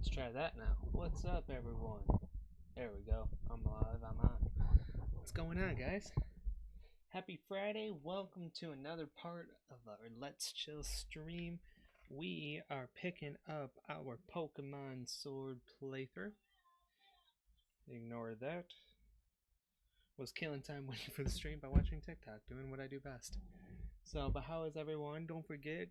Let's try that now. What's up, everyone? There we go. I'm live. I'm on. What's going on, guys? Happy Friday. Welcome to another part of our Let's Chill stream. We are picking up our Pokémon Sword playthrough. Ignore that. Was killing time waiting for the stream by watching TikTok, doing what I do best. But how is everyone? Don't forget,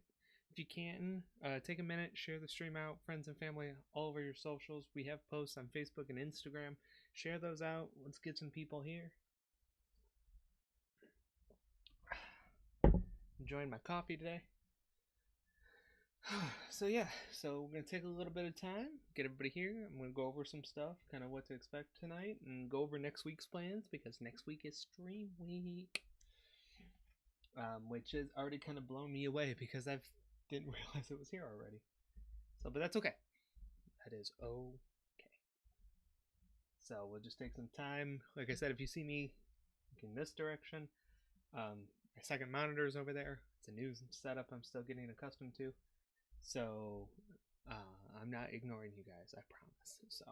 if you can, take a minute, share the stream out, friends and family, all over your socials. We have posts on Facebook and Instagram. Share those out. Let's get some people here. Enjoying my coffee today. So we're going to take a little bit of time, get everybody here. I'm going to go over some stuff, kind of what to expect tonight, and go over next week's plans, because next week is stream week. Which is already kind of blown me away because I didn't realize it was here already. But that's okay. That is okay. So we'll just take some time. Like I said, if you see me looking this direction, my second monitor is over there. It's a new setup I'm still getting accustomed to. So I'm not ignoring you guys, I promise. So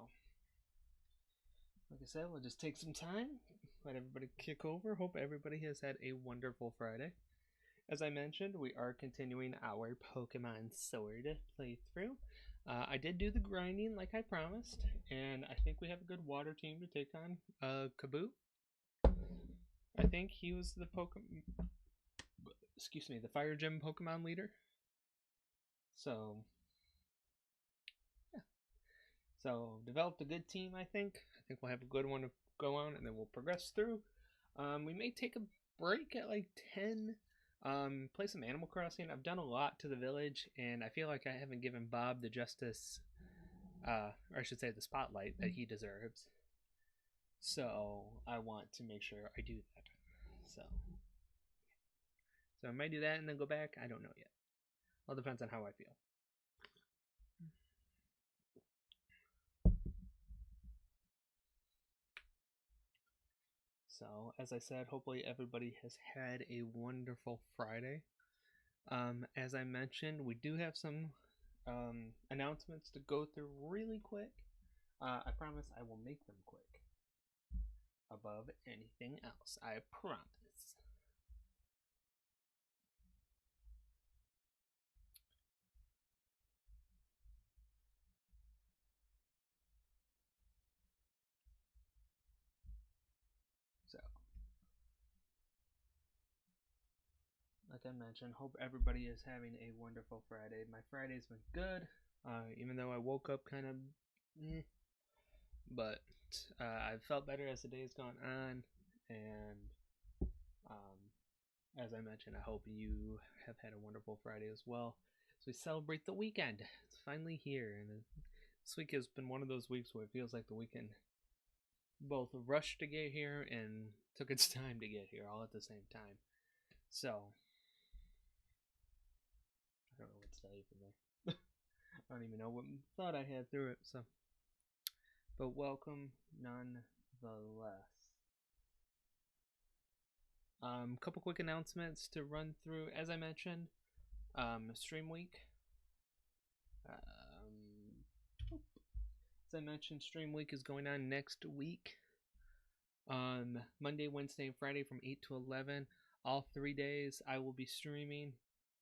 like I said, we'll just take some time, let everybody kick over. Hope everybody has had a wonderful Friday. As I mentioned, we are continuing our Pokémon Sword playthrough. I did do the grinding like I promised, and I think we have a good water team to take on Kaboo. I think he was the the Fire Gym Pokemon leader. So, yeah. So, developed a good team, I think. I think we'll have a good one to go on, and then we'll progress through. We may take a break at like 10. Play some Animal Crossing. I've done a lot to the village, and I feel like I haven't given Bob the justice, or I should say the spotlight that he deserves. So I want to make sure I do that. So I might do that and then go back. I don't know yet. All depends on how I feel. So, as I said, hopefully everybody has had a wonderful Friday. As I mentioned, we do have some announcements to go through really quick. I promise I will make them quick. Above anything else, I promise. So, like I mentioned, hope everybody is having a wonderful Friday. My Friday's been good, even though I woke up kind of but I've felt better as the day's gone on, and as I mentioned, I hope you have had a wonderful Friday as well. So we celebrate the weekend. It's finally here, and this week has been one of those weeks where it feels like the weekend both rushed to get here and took its time to get here all at the same time. So I don't know what to tell you from there. I don't even know what thought I had through it. But welcome nonetheless. Couple quick announcements to run through. As I mentioned, stream week. As I mentioned, stream week is going on next week. Monday, Wednesday, and Friday from 8 to 11. All 3 days I will be streaming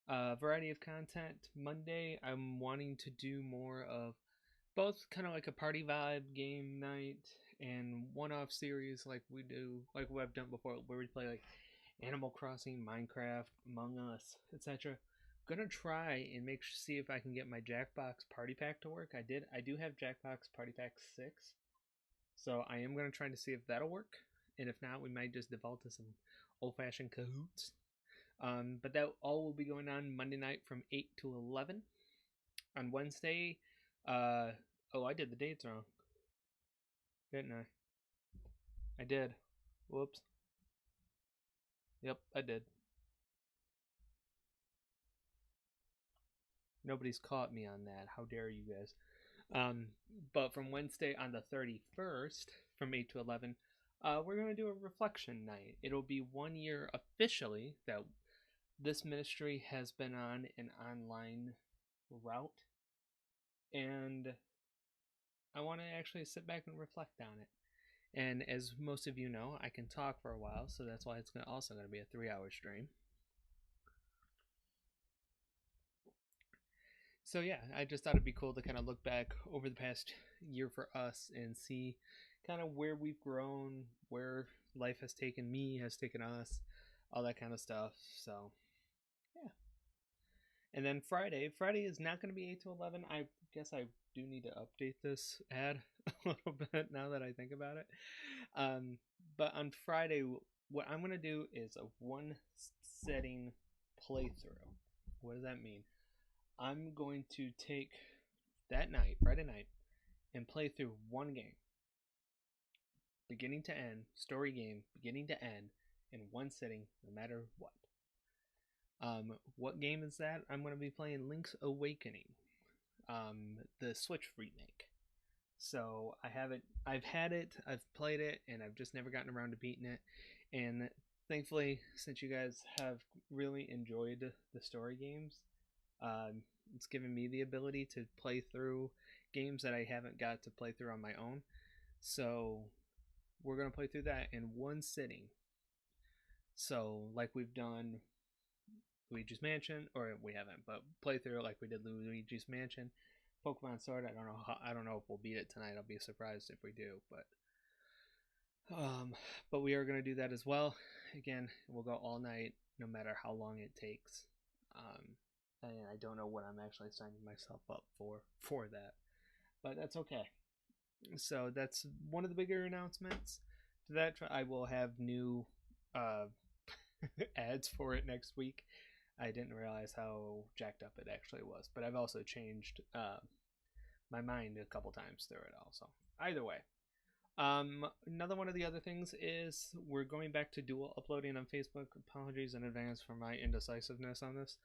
a variety of content. Monday, I'm wanting to do more of both kind of like a party vibe game night and one-off series like we do, like what I've done before, where we play like Animal Crossing, Minecraft, Among Us, etc. Gonna try and see if I can get my Jackbox Party Pack to work. I do have Jackbox Party Pack 6, so I am gonna try to see if that'll work. And if not, we might just default to some old-fashioned Kahoots. But that all will be going on Monday night from 8 to 11. On Wednesday, I did the dates wrong, didn't I? I did. Whoops. Yep, I did. Nobody's caught me on that. How dare you guys? But from Wednesday on the 31st, from 8 to 11, we're going to do a reflection night. It'll be 1 year officially that this ministry has been on an online route. And I want to actually sit back and reflect on it. And as most of you know, I can talk for a while, so that's why it's also going to be a 3-hour stream. So yeah, I just thought it'd be cool to kind of look back over the past year for us and see kind of where we've grown, where life has taken me, has taken us, all that kind of stuff. So yeah. And then Friday is not going to be 8 to 11. I guess I do need to update this ad a little bit now that I think about it. But on Friday, what I'm going to do is a one setting playthrough. What does that mean? I'm going to take that night, Friday night, and play through one game, beginning to end, story game, beginning to end, in one sitting, no matter what. What game is that? I'm going to be playing Link's Awakening, the Switch remake. So I've had it, I've played it, and I've just never gotten around to beating it. And thankfully, since you guys have really enjoyed the story games, it's given me the ability to play through games that I haven't got to play through on my own. So we're going to play through that in one sitting. So like we've done Luigi's Mansion, or we haven't, but play through like we did Luigi's Mansion, Pokemon Sword. I don't know if we'll beat it tonight. I'll be surprised if we do, but we are going to do that as well. Again, we'll go all night, no matter how long it takes. And I don't know what I'm actually signing myself up for that, but that's okay. So that's one of the bigger announcements. To that, I will have new ads for it next week. I didn't realize how jacked up it actually was, but I've also changed my mind a couple times through it also. Either way, another one of the other things is we're going back to dual uploading on Facebook. Apologies in advance for my indecisiveness on this,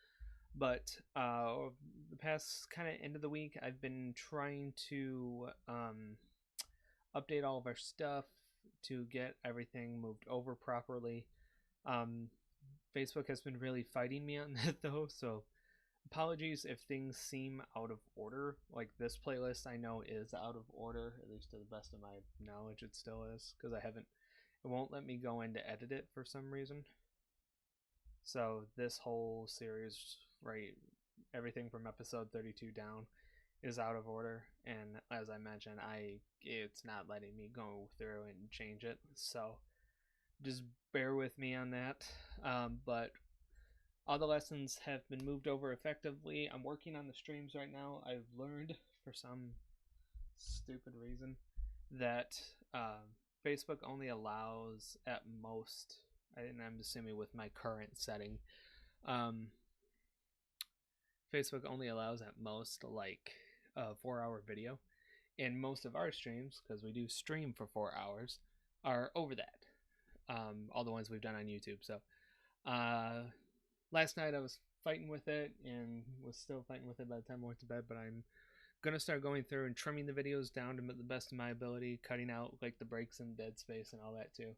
but the past kind of end of the week, I've been trying to update all of our stuff to get everything moved over properly. Facebook has been really fighting me on that though, so apologies if things seem out of order. Like this playlist I know is out of order, at least to the best of my knowledge it still is, because it won't let me go in to edit it for some reason. So this whole series, right, everything from episode 32 down is out of order, and as I mentioned, it's not letting me go through and change it, so just bear with me on that. But all the lessons have been moved over effectively. I'm working on the streams right now. I've learned, for some stupid reason, that Facebook only allows at most, and I'm assuming with my current setting, Facebook only allows at most like a 4-hour video. And most of our streams, because we do stream for 4 hours, are over that. All the ones we've done on YouTube. So last night I was fighting with it and was still fighting with it by the time I went to bed, but I'm gonna start going through and trimming the videos down to the best of my ability, cutting out like the breaks and dead space and all that too,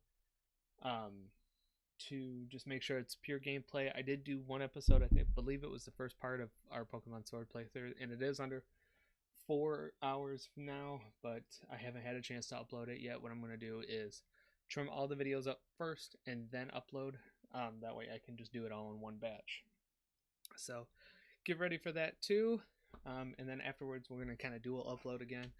to just make sure it's pure gameplay. I did do one episode, I believe it was the first part of our Pokemon Sword playthrough, and it is under 4 hours from now, but I haven't had a chance to upload it yet. What I'm going to do is trim all the videos up first and then upload. That way I can just do it all in one batch. So get ready for that too. And then afterwards we're going to kind of dual upload again.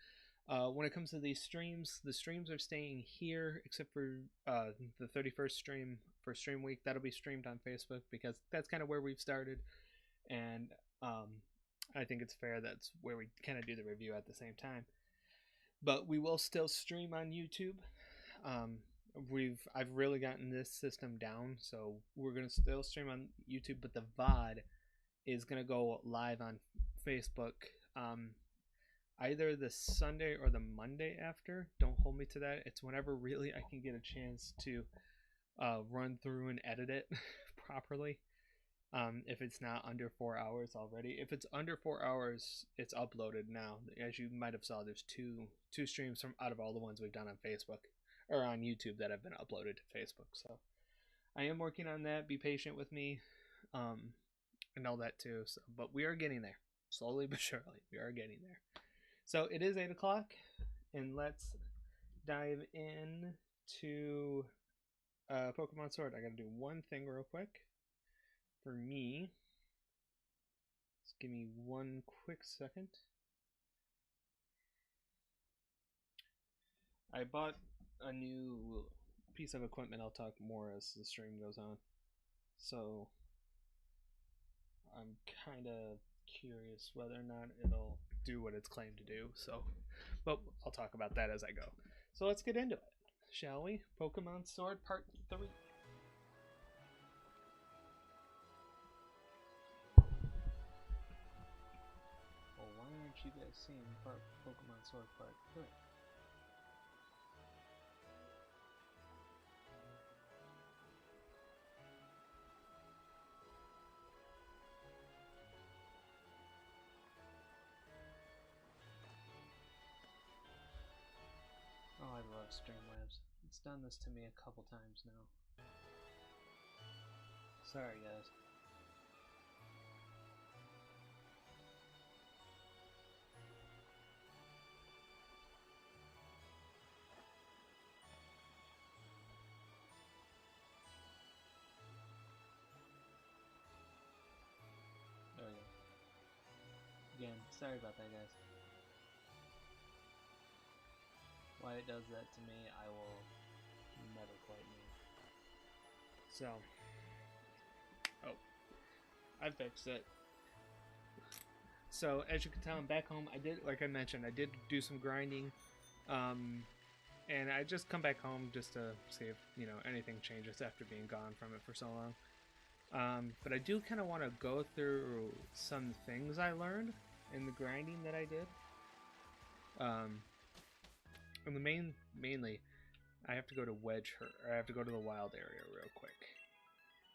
When it comes to these streams, the streams are staying here except for the 31st stream for Stream Week. That'll be streamed on Facebook because that's kind of where we've started. And I think it's fair that's where we kind of do the review at the same time. But we will still stream on YouTube. I've really gotten this system down, so we're gonna still stream on YouTube, but the VOD is gonna go live on Facebook either the Sunday or the Monday after. Don't hold me to that. It's whenever really I can get a chance to run through and edit it properly. If it's not under 4 hours already. If it's under 4 hours, it's uploaded now. As you might have saw, there's two streams from out of all the ones we've done on Facebook or on YouTube that have been uploaded to Facebook. So I am working on that. Be patient with me, and all that too. So, but we are getting there, slowly but surely. We are getting there. So it is 8 o'clock, and let's dive in to Pokemon Sword. I gotta do one thing real quick. For me, just give me one quick second. I bought a new piece of equipment. I'll talk more as the stream goes on. So I'm kind of curious whether or not it'll do what it's claimed to do. So, but I'll talk about that as I go. So let's get into it, shall we? Pokemon Sword Part 3. Well, why aren't you guys seeing Pokemon Sword Part 3? Oh, I love Streamlabs. It's done this to me a couple times now. Sorry, guys. There we go. Again, sorry about that, guys. Why it does that to me, I will never quite know. So, oh, I fixed it. So, as you can tell, I'm back home. I did, like I mentioned, I did do some grinding, and I just come back home just to see if, you know, anything changes after being gone from it for so long. But I do kind of want to go through some things I learned in the grinding that I did. And mainly, I have to go to I have to go to the wild area real quick,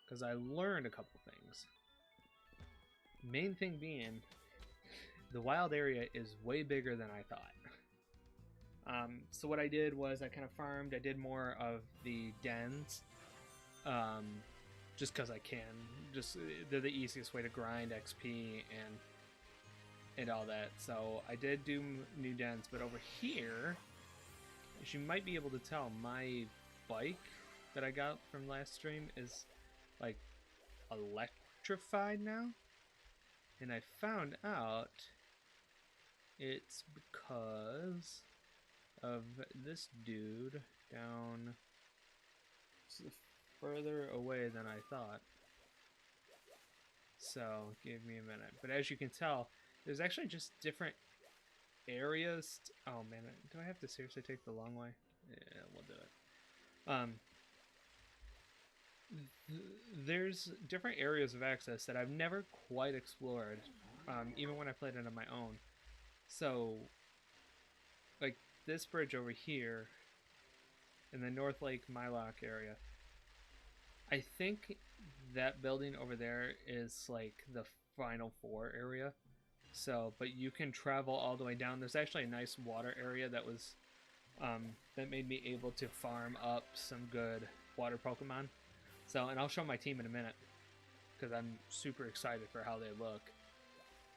because I learned a couple things. Main thing being, the wild area is way bigger than I thought. So what I did was I kind of farmed. I did more of the dens, just because I can. Just they're the easiest way to grind XP and all that. So I did do new dens, but over here, as you might be able to tell, my bike that I got from last stream is like electrified now. And I found out it's because of this dude down further away than I thought. So give me a minute. But as you can tell, there's actually just different areas. Oh man, do I have to seriously take the long way? Yeah, we'll do it. There's different areas of access that I've never quite explored, even when I played it on my own. So, like this bridge over here in the North Lake Mylock area, I think that building over there is like the Final Four area. So, but you can travel all the way down. There's actually a nice water area that was, that made me able to farm up some good water Pokemon. So, and I'll show my team in a minute, because I'm super excited for how they look.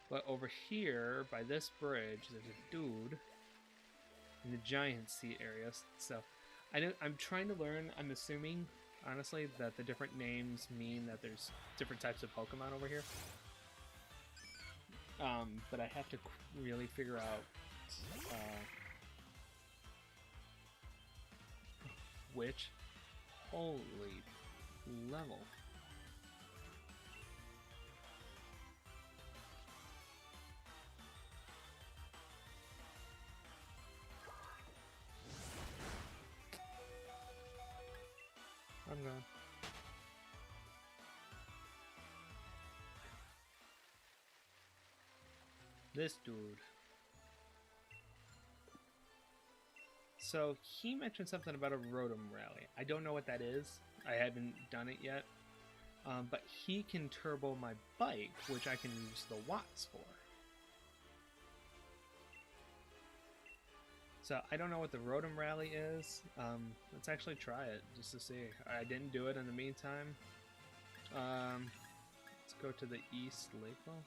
But over here, by this bridge, there's a dude in the giant sea area. So, I'm trying to learn, I'm assuming, honestly, that the different names mean that there's different types of Pokemon over here. But I have to really figure out which. Holy level. I'm gone. This dude. So he mentioned something about a Rotom rally. I don't know what that is. I haven't done it yet. But he can turbo my bike, which I can use the watts for. So I don't know what the Rotom rally is. Let's actually try it just to see. I didn't do it in the meantime. Let's go to the East Lakeville.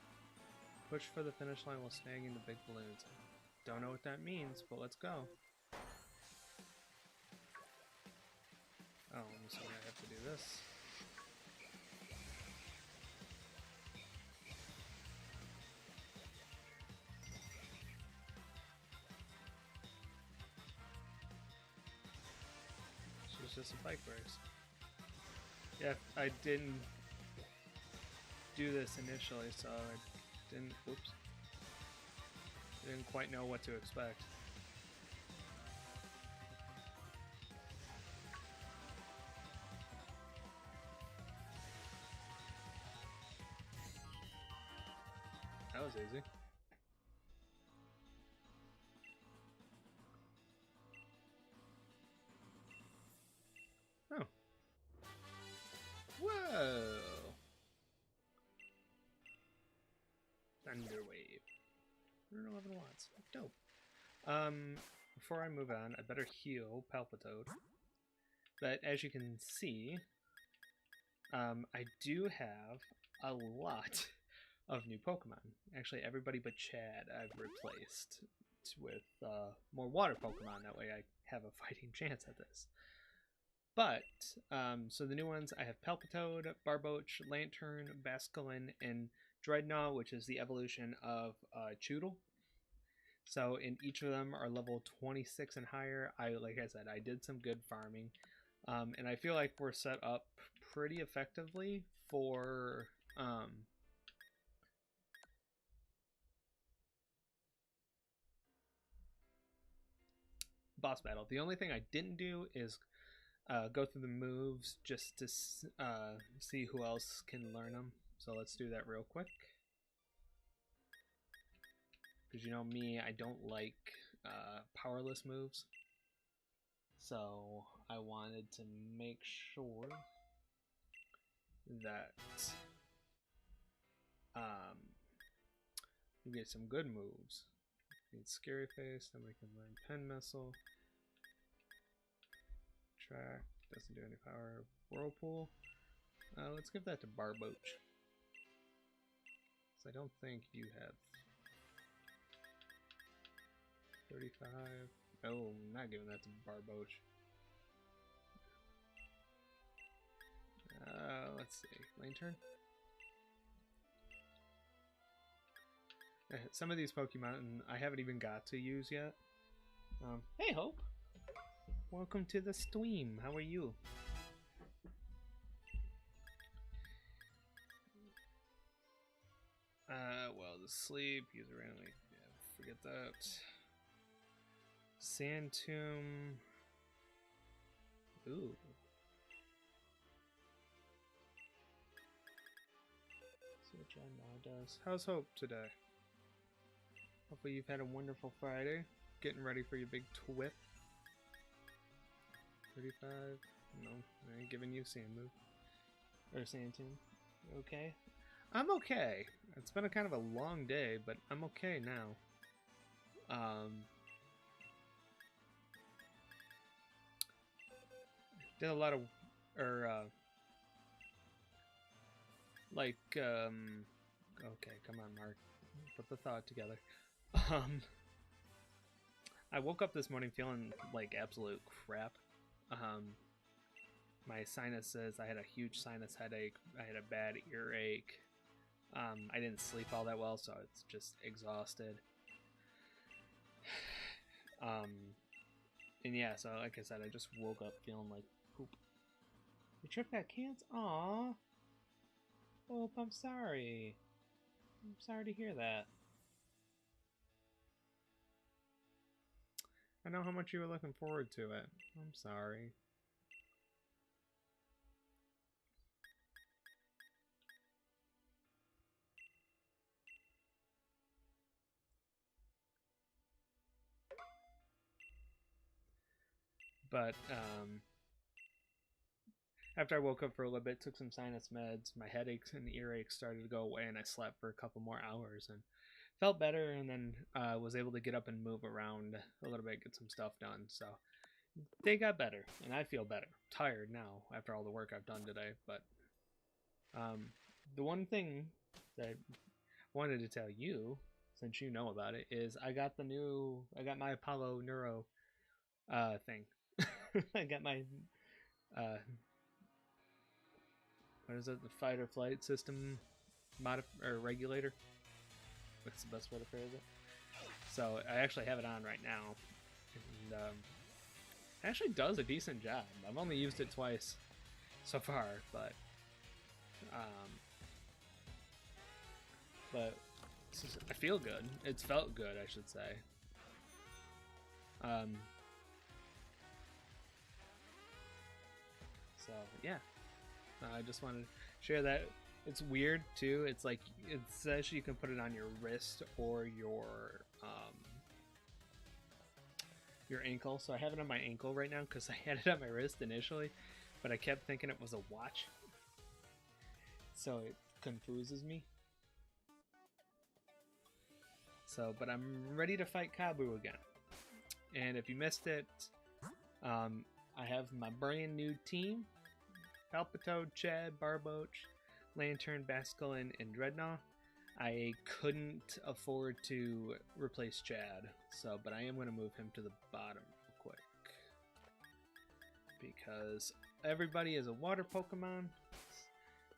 Push for the finish line while snagging the big balloons. Don't know what that means, but let's go. Oh, I'm assuming I have to do this. It's just a bike race. Yeah, I didn't do this initially, so I didn't. Whoops. I didn't quite know what to expect. That was easy. Oh. Whoa! Thunderwave. 111 watts. Dope. Before I move on, I better heal Palpitoad. But as you can see, I do have a lot of new Pokemon. Actually, everybody but Chad I've replaced with more water Pokemon. That way I have a fighting chance at this. But, so the new ones, I have Palpitoad, Barboach, Lantern, Basculin, and Dreadnought, which is the evolution of Choodle. So in each of them are level 26 and higher. Like I said, I did some good farming. And I feel like we're set up pretty effectively for boss battle. The only thing I didn't do is go through the moves just to see who else can learn them. So let's do that real quick. Because you know me, I don't like powerless moves. So I wanted to make sure that we get some good moves. Need Scary Face, then we can learn Pen Missile. Track, doesn't do any power. Whirlpool. Let's give that to Barboach. So I don't think you have 35. Oh, I'm not giving that to Barboach. Let's see. Lantern? Some of these Pokemon I haven't even got to use yet. Hey, Hope! Welcome to the stream. How are you? Well, the sleep, use it randomly. Yeah, forget that. Sand Tomb. Ooh. See what John now does. How's Hope today? Hopefully you've had a wonderful Friday. Getting ready for your big twip. 35. No, I ain't giving you Sand Move. Or Sand Tomb. Okay? I'm okay. It's been a kind of a long day, but I'm okay now. Did a lot of, okay, come on, Mark. Put the thought together. I woke up this morning feeling like absolute crap. My sinuses, I had a huge sinus headache. I had a bad earache. I didn't sleep all that well, so it's just exhausted. And yeah, so like I said, I just woke up feeling like poop. Your trip got canceled? Aww. Hope, I'm sorry. I'm sorry to hear that. I know how much you were looking forward to it. I'm sorry. But, after I woke up for a little bit, took some sinus meds, my headaches and earaches started to go away, and I slept for a couple more hours and felt better, and then was able to get up and move around a little bit, get some stuff done. So they got better, and I feel better. Tired now after all the work I've done today, but the one thing that I wanted to tell you, since you know about it, is I got my Apollo Neuro thing. I got my uh, what is it? The fight or flight system or regulator. What's the best way to phrase it? So I actually have it on right now, and it actually does a decent job. I've only used it twice so far, but I feel good. It's felt good, I should say. So yeah, I just wanted to share that. It's weird too. It's like it says you can put it on your wrist or your ankle. So I have it on my ankle right now because I had it on my wrist initially, but I kept thinking it was a watch. So it confuses me. So, but I'm ready to fight Kabu again. And if you missed it, I have my brand new team: Palpitoad, Chad, Barboach, Lantern, Basculin, and Dreadnought. I couldn't afford to replace Chad, but I am going to move him to the bottom real quick. Because everybody is a water Pokemon,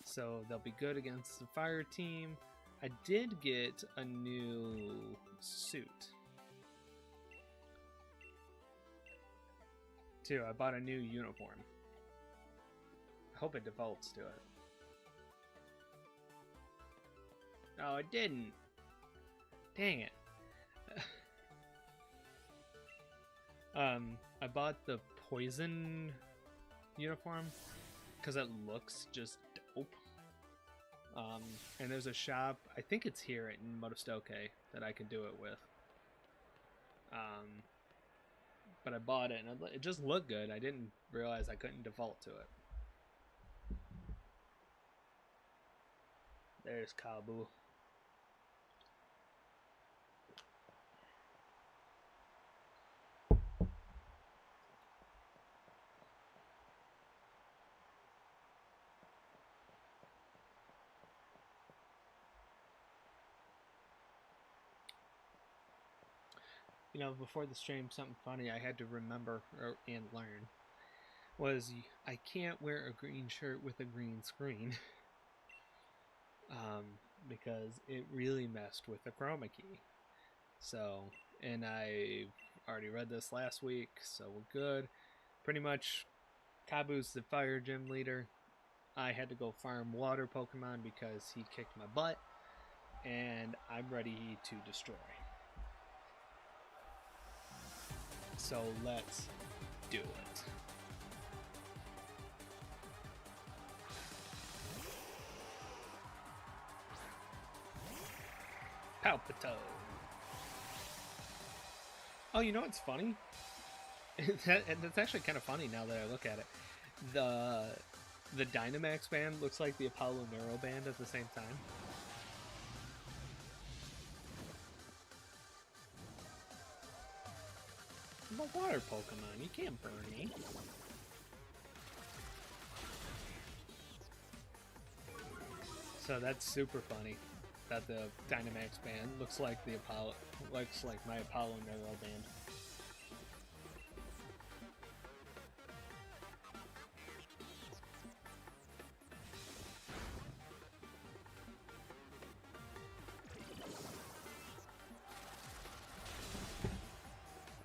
so they'll be good against the fire team. I did get a new suit. Too, I bought a new uniform. I hope it defaults to it. Oh, it didn't. Dang it. I bought the poison uniform because it looks just dope. And there's a shop, I think it's here in Motostoke, that I can do it with. But I bought it and it just looked good. I didn't realize I couldn't default to it. There's Kabu. You know, before the stream, something funny I had to remember and learn was I can't wear a green shirt with a green screen. Because it really messed with the chroma key. So, and I already read this last week, so we're good. Pretty much, Kabu's the fire gym leader. I had to go farm water Pokemon because he kicked my butt, and I'm ready to destroy. So let's do it. Palpitoad. Oh, you know what's funny? That's actually kind of funny now that I look at it. The Dynamax band looks like the Apollo Neuro band at the same time. I'm a water Pokemon. You can't burn me. So that's super funny. That the Dynamax band looks like my Apollo Neuro band.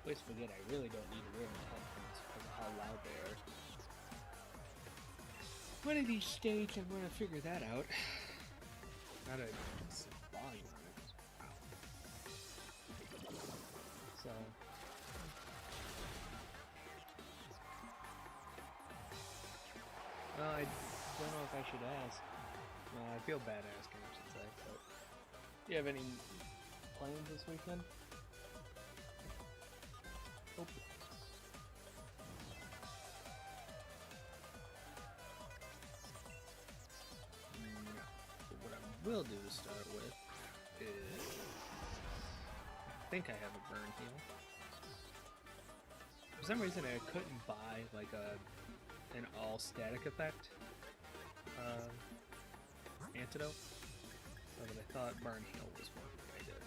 Please forget I really don't need to wear headphones because of how loud they are. One of these stages I'm going to figure that out. Gotta put some volume on it. Wow. So. Well, I don't know if I should ask. No, I feel bad asking, I should say. But do you have any plans this weekend? Oh. Will do to start with is I think I have a burn heal. For some reason I couldn't buy like an all static effect antidote, but I thought burn heal was one that I did.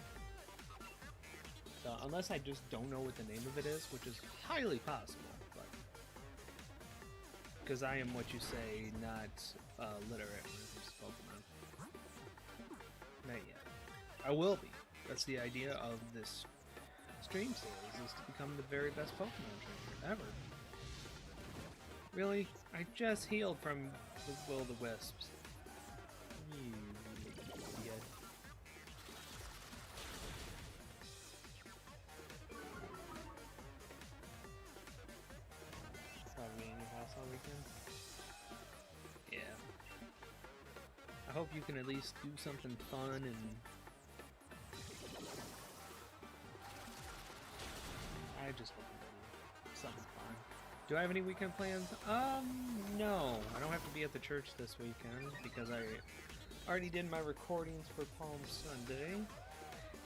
unless I just don't know what the name of it is, which is highly possible. But because I am what you say, not literate when it comes to Pokemon. Not yet. I will be. That's the idea of this stream series, is to become the very best Pokemon trainer ever. Really? I just healed from the Will-o-the-Wisps. You idiot. Probably in your house all weekend? Yeah. I hope you can at least do something fun and... I just hope you do something fun. Do I have any weekend plans? No. I don't have to be at the church this weekend because I already did my recordings for Palm Sunday.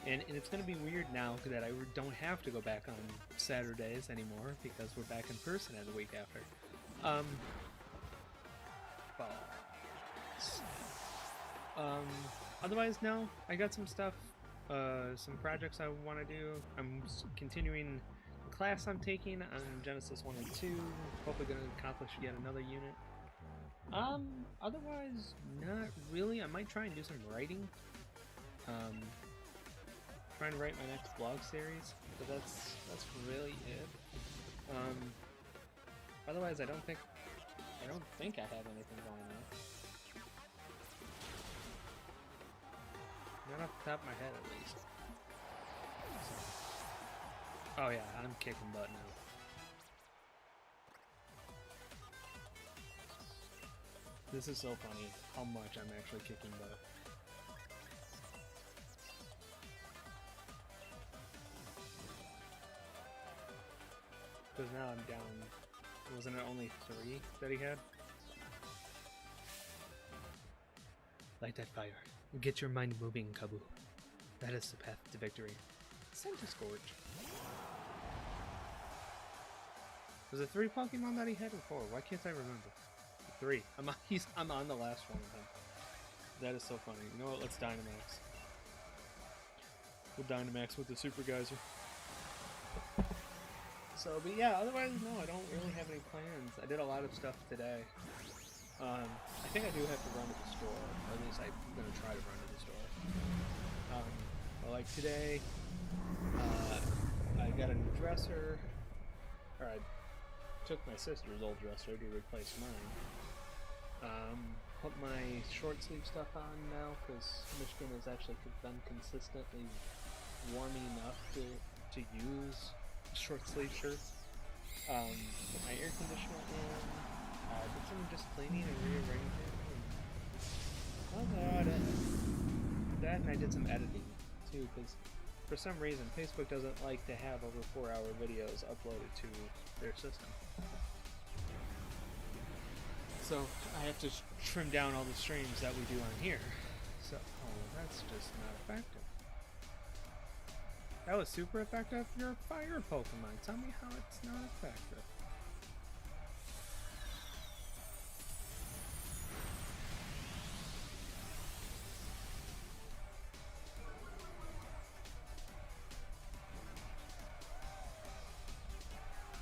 And it's going to be weird now that I don't have to go back on Saturdays anymore because we're back in person at the week after. Otherwise, no. I got some stuff, some projects I want to do. I'm continuing the class I'm taking on Genesis 1 and 2. Hopefully going to accomplish yet another unit. Otherwise, not really. I might try and do some writing. Trying to write my next blog series, but that's really it. Otherwise, I don't think I have anything going on. Not off the top of my head, at least. So. Oh yeah, I'm kicking butt now. This is so funny how much I'm actually kicking butt. Because now I'm down. Wasn't it only 3 that he had? Light that fire. Get your mind moving, Kabu. That is the path to victory. Send to Scourge. Was it 3 Pokemon that he had or 4? Why can't I remember? 3. I'm on the last one with him. That is so funny. You know what? Let's Dynamax. We'll Dynamax with the Super Geyser. So, but yeah, otherwise, no, I don't really have any plans. I did a lot of stuff today. I think I do have to run to the store, or at least I'm going to try to run to the store. But like today, I got a new dresser, or I took my sister's old dresser to replace mine. Put my short sleeve stuff on now, because Michigan has actually been consistently warm enough to use short sleeve shirts. Put my air conditioner in. Did some just cleaning and rearranging. That and I did some editing too, because for some reason Facebook doesn't like to have over 4-hour videos uploaded to their system. So I have to trim down all the streams that we do on here. So, that's just not effective. That was super effective. You're a fire Pokemon. Tell me how it's not effective.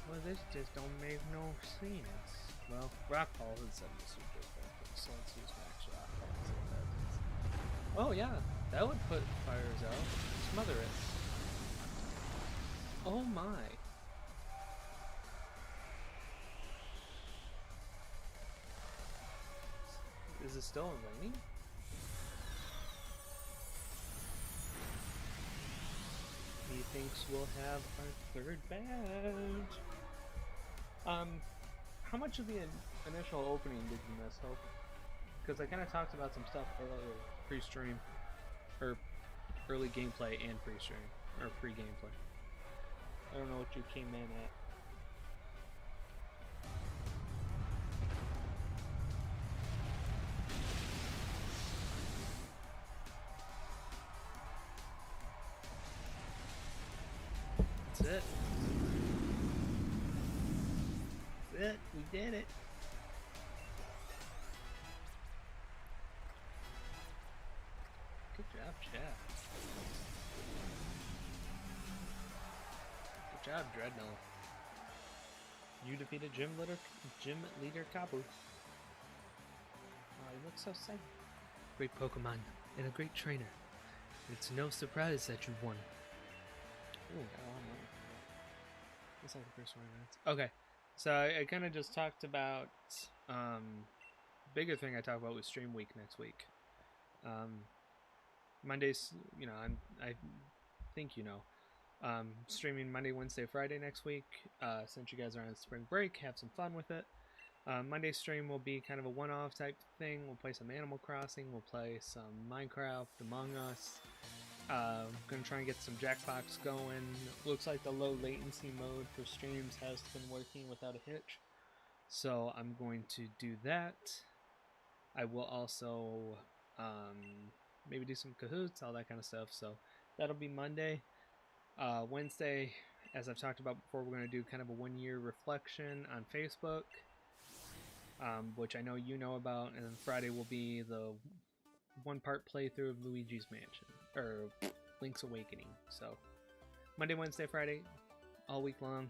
Well, this just don't make no sense. Well, Rock Ball is super effective, so let's use Max Rock Ball and see what that does. Oh yeah, that would put fires out. Smother it. Oh my. Is it still raining? He thinks we'll have our 3rd badge. How much of the initial opening did you miss, Hope? Because I kind of talked about some stuff earlier, pre-stream, or early gameplay and pre-stream, or pre-gameplay. I don't know what you came in at. That's it. That's it. We did it. Good job, chat. job, Dreadnought. You defeated Gym Leader Kabu. Oh, he looks so sad. Great Pokemon and a great trainer. It's no surprise that you won. Ooh, got a lot of money. Looks like the first 20 minutes. Okay, so I kind of just talked about bigger thing I talked about was Stream Week next week. Mondays, you know, I think you know. Streaming Monday, Wednesday, Friday next week. Since you guys are on spring break, have some fun with it. Monday stream will be kind of a one-off type thing. We'll play some Animal Crossing. We'll play some Minecraft, Among Us. Gonna try and get some Jackbox going. Looks like the low latency mode for streams has been working without a hitch. So I'm going to do that. I will also maybe do some Kahoots, all that kind of stuff. So that'll be Monday. Wednesday, as I've talked about before, we're going to do kind of a 1 year reflection on Facebook, which I know you know about, and then Friday will be the 1-part playthrough of Luigi's Mansion, or Link's Awakening. So Monday, Wednesday, Friday, all week long.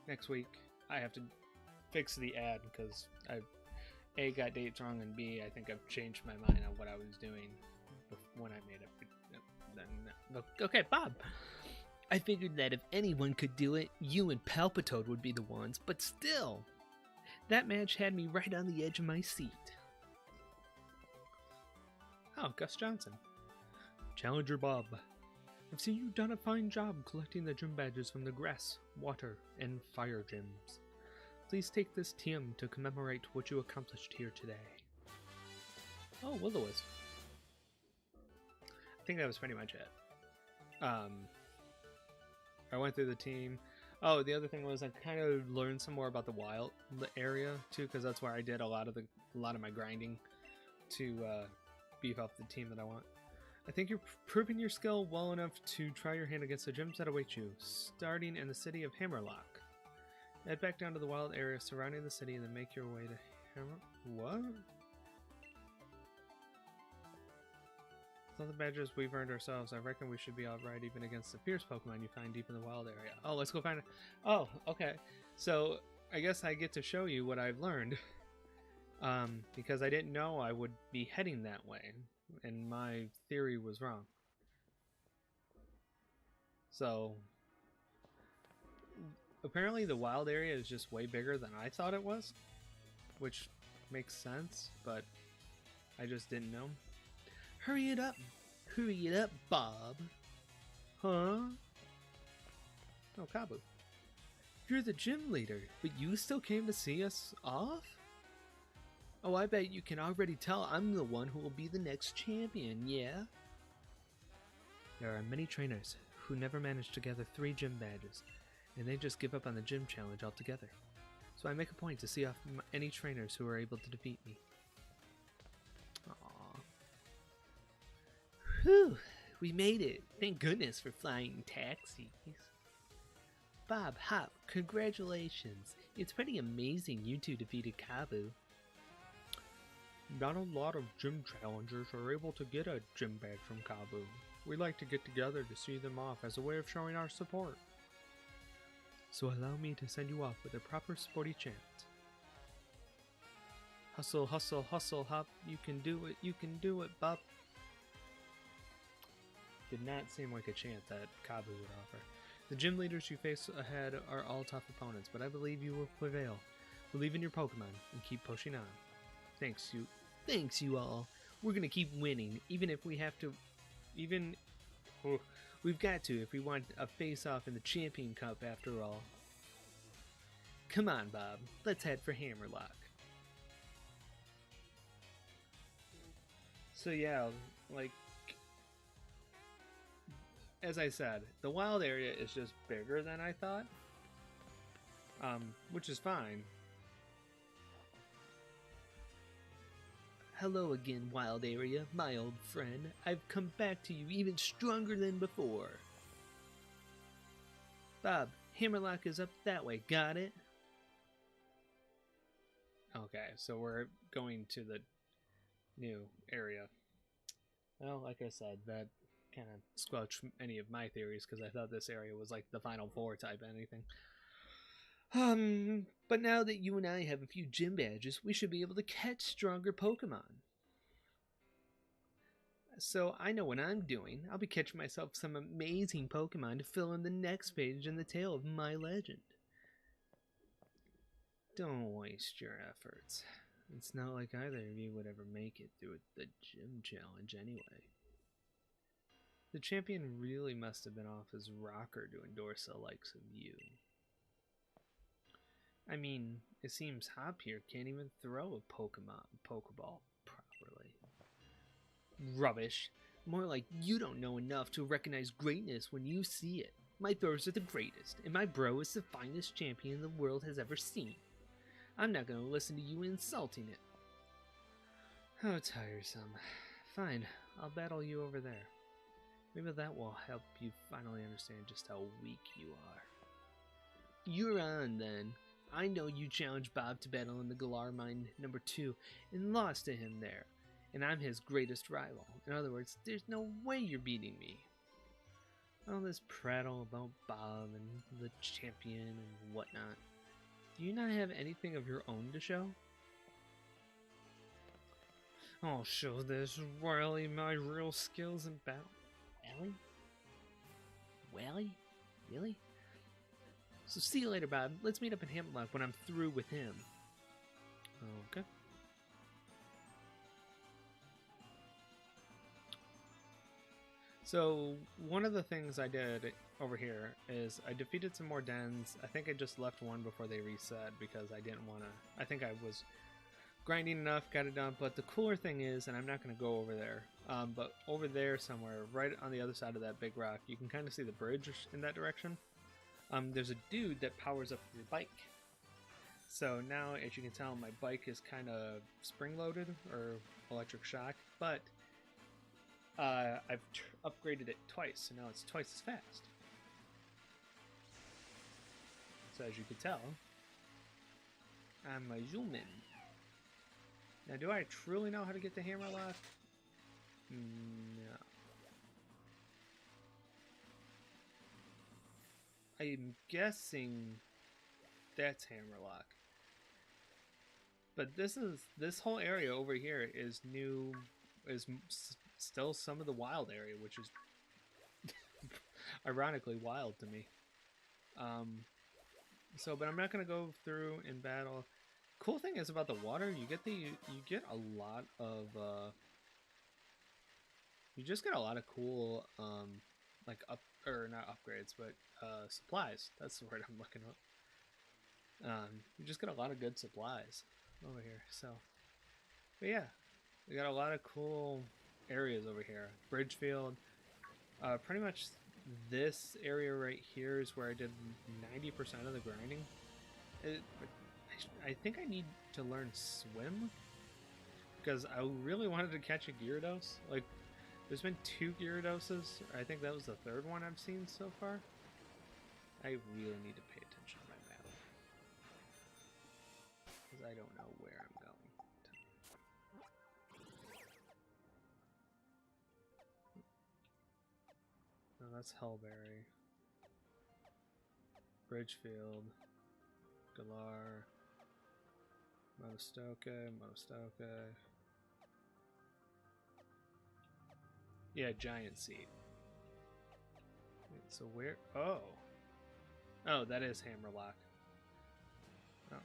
Next week, I have to fix the ad because I A, got dates wrong, and B, I think I've changed my mind on what I was doing when I made it. Okay, Bob. I figured that if anyone could do it, you and Palpitoad would be the ones, but still, that match had me right on the edge of my seat. Oh, Gus Johnson. Challenger Bob. I've seen you've done a fine job collecting the gym badges from the grass, water, and fire gyms. Please take this TM to commemorate what you accomplished here today. Oh, Will-O-Wisp. I think that was pretty much it. I went through the team. Oh, the other thing was I kind of learned some more about the wild area too, because that's where I did a lot of my grinding to beef up the team that I want. I think you're proving your skill well enough to try your hand against the gyms that await you, starting in the city of Hammerlock. Head back down to the wild area surrounding the city and then make your way to What? With all the badges we've earned ourselves, I reckon we should be alright even against the fierce Pokemon you find deep in the wild area. Oh, let's go find it. Oh, okay. So, I guess I get to show you what I've learned. Because I didn't know I would be heading that way. And my theory was wrong. So, apparently the wild area is just way bigger than I thought it was. Which makes sense, but I just didn't know. Hurry it up! Hurry it up, Bob! Huh? Oh, Kabu. You're the gym leader, but you still came to see us off? Oh, I bet you can already tell I'm the one who will be the next champion, yeah? There are many trainers who never manage to gather 3 gym badges, and they just give up on the gym challenge altogether. So I make a point to see off any trainers who are able to defeat me. Whew, we made it. Thank goodness for flying taxis. Bob, Hop, congratulations. It's pretty amazing you two defeated Kabu. Not a lot of gym challengers are able to get a gym badge from Kabu. We like to get together to see them off as a way of showing our support. So allow me to send you off with a proper sporty chant. Hustle, hustle, hustle, Hop. You can do it, Bob. Did not seem like a chant that Kabu would offer. The gym leaders you face ahead are all tough opponents, but I believe you will prevail. Believe in your Pokemon and keep pushing on. Thanks you all. We're gonna keep winning, even if we have to. We've got to if we want a face-off in the Champion Cup after all. Come on, Bob. Let's head for Hammerlock. So yeah, like, as I said, the wild area is just bigger than I thought, which is fine. Hello again, wild area, my old friend. I've come back to you even stronger than before. Bob, Hammerlock is up that way, got it? Okay, so we're going to the new area. Well, like I said, that kind of squelch any of my theories because I thought this area was like the Final Four type anything. But now that you and I have a few gym badges, we should be able to catch stronger Pokemon. So I know what I'm doing. I'll be catching myself some amazing Pokemon to fill in the next page in the tale of my legend. Don't waste your efforts. It's not like either of you would ever make it through the gym challenge anyway. The champion really must have been off his rocker to endorse the likes of you. I mean, it seems Hop here can't even throw a Pokeball properly. Rubbish. More like you don't know enough to recognize greatness when you see it. My throws are the greatest, and my bro is the finest champion the world has ever seen. I'm not going to listen to you insulting it. How tiresome. Fine, I'll battle you over there. Maybe that will help you finally understand just how weak you are. You're on, then. I know you challenged Bob to battle in the Galar Mine number 2 and lost to him there. And I'm his greatest rival. In other words, there's no way you're beating me. All this prattle about Bob and the champion and whatnot. Do you not have anything of your own to show? I'll show this Wally my real skills in battle. Wally? Wally? Really? So see you later, Bob. Let's meet up in Hamlock when I'm through with him. Okay. So one of the things I did over here is I defeated some more dens. I think I just left one before they reset because I didn't want to. I think I was grinding enough, got it done. But the cooler thing is, and I'm not going to go over there, but over there somewhere, right on the other side of that big rock, you can kind of see the bridge in that direction. There's a dude that powers up your bike. So now, as you can tell, my bike is kind of spring-loaded or electric shock, but I've upgraded it twice, so now it's twice as fast. So as you can tell, I'm a human. Now, do I truly know how to get the Hammerlock? No. I'm guessing that's Hammerlock. But this whole area over here is new, is still some of the wild area, which is ironically wild to me. But I'm not gonna go through in battle. Cool thing is about the water, you get a lot of you just get a lot of cool like not upgrades, but supplies. That's the word I'm looking up. You just get a lot of good supplies over here. So, but yeah, we got a lot of cool areas over here. Bridgefield, pretty much this area right here is where I did 90% of the grinding. I think I need to learn swim because I really wanted to catch a Gyarados. Like, there's been 2 Gyaradoses. I think that was the 3rd one I've seen so far. I really need to pay attention to my battle because I don't know where I'm going. No, that's Hellberry. Bridgefield. Galar. Motostoke. Yeah, Giant Seed. Wait, so where? Oh, that is Hammerlock. Oh.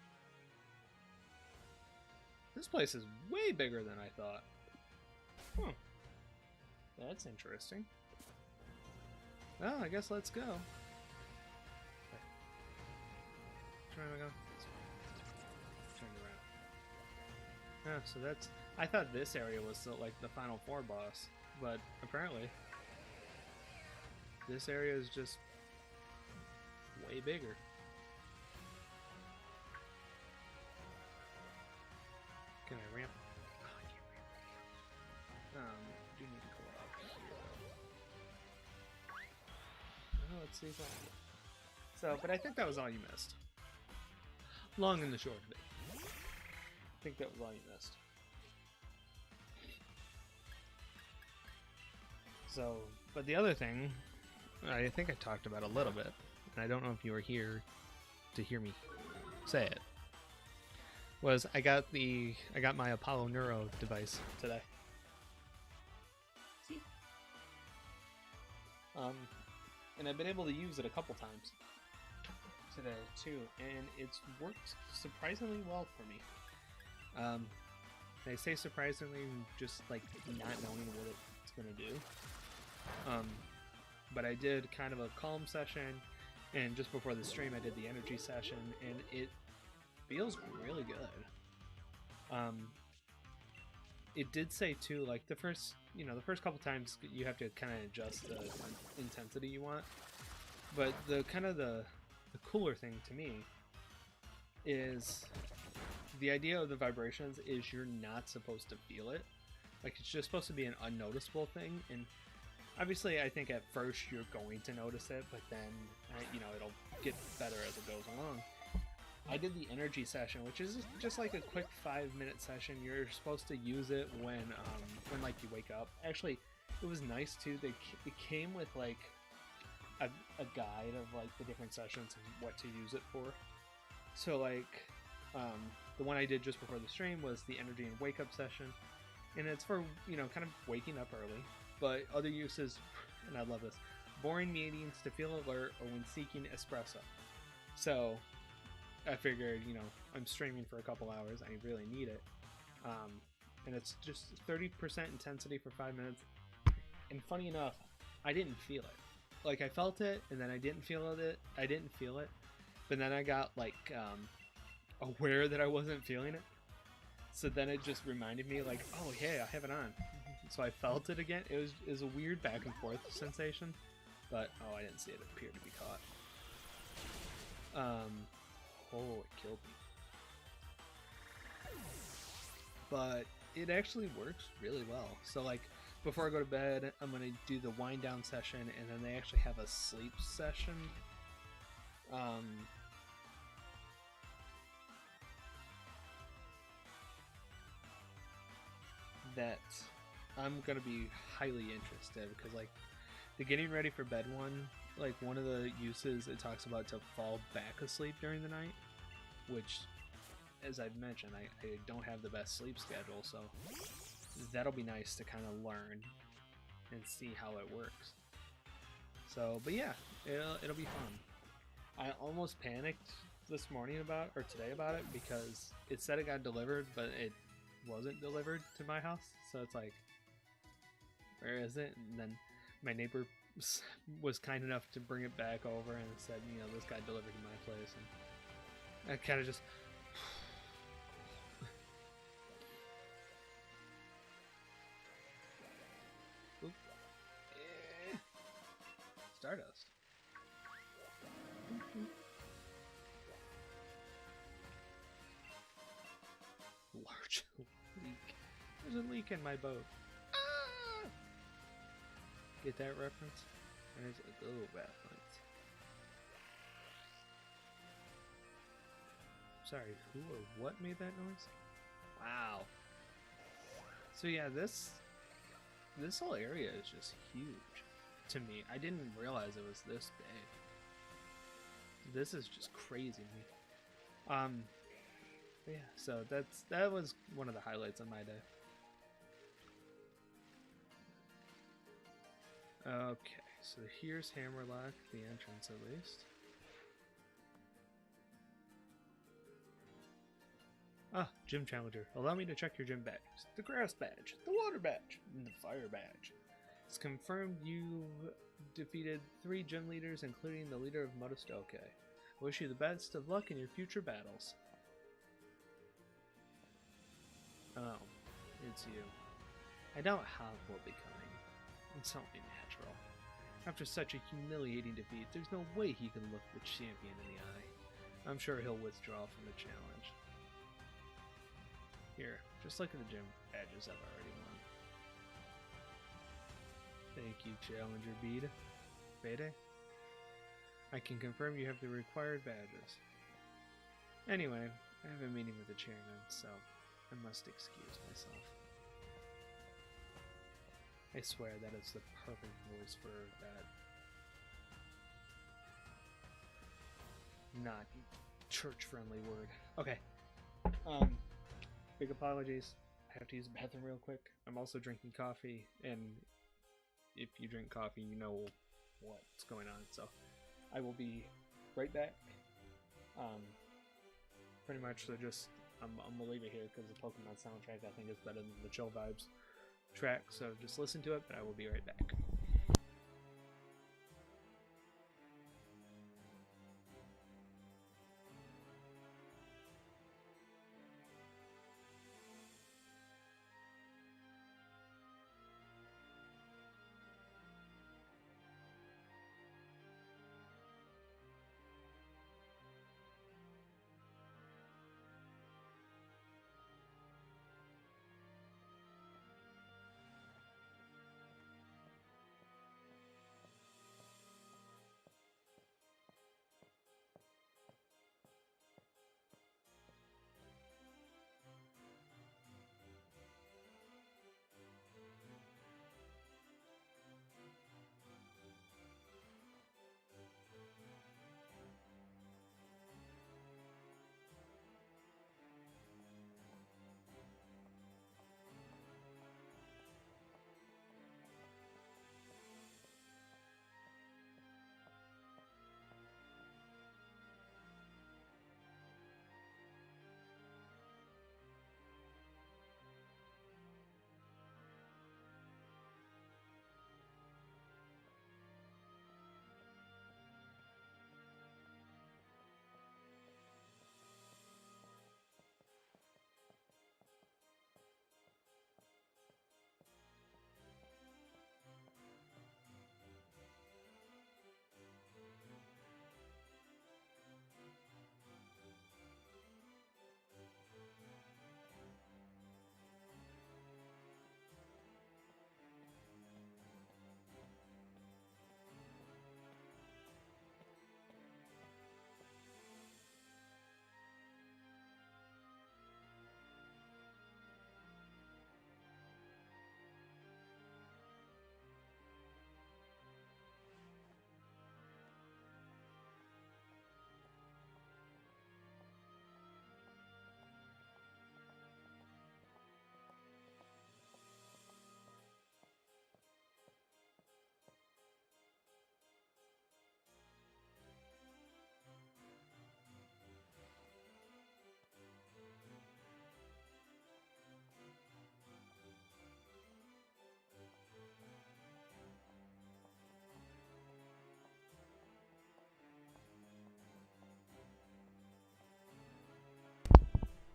This place is way bigger than I thought. Huh. That's interesting. Well, I guess let's go. Where am I going? Turn around. Oh, so that's... I thought this area was like the Final Four boss, but apparently this area is just way bigger. Can I ramp? Oh, I can't ramp. I do need to go up here though. Oh, let's see if I... So, but I think that was all you missed. Long and the short of it. I think that was all you missed. So, But the other thing, I think I talked about a little bit, and I don't know if you were here to hear me say it, was I got my Apollo Neuro device today. See? And I've been able to use it a couple times today too, and it's worked surprisingly well for me. I say surprisingly, just like not knowing what it's gonna do. But I did kind of a calm session, and just before the stream I did the energy session, and it feels really good. It did say too, like the first couple times you have to kind of adjust the intensity you want, but the cooler thing to me is the idea of the vibrations is you're not supposed to feel it. Like, it's just supposed to be an unnoticeable thing, and obviously I think at first you're going to notice it, but then it'll get better as it goes along. I did the energy session, which is just like a quick 5-minute session. You're supposed to use it when like you wake up. Actually, it was nice too. It came with like a guide of like the different sessions and what to use it for. So like the one I did just before the stream was the energy and wake up session, and it's for kind of waking up early. But other uses, and I love this, boring meetings to feel alert or when seeking espresso. So I figured, I'm streaming for a couple hours, I really need it. And it's just 30% intensity for 5 minutes. And funny enough, I didn't feel it. Like, I felt it, and then I didn't feel it. But then I got like aware that I wasn't feeling it. So then it just reminded me, like, oh yeah, I have it on. So I felt it again. It was a weird back and forth sensation, but I didn't see it appear to be caught. Oh, it killed me. But it actually works really well. So like before I go to bed, I'm gonna do the wind down session, and then they actually have a sleep session. That I'm gonna be highly interested, because like the getting ready for bed one, like one of the uses it talks about to fall back asleep during the night, which, as I've mentioned, I don't have the best sleep schedule, so that'll be nice to kind of learn and see how it works. So, but yeah, it'll be fun. I almost panicked this morning today about it, because it said it got delivered, but it wasn't delivered to my house. So it's like, where is it? And then my neighbor was kind enough to bring it back over and said, this got delivered to my place, and I kind of just Oop. Stardust. Large leak. There's a leak in my boat. Ah! Get that reference? There's a go reference. Sorry, who or what made that noise? Wow. So yeah, this whole area is just huge to me. I didn't realize it was this big. This is just crazy. Yeah, so that was one of the highlights of my day. Okay, so here's Hammerlock, the entrance at least. Ah, Gym Challenger. Allow me to check your gym badges. The grass badge, the water badge, and the fire badge. It's confirmed you've defeated 3 gym leaders, including the leader of Motostoke. I wish you the best of luck in your future battles. Oh, it's you. I doubt Hav will be coming. It's only natural. After such a humiliating defeat, there's no way he can look the champion in the eye. I'm sure he'll withdraw from the challenge. Here, just look at the gym badges I've already won. Thank you, Challenger Bede. I can confirm you have the required badges. Anyway, I have a meeting with the chairman, so I must excuse myself. I swear that is the perfect voice for that. Not church-friendly word. Okay. Big apologies. I have to use the bathroom real quick. I'm also drinking coffee, and if you drink coffee, you know what's going on. So I will be right back. Pretty much, so just I'm gonna leave it here because the Pokemon soundtrack I think is better than the Chill Vibes track. So just listen to it, but I will be right back.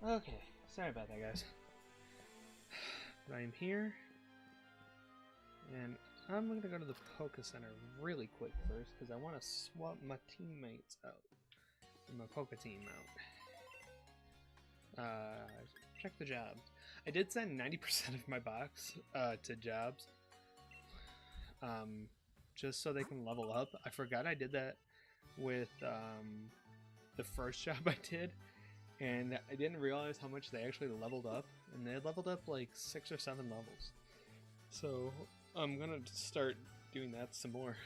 Okay, sorry about that, guys. But I'm here, and I'm going to go to the Poké Center really quick first, because I want to swap my teammates out, and my Poké team out. Check the jobs. I did send 90% of my box to jobs, just so they can level up. I forgot I did that with the first job I did. And I didn't realize how much they actually leveled up, and they leveled up like 6 or 7 levels. So I'm gonna start doing that some more.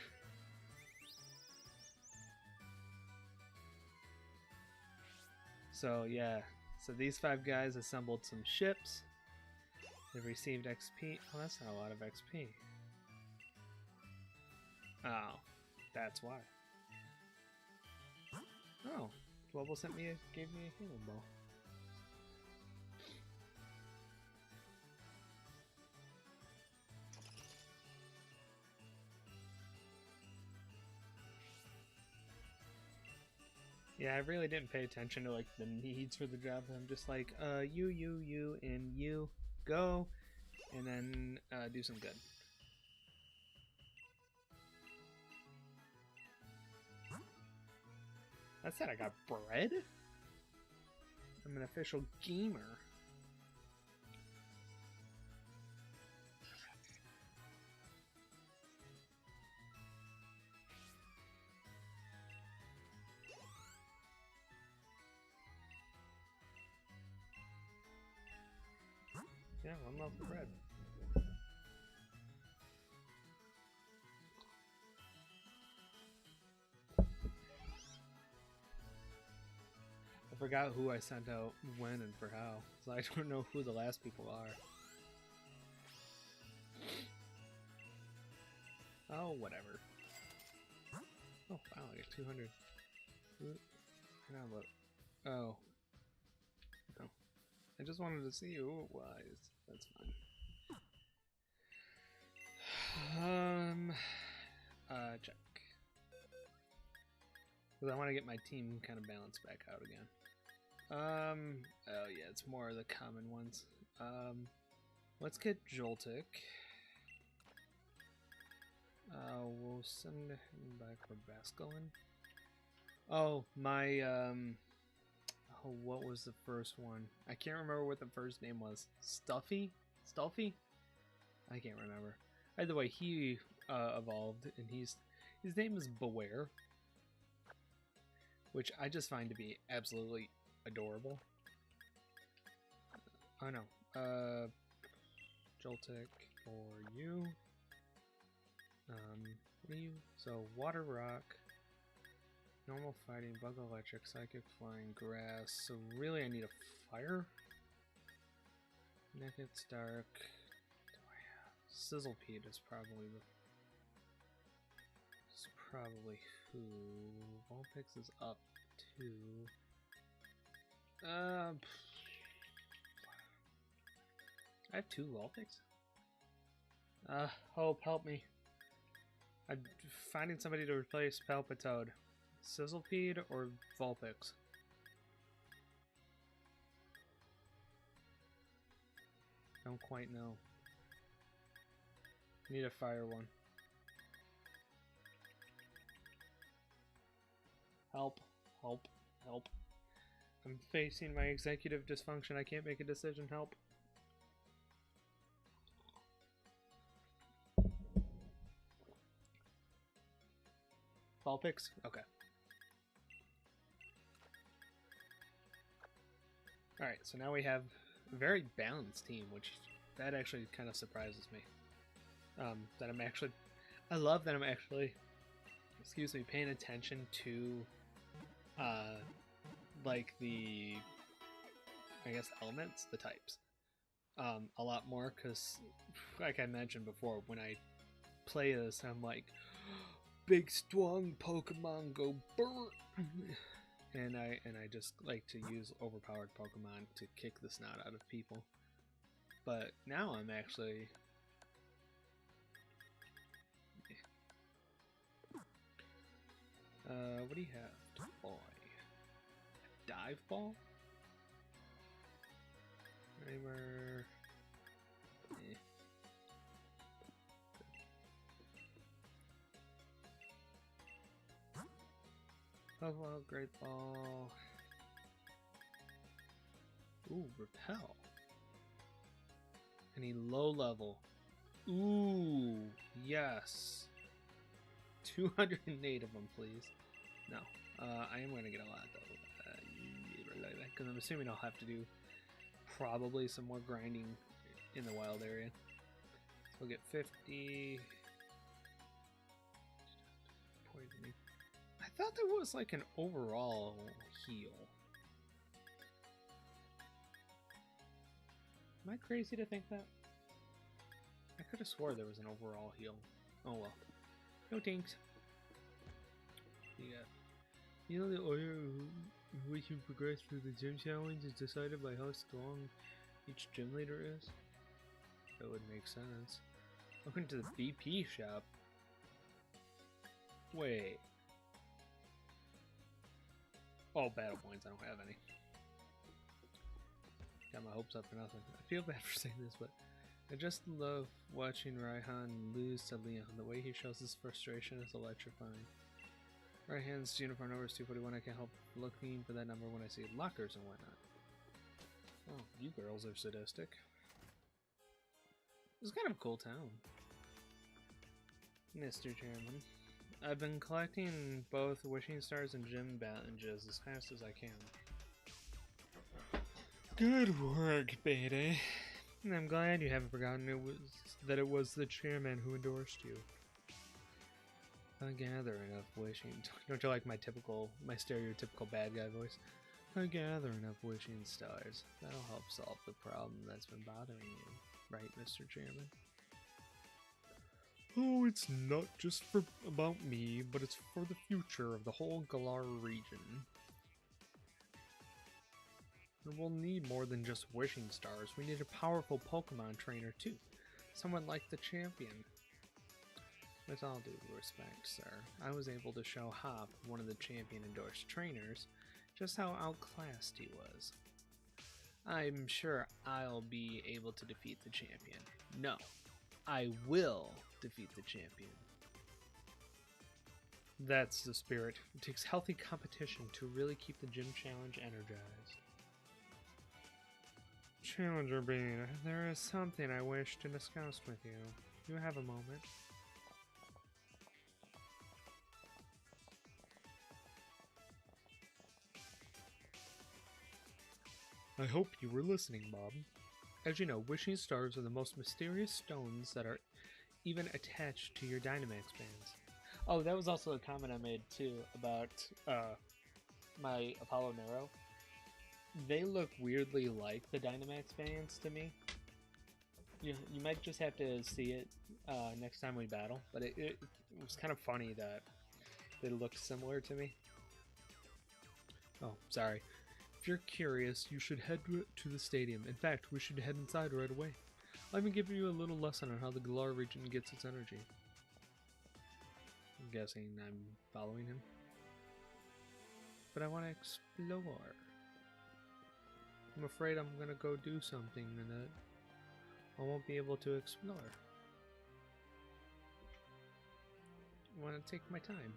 So yeah, so these 5 guys assembled some ships. They've received XP. Oh, that's not a lot of XP. Oh, that's why. Oh. Global gave me a healing ball. Yeah, I really didn't pay attention to like the needs for the job. I'm just like, you, and you go, and then do some good. That said, I got bread? I'm an official gamer. Yeah, 1 loaf of bread. forgot who I sent out when and for how. So I don't know who the last people are. Oh, whatever. Oh, wow, I got 200. Oh. No. I just wanted to see who it was. That's fine. Check. Because I want to get my team kind of balanced back out again. Oh yeah, it's more of the common ones. Let's get Joltik. We'll send him back for Basculin. Oh, my, oh, what was the first one? I can't remember what the first name was. Stuffy? Stuffy? I can't remember. Either way, he, evolved, and his name is Beware. Which I just find to be absolutely adorable. Oh no. Joltik for you. What are you? So, Water Rock. Normal fighting, bug electric, psychic flying, grass. So really I need a fire? Necked's dark. Do I have? Sizzlepede is probably the... It's probably who? Vulpix is up too. I have 2 Vulpix? Hope, help me. I'm finding somebody to replace Palpitoad. Sizzlepede or Vulpix? Don't quite know. Need a fire one. Help, help, help. I'm facing my executive dysfunction. I can't make a decision. Help. Vulpix? Okay. Alright, so now we have a very balanced team, which that actually kind of surprises me. That I'm actually... I love that I'm actually, excuse me, paying attention to, like the, I guess, elements, the types, a lot more, because, like I mentioned before, when I play this, I'm like, big strong Pokemon go burr! And I just like to use overpowered Pokemon to kick the snot out of people. But now I'm actually... what do you have? Deploy. A dive ball? Kramer. Oh, great ball. Ooh, repel. Any low level. Ooh, yes. 208 of them, please. No, I am going to get a lot, though. Because I'm assuming I'll have to do probably some more grinding in the wild area. So we'll get 50. Poisoning. I thought there was like an overall heal. Am I crazy to think that? I could have swore there was an overall heal. Oh well. No thanks. Yeah. You know the order in which you progress through the gym challenge is decided by how strong each gym leader is? That would make sense. Welcome to the BP shop. Wait. Oh, battle points. I don't have any. Got my hopes up for nothing. I feel bad for saying this, but I just love watching Raihan lose to Leon. The way he shows his frustration is electrifying. Raihan's uniform number is 241. I can't help looking for that number when I see lockers and whatnot. Oh, you girls are sadistic. It's kind of a cool town. Mr. Chairman. I've been collecting both wishing stars and gym badges as fast as I can. Good work, Beta. I'm glad you haven't forgotten that it was the chairman who endorsed you. A gathering of wishing. Don't you like my stereotypical bad guy voice? A gathering of wishing stars. That'll help solve the problem that's been bothering you, right, Mr. Chairman? Oh, it's not just about me, but it's for the future of the whole Galar region. And we'll need more than just wishing stars. We need a powerful Pokemon trainer too. Someone like the champion. With all due respect, sir, I was able to show Hop, one of the champion-endorsed trainers, just how outclassed he was. I'm sure I'll be able to defeat the champion. No, I will defeat the champion. That's the spirit. It takes healthy competition to really keep the gym challenge energized. Challenger Bean, there is something I wish to discuss with you. You have a moment. I hope you were listening, Bob. As you know, wishing stars are the most mysterious stones that are even attached to your Dynamax bands. Oh, that was also a comment I made too about my Apollo Neuro. They look weirdly like the Dynamax bands to me. You might just have to see it next time we battle, but it was kind of funny that they looked similar to me. Oh, sorry. If you're curious, you should head to the stadium. In fact, we should head inside right away. Let me give you a little lesson on how the Galar region gets its energy. I'm guessing I'm following him. But I want to explore. I'm afraid I'm going to go do something that I won't be able to explore. I want to take my time.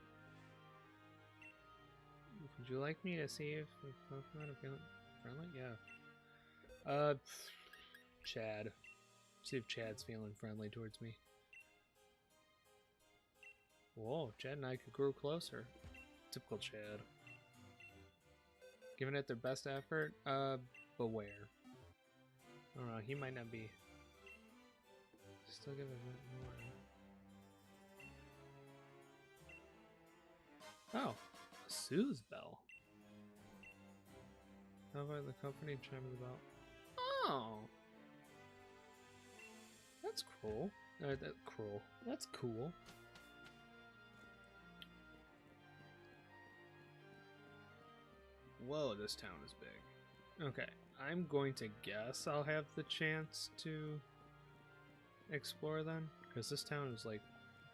Would you like me to see if Pokemon are feeling friendly? Yeah. Chad. See if Chad's feeling friendly towards me. Whoa, Chad and I could grow closer. Typical Chad. Giving it their best effort? Beware. I don't know, he might not be. Still give it a bit more. Oh. Sue's bell. How about the company chiming the bell? Oh, that's cool. That's cool. Whoa, this town is big. Okay, I'm going to guess I'll have the chance to explore then, because this town is like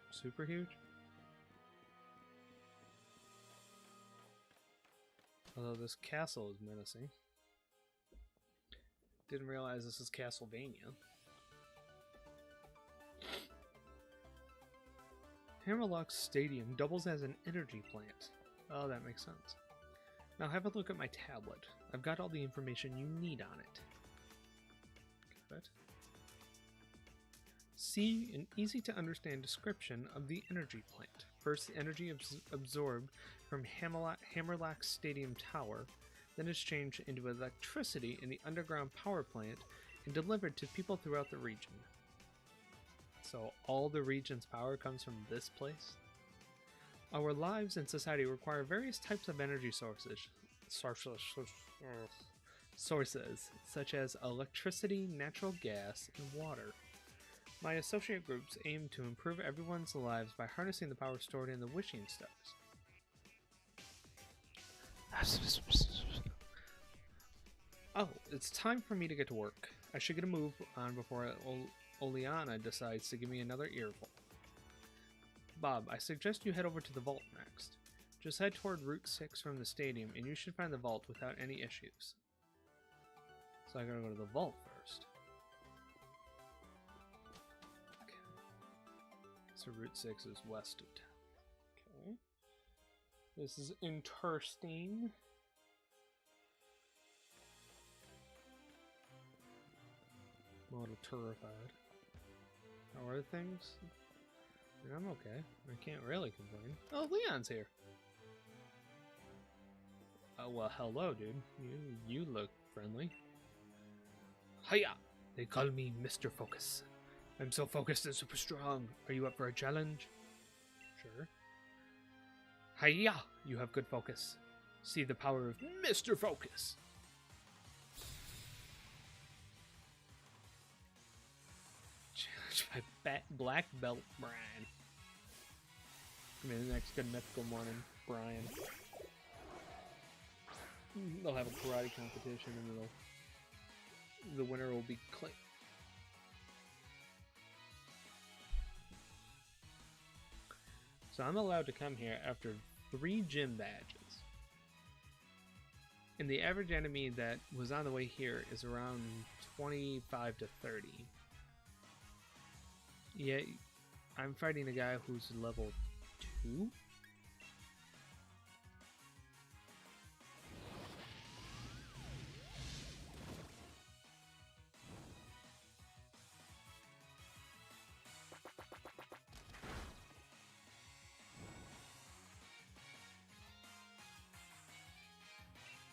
super huge. Although this castle is menacing. Didn't realize this is Castlevania. Hammerlock Stadium doubles as an energy plant. Oh, that makes sense. Now have a look at my tablet. I've got all the information you need on it. Got it. See an easy to understand description of the energy plant. First, the energy absorbed from Hammerlock Stadium Tower, then is changed into electricity in the underground power plant and delivered to people throughout the region. So all the region's power comes from this place? Our lives and society require various types of energy sources, such as electricity, natural gas, and water. My associate groups aim to improve everyone's lives by harnessing the power stored in the wishing stars. Oh, it's time for me to get to work. I should get a move on before Oleana decides to give me another earful. Bob, I suggest you head over to the vault next. Just head toward Route 6 from the stadium and you should find the vault without any issues. So I gotta go to the vault first. Okay. So Route 6 is west of town. Okay. This is interesting. I'm a little terrified. How are things? I'm okay. I can't really complain. Oh, Leon's here. Oh, well, hello, dude. You look friendly. Hiya! They call me Mr. Focus. I'm so focused and super strong. Are you up for a challenge? Sure. Hiya! You have good focus. See the power of Mr. Focus. Challenged by Black Belt Brian. I mean, the next good mythical one, Brian. They'll have a karate competition, and the winner will be Clay. So I'm allowed to come here after 3 gym badges. And the average enemy that was on the way here is around 25 to 30. Yeah, I'm fighting a guy who's level 2?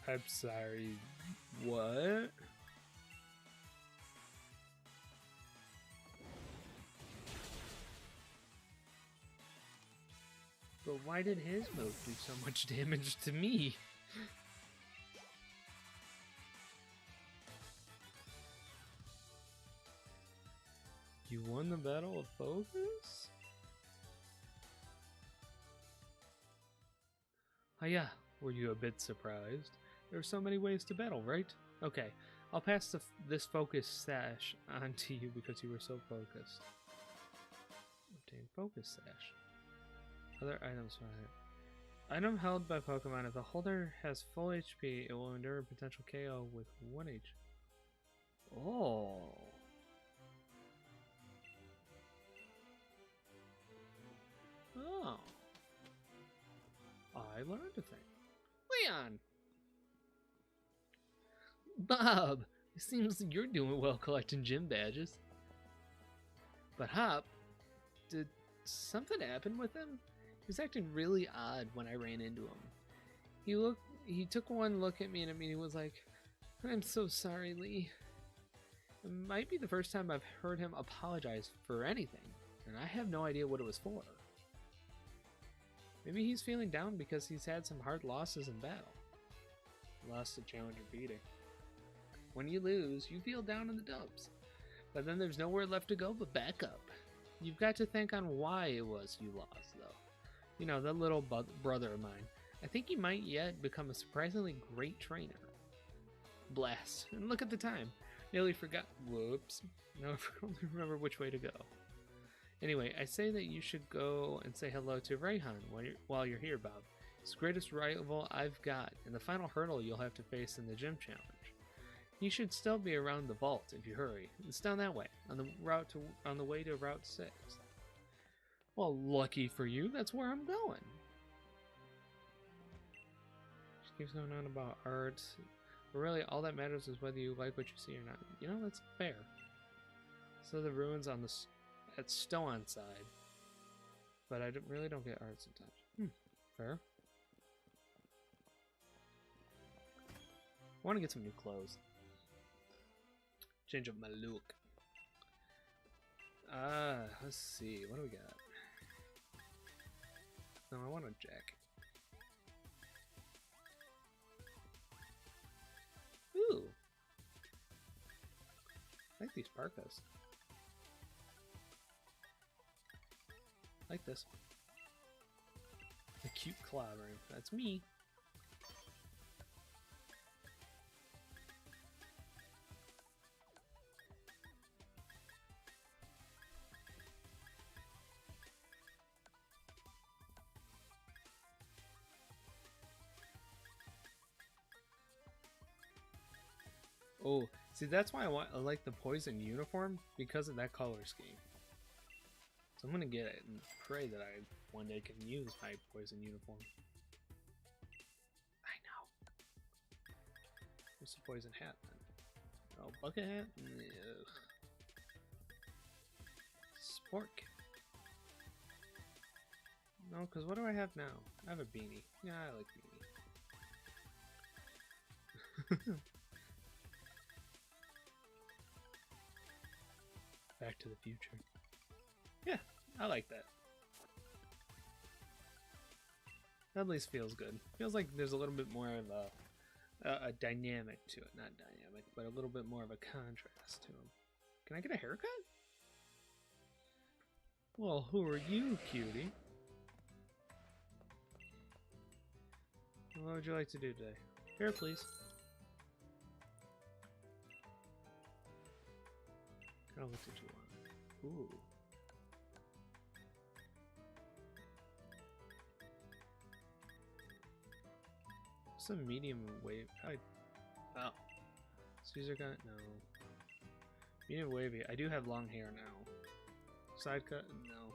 I'm sorry, what? But why did his move do so much damage to me? You won the Battle of Focus? Oh yeah, were you a bit surprised? There are so many ways to battle, right? Okay, I'll pass this focus sash on to you because you were so focused. Obtain focus sash. Other items from it. Item held by Pokemon. If the holder has full HP, it will endure a potential KO with 1 HP. Oh. Oh. I learned a thing. Leon! Bob! It seems you're doing well collecting gym badges. But Hop, did something happen with him? He was acting really odd when I ran into him. He took one look at me and immediately was like, I'm so sorry, Lee. It might be the first time I've heard him apologize for anything, and I have no idea what it was for. Maybe he's feeling down because he's had some hard losses in battle. Lost to Challenger beating. When you lose, you feel down in the dumps. But then there's nowhere left to go but back up. You've got to think on why it was you lost, though. You know, that little brother of mine. I think he might yet become a surprisingly great trainer. Blast. And look at the time. Nearly forgot. Whoops. Now I only remember which way to go. Anyway, I say that you should go and say hello to Raihan while you're here, Bob. He's the greatest rival I've got, and the final hurdle you'll have to face in the gym challenge. He should still be around the vault if you hurry. It's down that way, on the way to Route 6. Well, lucky for you, that's where I'm going. She keeps going on about art, but really all that matters is whether you like what you see or not. You know, that's fair. So the ruins on at Stoan side, but I really don't get art sometimes. Fair. I want to get some new clothes. Change up my look. Let's see. What do we got? No, I want a jacket. Ooh. I like these parkas. I like this. A cute clobbering. That's me. Oh, see, that's why I like the poison uniform, because of that color scheme. So I'm gonna get it and pray that I one day can use my poison uniform. I know. What's the poison hat then? Oh, bucket hat? Ugh. Sport kit. No, because what do I have now? I have a beanie. Yeah, I like beanie. Back to the Future. Yeah, I like that. That at least feels good. Feels like there's a little bit more of a dynamic to it. Not dynamic, but a little bit more of a contrast to him. Can I get a haircut? Well, who are you, cutie? What would you like to do today? Hair, please. Oh, what did you want? Ooh. Some medium wave. Oh. Caesar cut? No. Medium wavy. I do have long hair now. Side cut? No.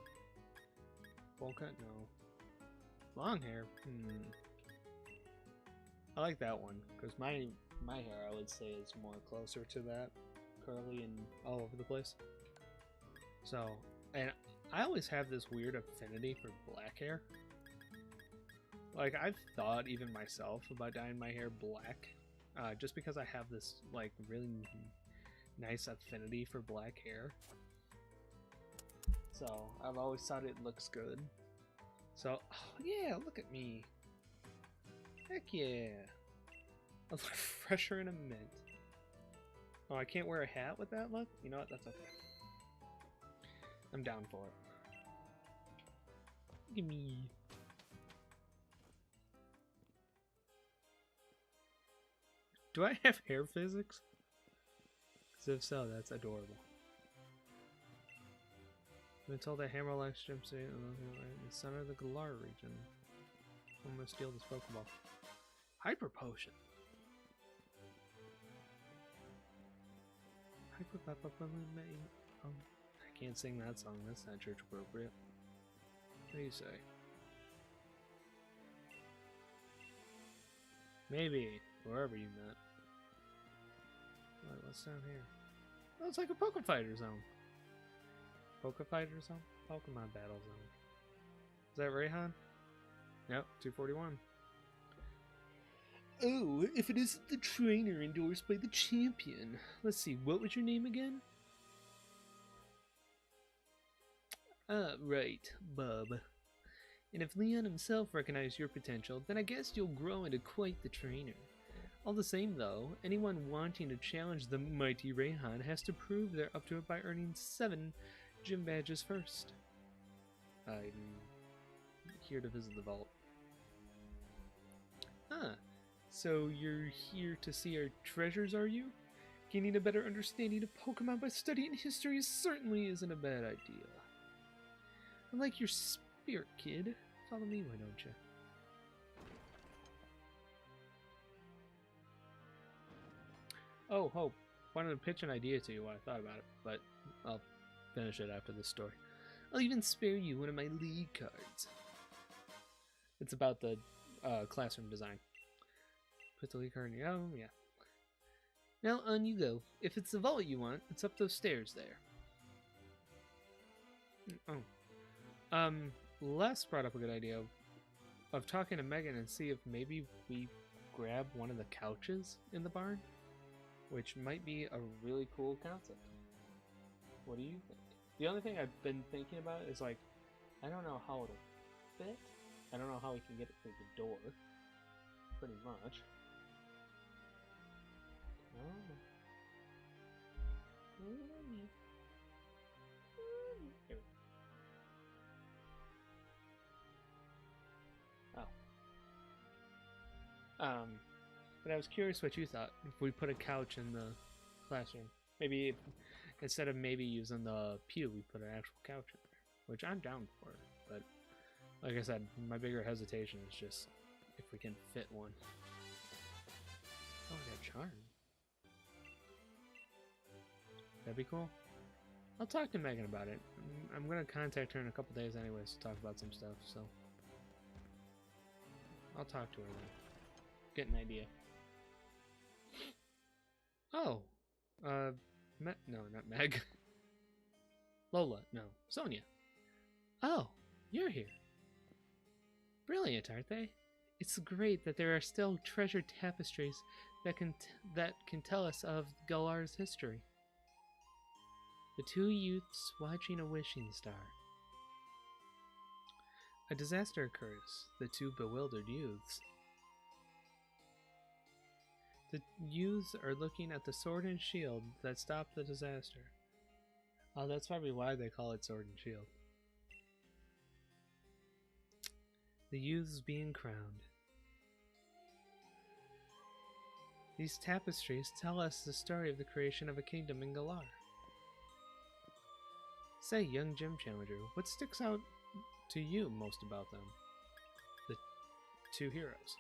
Bowl cut? No. Long hair? I like that one because my hair, I would say, is more closer to that, curly and all over the place. So, and I always have this weird affinity for black hair. Like, I've thought even myself about dyeing my hair black, just because I have this like really nice affinity for black hair. So I've always thought it looks good. So, oh yeah, look at me. Heck yeah. I look fresher in a mint. Oh, I can't wear a hat with that look? You know what? That's okay. I'm down for it. Look at me. Do I have hair physics? Because if so, that's adorable. I'm told that Hammerlock jumps in the center of the Galar region. I'm gonna steal this Pokeball. Hyper Potion. Hyper Papa. Oh, I can't sing that song. That's not church appropriate. What do you say? Maybe wherever you met. What's down here? Oh, it's like a Pokefighter zone. Pokefighter zone? Pokemon Battle Zone. Is that Rayhan? Yep, 241. Oh, if it isn't the trainer endorsed by the champion. Let's see, what was your name again? Right, Bub. And if Leon himself recognized your potential, then I guess you'll grow into quite the trainer. All the same, though, anyone wanting to challenge the mighty Rayhan has to prove they're up to it by earning 7 gym badges first. I'm here to visit the vault. Ah, so you're here to see our treasures, are you? Gaining a better understanding of Pokemon by studying history certainly isn't a bad idea. I like your spirit, kid. Follow me, why don't you? Oh, Hope. Wanted to pitch an idea to you while I thought about it, but I'll finish it after this story. I'll even spare you one of my league cards. It's about the classroom design. Put the league card in your... Oh, yeah. Now on you go. If it's the vault you want, it's up those stairs there. Oh. Les brought up a good idea of talking to Megan and see if maybe we grab one of the couches in the barn, which might be a really cool concept. What do you think? The only thing I've been thinking about is, like, I don't know how it'll fit. I don't know how we can get it through the door. Pretty much. Oh. Here. Oh. But I was curious what you thought. If we put a couch in the classroom. Maybe if, instead of maybe using the pew, we put an actual couch in there. Which I'm down for. But like I said, my bigger hesitation is just if we can fit one. Oh, I got Charm. That'd be cool. I'll talk to Megan about it. I'm gonna contact her in a couple days anyways to talk about some stuff, so I'll talk to her then. Get an idea. Oh, no, not Meg. Lola, no, Sonia. Oh, you're here. Brilliant, aren't they? It's great that there are still treasured tapestries that can tell us of Galar's history. The two youths watching a wishing star. A disaster occurs. The two bewildered youths. The youths are looking at the sword and shield that stopped the disaster. Oh, that's probably why they call it Sword and Shield. The youths being crowned. These tapestries tell us the story of the creation of a kingdom in Galar. Say, young gym challenger, what sticks out to you most about them? The two heroes.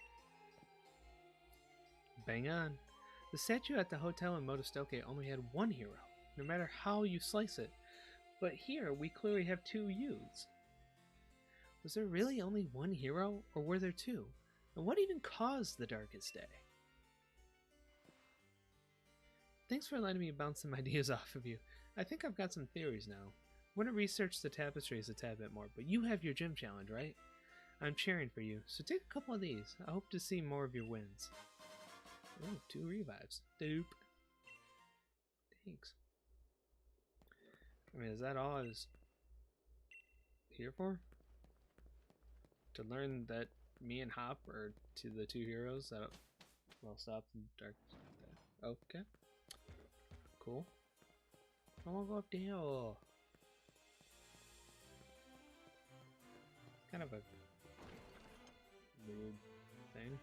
Bang on. The statue at the hotel in Motostoke only had one hero, no matter how you slice it. But here, we clearly have two youths. Was there really only one hero, or were there two? And what even caused the darkest day? Thanks for letting me bounce some ideas off of you. I think I've got some theories now. I want to research the tapestries a tad bit more, but you have your gym challenge, right? I'm cheering for you, so take a couple of these. I hope to see more of your wins. Ooh, 2 revives. Dope. Thanks. I mean, is that all I was here for? To learn that me and Hop are the two heroes that will stop the dark. Okay. Cool. I wanna go up the hill. Kind of a weird thing.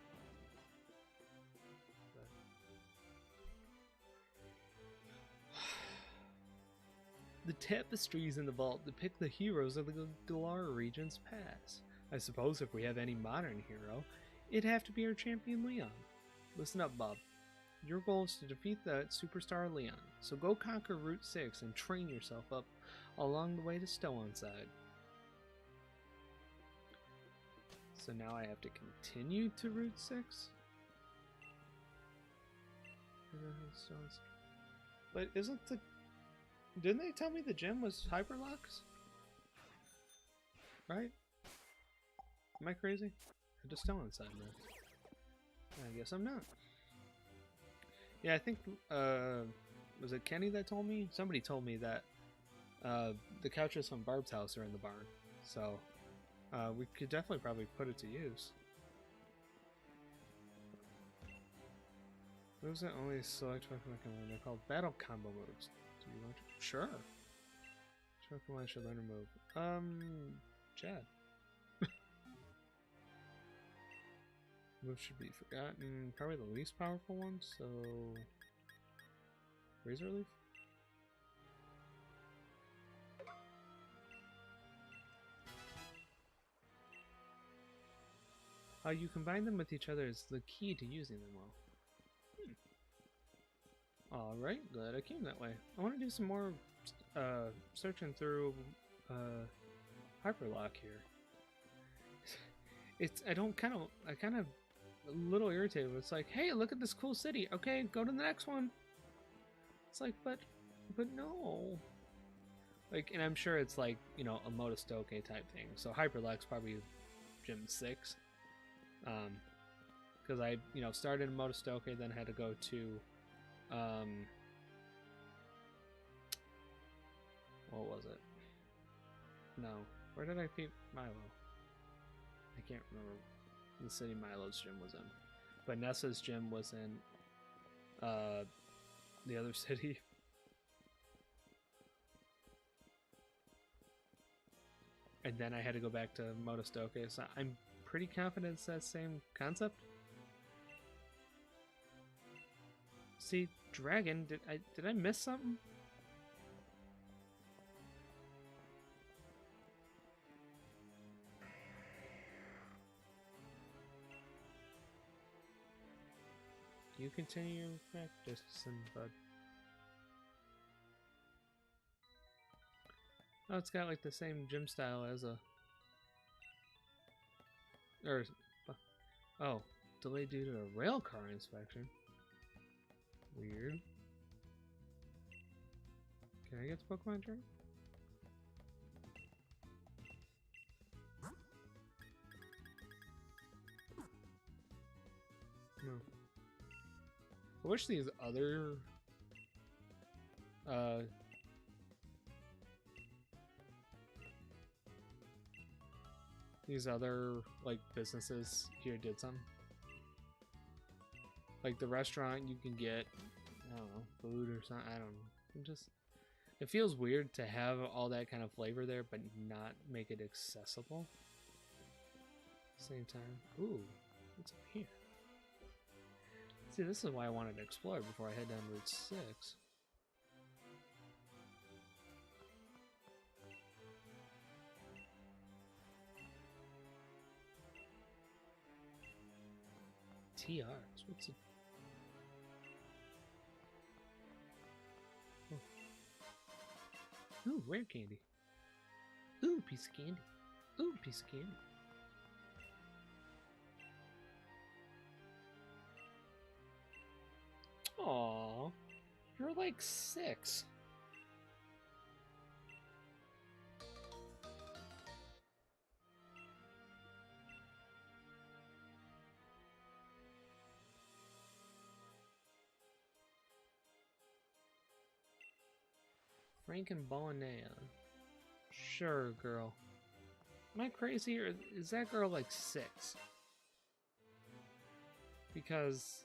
The tapestries in the vault depict the heroes of the Galar region's past. I suppose if we have any modern hero, it'd have to be our champion Leon. Listen up, Bob. Your goal is to defeat that superstar Leon, so go conquer Route 6 and train yourself up along the way to Stowonside. So now I have to continue to Route 6? But isn't the... Didn't they tell me the gym was Hyperlocks? Right? Am I crazy? I'm just still inside now. I guess I'm not. Yeah, I think, was it Kenny that told me? Somebody told me that the couches from Barb's house are in the barn. So, we could definitely probably put it to use. Moves that only select Pokemon. They're called battle combo moves. Do you want to? Sure. Which Pokemon should learn to move? Chad. Moves should be forgotten. Probably the least powerful one, so... Razor Leaf? How you combine them with each other is the key to using them well. Alright, glad I came that way. I want to do some more searching through Hyperlock here. I kind of a little irritated. It's like, hey, look at this cool city. Okay, go to the next one. It's like, but no. Like, and I'm sure it's like, you know, a Motostoke type thing. So Hyperlock's probably Gym 6. Because I, you know, started in Motostoke, then had to go to, what was it? No. Where did I beat Milo? I can't remember the city Milo's gym was in. But Nessa's gym was in the other city. And then I had to go back to Motostoke, so I'm pretty confident it's that same concept. See, Dragon, did I miss something? You continue your practice, bud. Oh, it's got like the same gym style as a... Oh, delayed due to a rail car inspection. Weird. Can I get the Pokemon train? No. I wish these other these other like businesses here did some. Like the restaurant, you can get, I don't know, food or something. I don't know. It feels weird to have all that kind of flavor there, but not make it accessible. Same time. Ooh, what's up here? See, this is why I wanted to explore before I head down Route 6. TRs, what's it? Oh. Ooh, rare candy. Ooh, piece of candy. Ooh, piece of candy. Aw, you're like 6. Franken Bolognese. Sure, girl. Am I crazy, or is that girl like 6? Because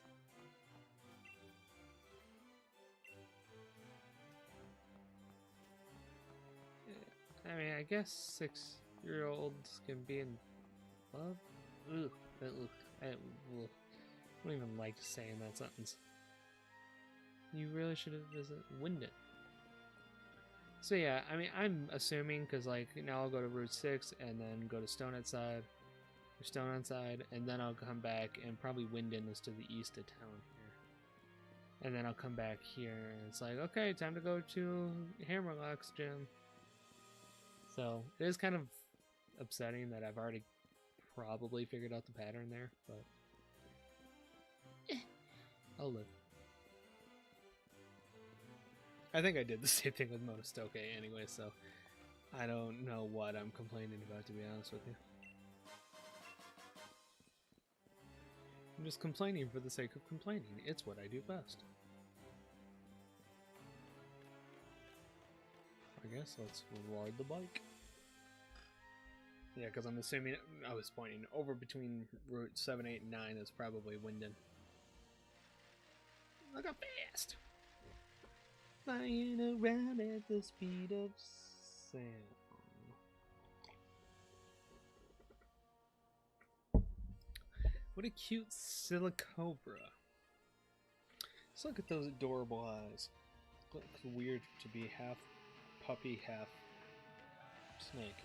I mean, I guess 6-year-olds can be in love. Ugh, ugh, I don't even like saying that sentence. You really should have visited Winden. So yeah, I mean, I'm assuming because like now I'll go to Route 6 and then go to Stone Side, and then I'll come back and probably Winden is to the east of town here. And then I'll come back here and it's like, okay, time to go to Hammerlock's gym. So it is kind of upsetting that I've already probably figured out the pattern there, but I'll live. I think I did the same thing with Monostoke anyway, so I don't know what I'm complaining about, to be honest with you. I'm just complaining for the sake of complaining. It's what I do best. I guess let's ride the bike. Yeah, because I'm assuming I was pointing over between Route 7, 8, and 9 is probably Winden. Look how fast! Flying around at the speed of sound. What a cute Silicobra. Just look at those adorable eyes. It looks weird to be half puppy, half snake.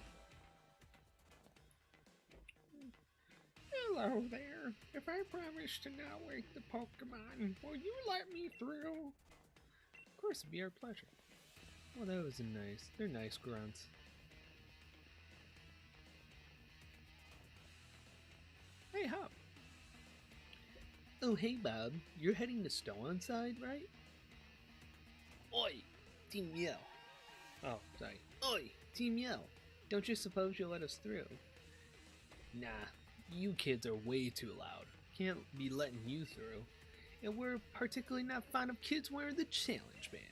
Hello there. If I promise to not wake the Pokemon, will you let me through? Of course, it'd be our pleasure. Well, that was nice. They're nice grunts. Hey, Hop. Oh, hey, Bob. You're heading to Stone-Side, right? Oi, Team Yell. Oh, sorry. Oi, Team Yell. Don't you suppose you'll let us through? Nah, you kids are way too loud. Can't be letting you through. And we're particularly not fond of kids wearing the challenge band.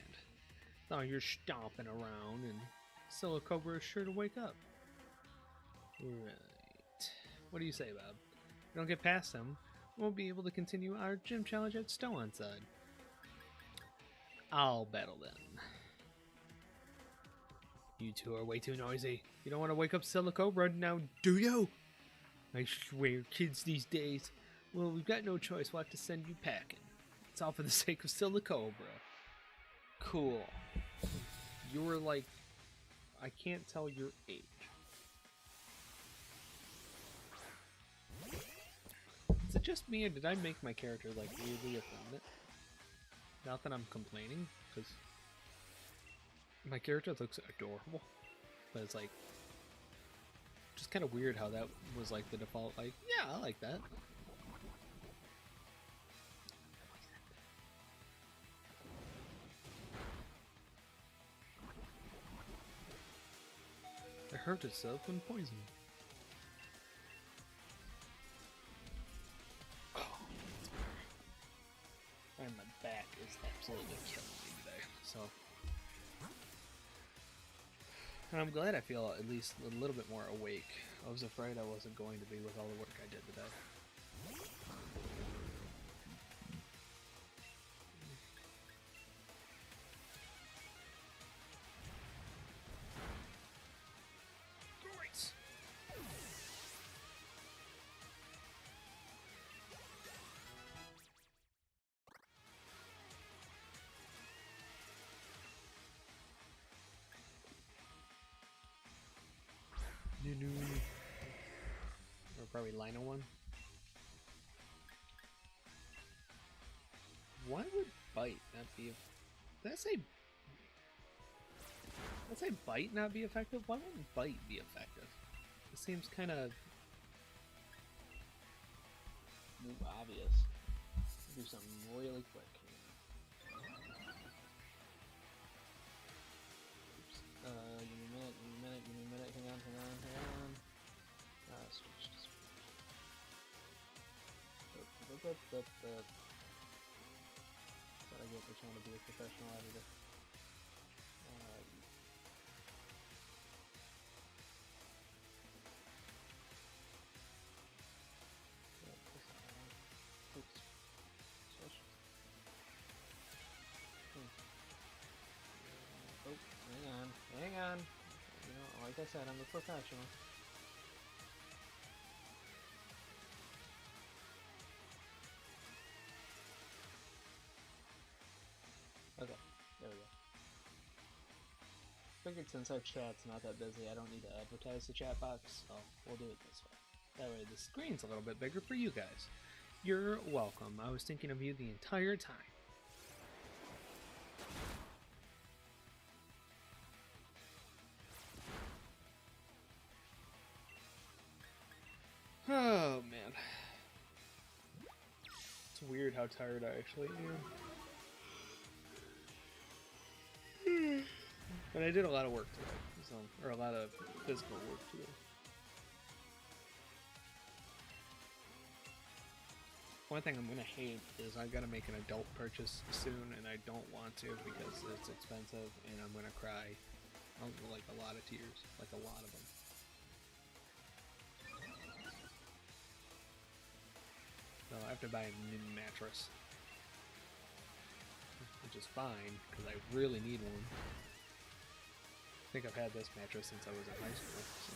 Thought you're stomping around, and Silicobra is sure to wake up. Right. What do you say, Bob? If we don't get past them, we'll be able to continue our gym challenge at Stone-Side. I'll battle them. You two are way too noisy. You don't want to wake up Silicobra now, do you? I swear, kids these days. Well, we've got no choice. We'll have to send you packing. It's all for the sake of Silicobra. Cool. You were like... I can't tell your age. Is it just me, or did I make my character, like, weirdly effeminate? Not that I'm complaining, because... my character looks adorable. But it's like... just kind of weird how that was, like, the default, like, yeah, I like that. It hurt itself when poisoned. Oh, and my back is absolutely killing me today, so... And I'm glad I feel at least a little bit more awake. I was afraid I wasn't going to be with all the work I did today. Great. Or probably Lino one. Why would bite not be? Did I say? Did I say bite not be effective? Why wouldn't bite be effective? It seems kind of obvious. Do something really quick. Oops. Give me a minute. Give me a minute. Give me a minute. Hang on. Hang on. Hang on. Switch to speed. That's what I get for trying to be a professional editor. Oops. Switch. Oh, hang on. Hang on. You know, like I said, I'm a professional. Okay, there we go. Figured since our chat's not that busy, I don't need to advertise the chat box, so we'll do it this way. That way the screen's a little bit bigger for you guys. You're welcome. I was thinking of you the entire time. Oh, man. It's weird how tired I actually am. But I did a lot of work today, so, or a lot of physical work today. One thing I'm gonna hate is I gotta make an adult purchase soon, and I don't want to because it's expensive, and I'm gonna cry, like a lot of tears, like a lot of them. So I have to buy a new mattress, which is fine because I really need one. I think I've had this mattress since I was in high school, so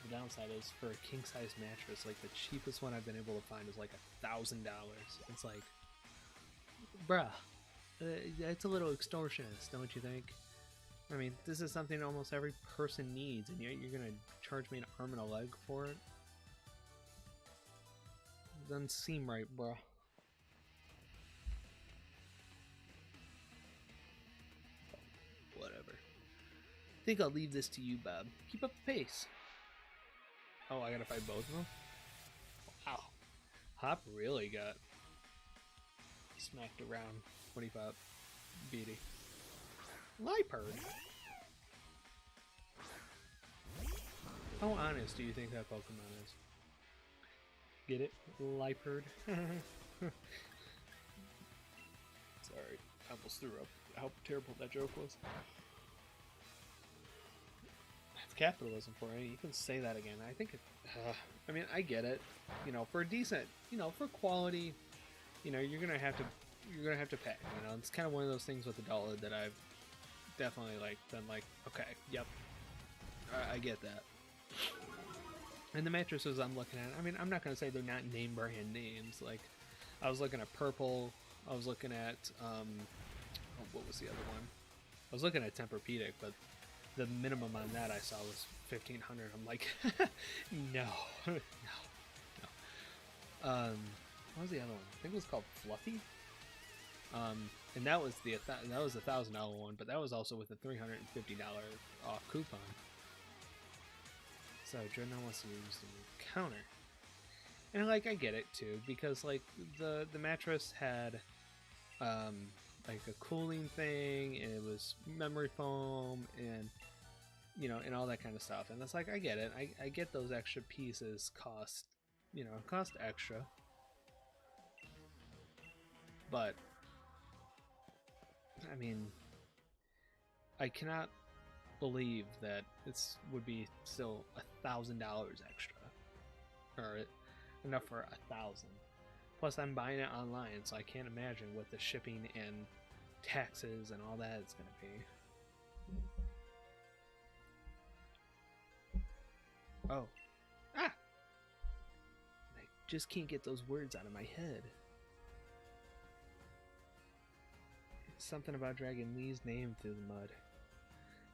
the downside is for a king-size mattress, like the cheapest one I've been able to find is like $1,000. It's like, bruh, that's a little extortionist, don't you think? I mean, this is something almost every person needs, and yet you're gonna charge me an arm and a leg for it? It doesn't seem right, bruh. Whatever. I think I'll leave this to you, Bob. Keep up the pace. Oh, I gotta fight both of them? Wow. Hop really got smacked around 25 BD. Liepard. How honest do you think that Pokemon is? Get it? Liepard. Sorry, I almost threw up. How terrible that joke was. That's capitalism for you. You can say that again. I think it, I mean, I get it. You know, for a decent, you know, for quality, you know, you're gonna have to pay. You know, it's kind of one of those things with the dollar that I've definitely like been like, okay, yep, I get that. And the mattresses I'm looking at, I mean, I'm not gonna say they're not name brand names. Like, I was looking at Purple. I was looking at oh, what was the other one? I was looking at Tempur-Pedic, but the minimum on that I saw was $1,500. I'm like, no, no, no. What was the other one? I think it was called Fluffy. And that was the $1,000 one, but that was also with a $350 off coupon. So Dreadnought wants to use the new counter, and like I get it too, because like the mattress had like a cooling thing, and it was memory foam, and you know, and all that kind of stuff. And it's like I get it. I get those extra pieces cost, you know, cost extra, but I mean, I cannot believe that this would be still $1,000 extra, or enough for 1,000. Plus, I'm buying it online, so I can't imagine what the shipping and taxes and all that is going to be. Oh. Ah! I just can't get those words out of my head. Something about dragging Lee's name through the mud.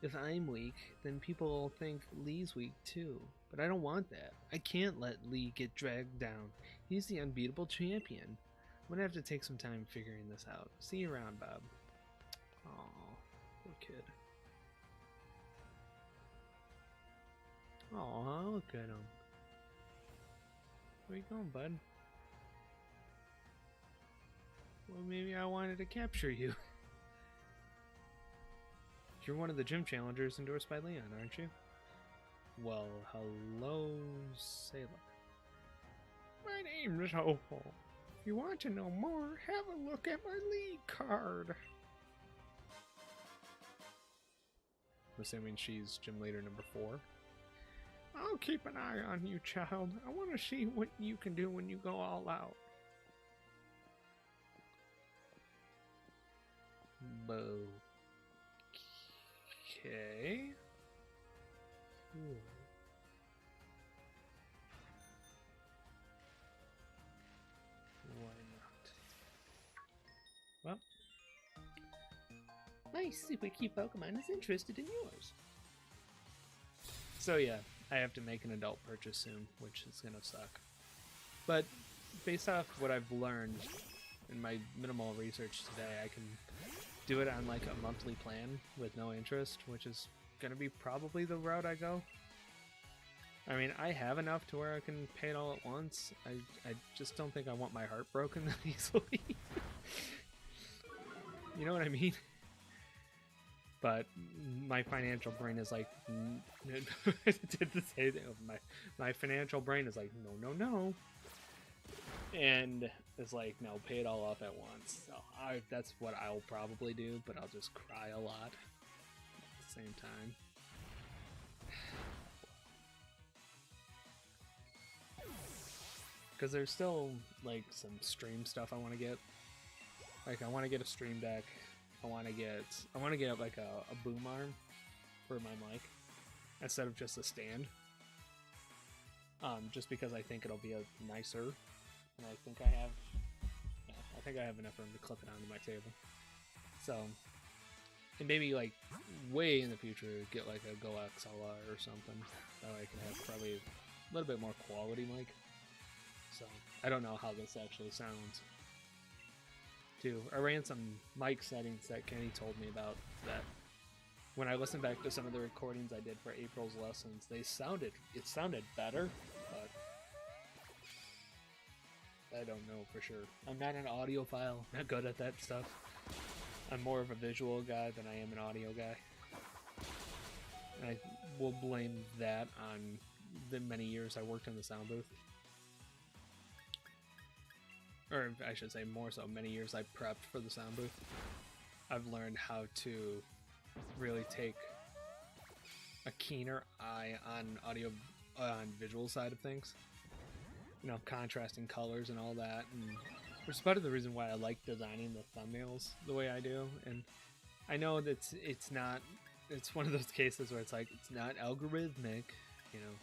If I'm weak, then people will think Lee's weak too. But I don't want that. I can't let Lee get dragged down. He's the unbeatable champion. I'm gonna have to take some time figuring this out. See you around, Bob. Aw, poor kid. Aw, look at him. Where you going, bud? Well, maybe I wanted to capture you. You're one of the gym challengers endorsed by Leon, aren't you? Well, hello, Sailor. My name's Opal. If you want to know more, have a look at my league card. I'm assuming she's gym leader number 4. I'll keep an eye on you, child. I want to see what you can do when you go all out. Okay. Ooh. Why not? Well, my super cute Pokemon is interested in yours. So yeah, I have to make an adult purchase soon, which is gonna suck. But based off what I've learned in my minimal research today, I can do it on like a monthly plan with no interest, which is gonna be probably the route I go. I mean, I have enough to where I can pay it all at once. I just don't think I want my heart broken that easily. You know what I mean? But my financial brain is like, did the same thing. My financial brain is like, no. And it's like, no, pay it all off at once. So that's what I'll probably do, but I'll just cry a lot at the same time. Because there's still like some stream stuff I want to get. Like I want to get a stream deck. I want to get like a boom arm for my mic instead of just a stand. Just because I think it'll be a nicer, and I think I have enough room to clip it onto my table. So, and maybe like way in the future get like a Go XLR or something. That way I can have probably a little bit more quality mic. So I don't know how this actually sounds. Too. I ran some mic settings that Kenny told me about that when I listened back to some of the recordings I did for April's lessons, it sounded better, but I don't know for sure. I'm not an audiophile, not good at that stuff. I'm more of a visual guy than I am an audio guy. And I will blame that on the many years I worked in the sound booth. Or I should say more so, many years I prepped for the sound booth. I've learned how to really take a keener eye on visual side of things. You know, contrasting colors and all that, and which is part of the reason why I like designing the thumbnails the way I do. And I know that it's one of those cases where it's like, it's not algorithmic, you know.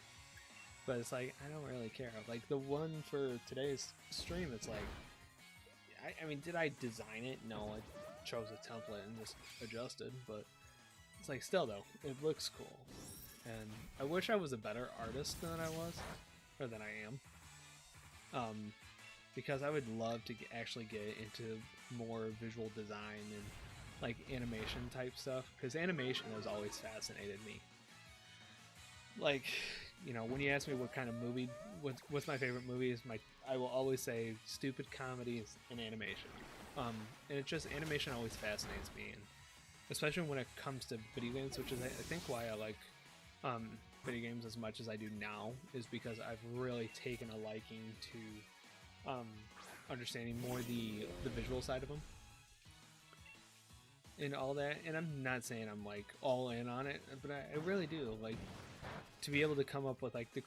But it's like, I don't really care. Like, the one for today's stream, it's like, I mean, did I design it? No, I chose a template and just adjusted. But it's like, still, though, it looks cool. And I wish I was a better artist than I was, or than I am. Because I would love to actually get into more visual design and, like, animation type stuff. Because animation has always fascinated me. Like, you know, when you ask me what kind of movie, what's my favorite movie, I will always say stupid comedies and animation. And it's just, animation always fascinates me, and especially when it comes to video games, which is I think why I like video games as much as I do now, is because I've really taken a liking to understanding more the visual side of them. and all that. And I'm not saying I'm like all in on it, but I really do like to be able to come up with like the.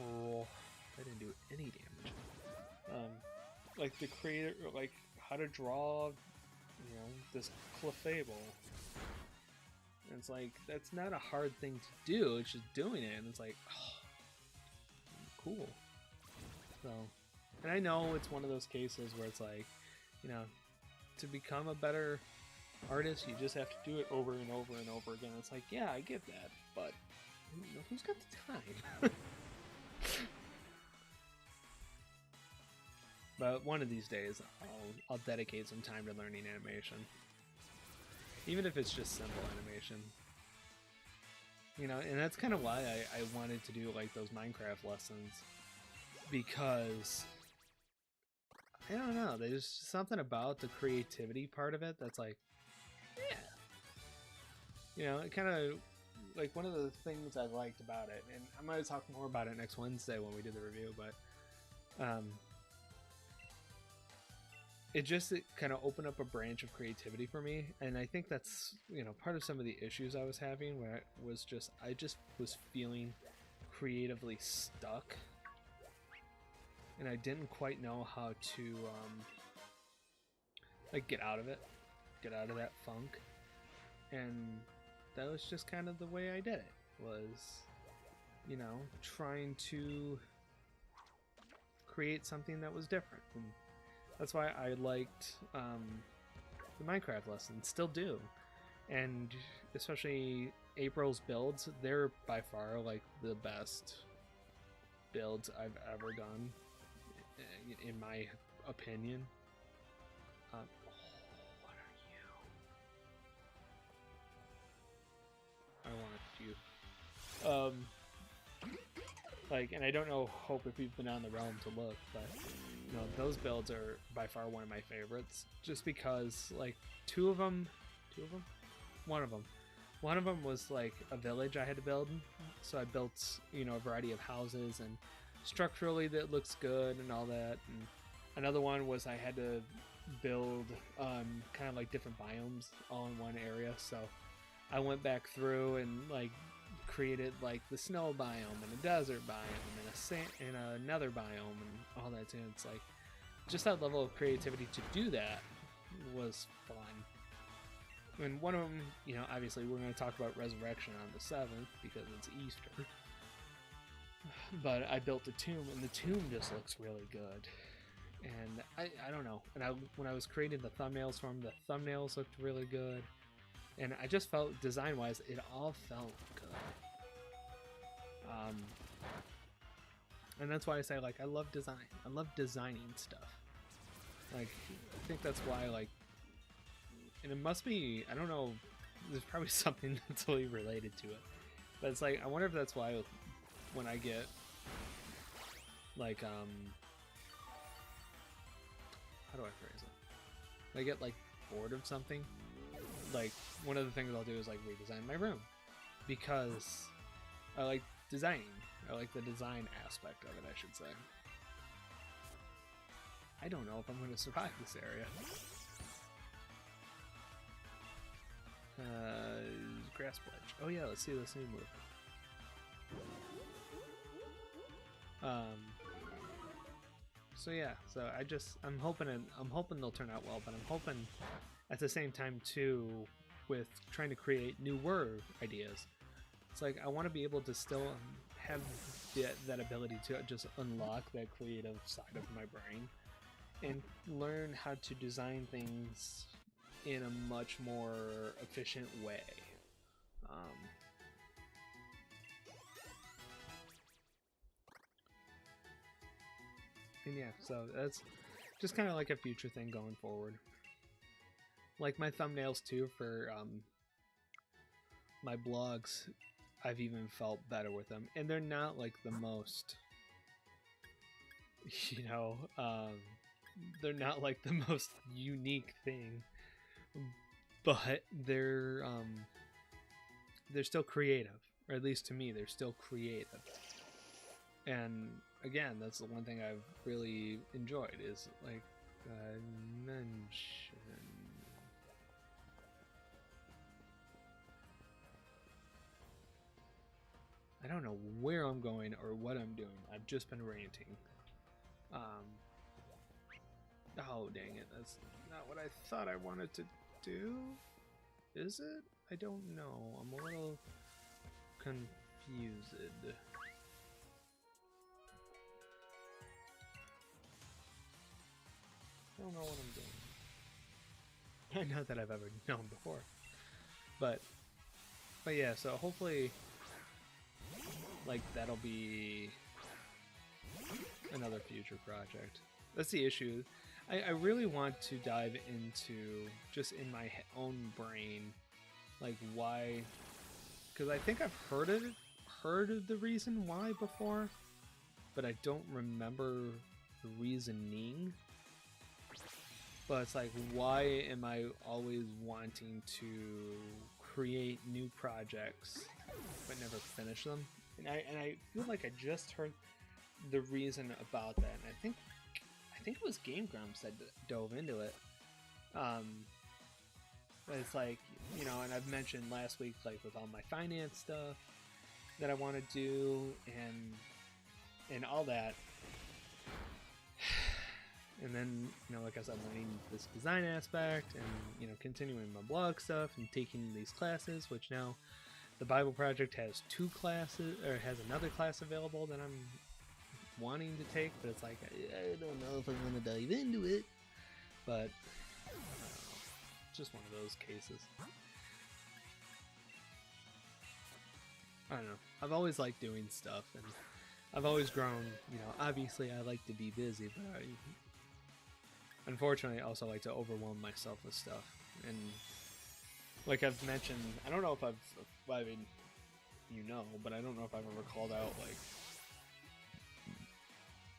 Oh, I didn't do any damage. Like the creator, like how to draw, this Clefable. And it's like that's not a hard thing to do. It's just doing it, and it's like, oh, cool. So, and I know it's one of those cases where it's like, to become a better artist, you just have to do it over and over and over again. It's like, yeah, I get that, but who's got the time? But one of these days, I'll dedicate some time to learning animation, even if it's just simple animation. And that's kind of why I wanted to do like those Minecraft lessons, because I don't know, there's something about the creativity part of it that's like, yeah, it kind of like one of the things I liked about it, and I'm going to talk more about it next Wednesday when we do the review, but it kind of opened up a branch of creativity for me, and I think that's part of some of the issues I was having, where I just was feeling creatively stuck, and I didn't quite know how to like get out of that funk, and that was just kind of the way I did it, was trying to create something that was different. And that's why I liked the Minecraft lessons, still do. And especially April's builds, they're by far like the best builds I've ever done, in my opinion. What are you? I want you. Like, and I don't know, Hope, if you've been on the realm to look, but those builds are by far one of my favorites, just because like one of them was like a village I had to build, so I built a variety of houses, and structurally that looks good and all that. And another one was I had to build kind of like different biomes all in one area, so I went back through and like created like the snow biome and a desert biome and another biome and all that too. It's like just that level of creativity to do that was fun. And one of them, obviously we're going to talk about Resurrection on the 7th because it's Easter. But I built a tomb, and the tomb just looks really good. And I don't know. And when I was creating the thumbnails for them, the thumbnails looked really good. And I just felt, design-wise, it all felt good. And that's why I say, like, I love design. I love designing stuff. Like, I think that's why, like, and it must be, I don't know, there's probably something that's totally related to it. But it's like, I wonder if that's why when I get, like, how do I phrase it? When I get, like, bored of something, like, one of the things I'll do is, like, redesign my room. Because I like designing. I like the design aspect of it, I should say. I don't know if I'm going to survive this area. Grass Pledge. Oh yeah, let's see this new move. So yeah, so I'm hoping they'll turn out well, but I'm hoping at the same time too, with trying to create new word ideas. It's like I want to be able to still have that ability to just unlock that creative side of my brain and learn how to design things in a much more efficient way. And yeah, so that's just kind of like a future thing going forward. Like my thumbnails too for my blogs, I've even felt better with them, and they're not like the most, they're not like the most unique thing, but they're still creative, or at least to me, they're still creative. And again, that's the one thing I've really enjoyed is like mention. I don't know where I'm going or what I'm doing. I've just been ranting. Oh, dang it. That's not what I thought I wanted to do. Is it? I don't know. I'm a little confused. I don't know what I'm doing. Not that I've ever known before. But yeah, so hopefully, like, that'll be another future project. That's the issue. I really want to dive into, just in my own brain, like, why, because I think I've heard of the reason why before, but I don't remember the reasoning. But it's like, why am I always wanting to create new projects but never finish them? And I feel like I just heard the reason about that, and I think it was Game Grumps that dove into it. But it's like, you know, and I've mentioned last week, like, with all my finance stuff that I want to do and all that. And then, you know, like I said, learning this design aspect and, you know, continuing my blog stuff and taking these classes, which now the Bible Project has 2 classes, or has another class available that I'm wanting to take, but it's like, I don't know if I'm going to dive into it. But, just one of those cases. I don't know. I've always liked doing stuff, and I've always grown, you know, obviously I like to be busy, but unfortunately, I also like to overwhelm myself with stuff. And like I've mentioned, I don't know if I mean, you know, but I don't know if I've ever called out, like,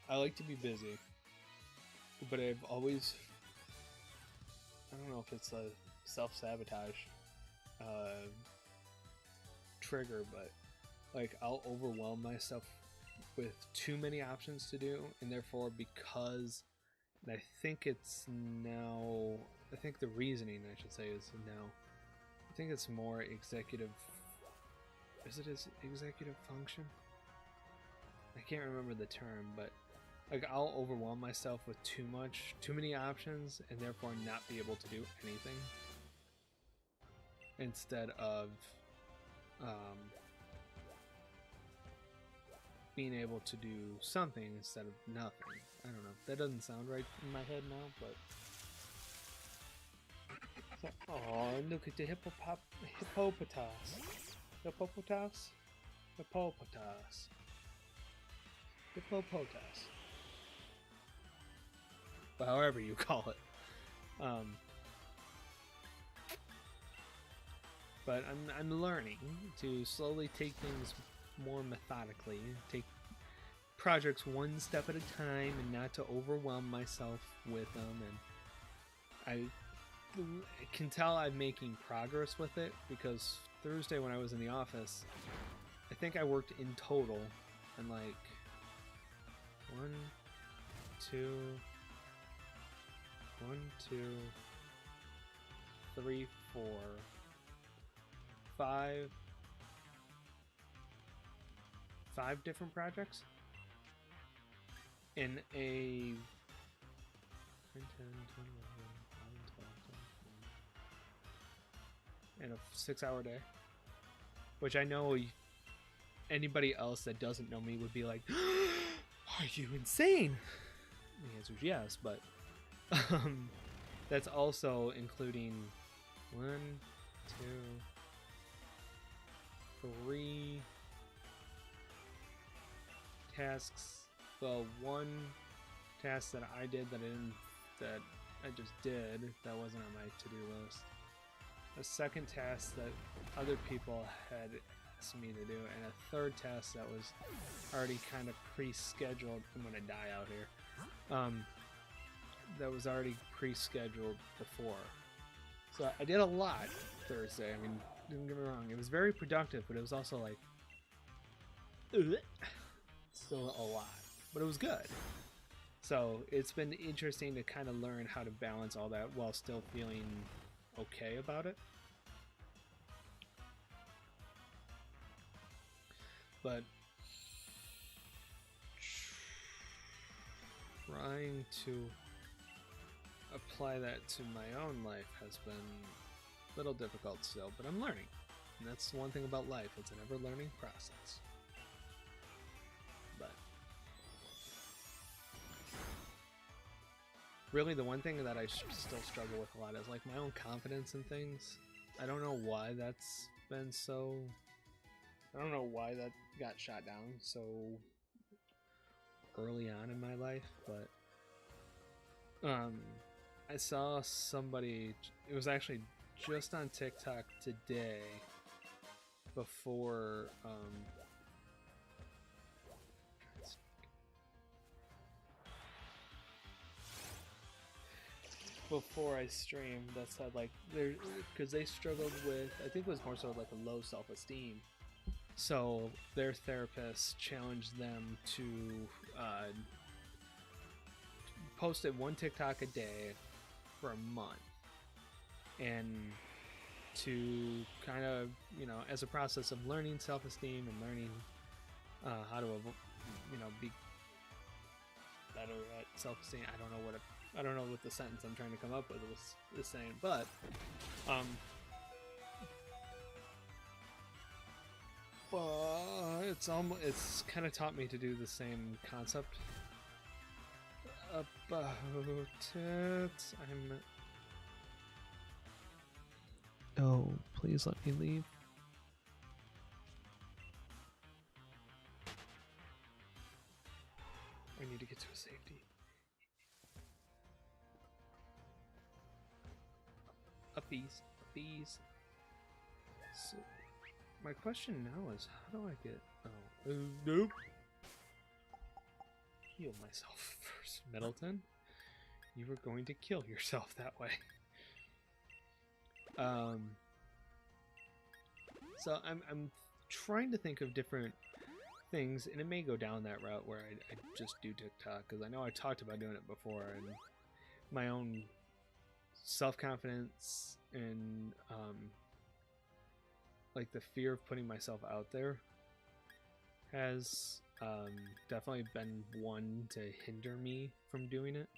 I like to be busy, but I've always, I don't know if it's a self-sabotage trigger, but like, I'll overwhelm myself with too many options to do, and therefore, because I think the reasoning, I should say, is now, I think it's more executive, is it executive function? I can't remember the term, but like, I'll overwhelm myself with too many options, and therefore not be able to do anything, instead of being able to do something instead of nothing. I don't know. That doesn't sound right in my head now, but oh, look at the hippopotas. But however you call it. But I'm learning to slowly take things more methodically, take projects one step at a time, and not to overwhelm myself with them. And I can tell I'm making progress with it, because Thursday when I was in the office, I think I worked in total and like 1, 2, 3, 4, 5 different projects in a 10, 10, 11, 12, in a 6-hour day, which I know anybody else that doesn't know me would be like, are you insane? The answer is yes, but that's also including 1, 2, 3 tasks. Well, 1 task that I did that I just did that wasn't on my to-do list. A second task that other people had asked me to do, and a third task that was already kind of pre-scheduled. I'm gonna die out here. That was already pre-scheduled before. So I did a lot Thursday. I mean, don't get me wrong, it was very productive, but it was also like, still a lot, but it was good. So it's been interesting to kind of learn how to balance all that while still feeling okay about it. but trying to apply that to my own life has been a little difficult still, but I'm learning. And that's one thing about life, it's an ever learning process. But really the one thing that I still struggle with a lot is like my own confidence in things. I don't know why that's been so... I don't know why that got shot down so early on in my life, but I saw somebody, it was actually just on TikTok today before I streamed, that said like they're, because they struggled with, I think it was more so like a low self-esteem, so their therapist challenged them to posted one TikTok a day for a month, and to kind of, you know, as a process of learning self-esteem and learning how to, you know, be better at self-esteem. I don't know what the sentence I'm trying to come up with was saying, but it's kind of taught me to do the same concept about it. Oh, please let me leave. I need to get to a safety. Uppies, uppies. So, my question now is, how do I get... Oh, nope. Heal myself first, Middleton. You were going to kill yourself that way. So I'm trying to think of different things, and it may go down that route where I just do TikTok, because I know I talked about doing it before, and my own self-confidence and like the fear of putting myself out there has definitely been one to hinder me from doing it.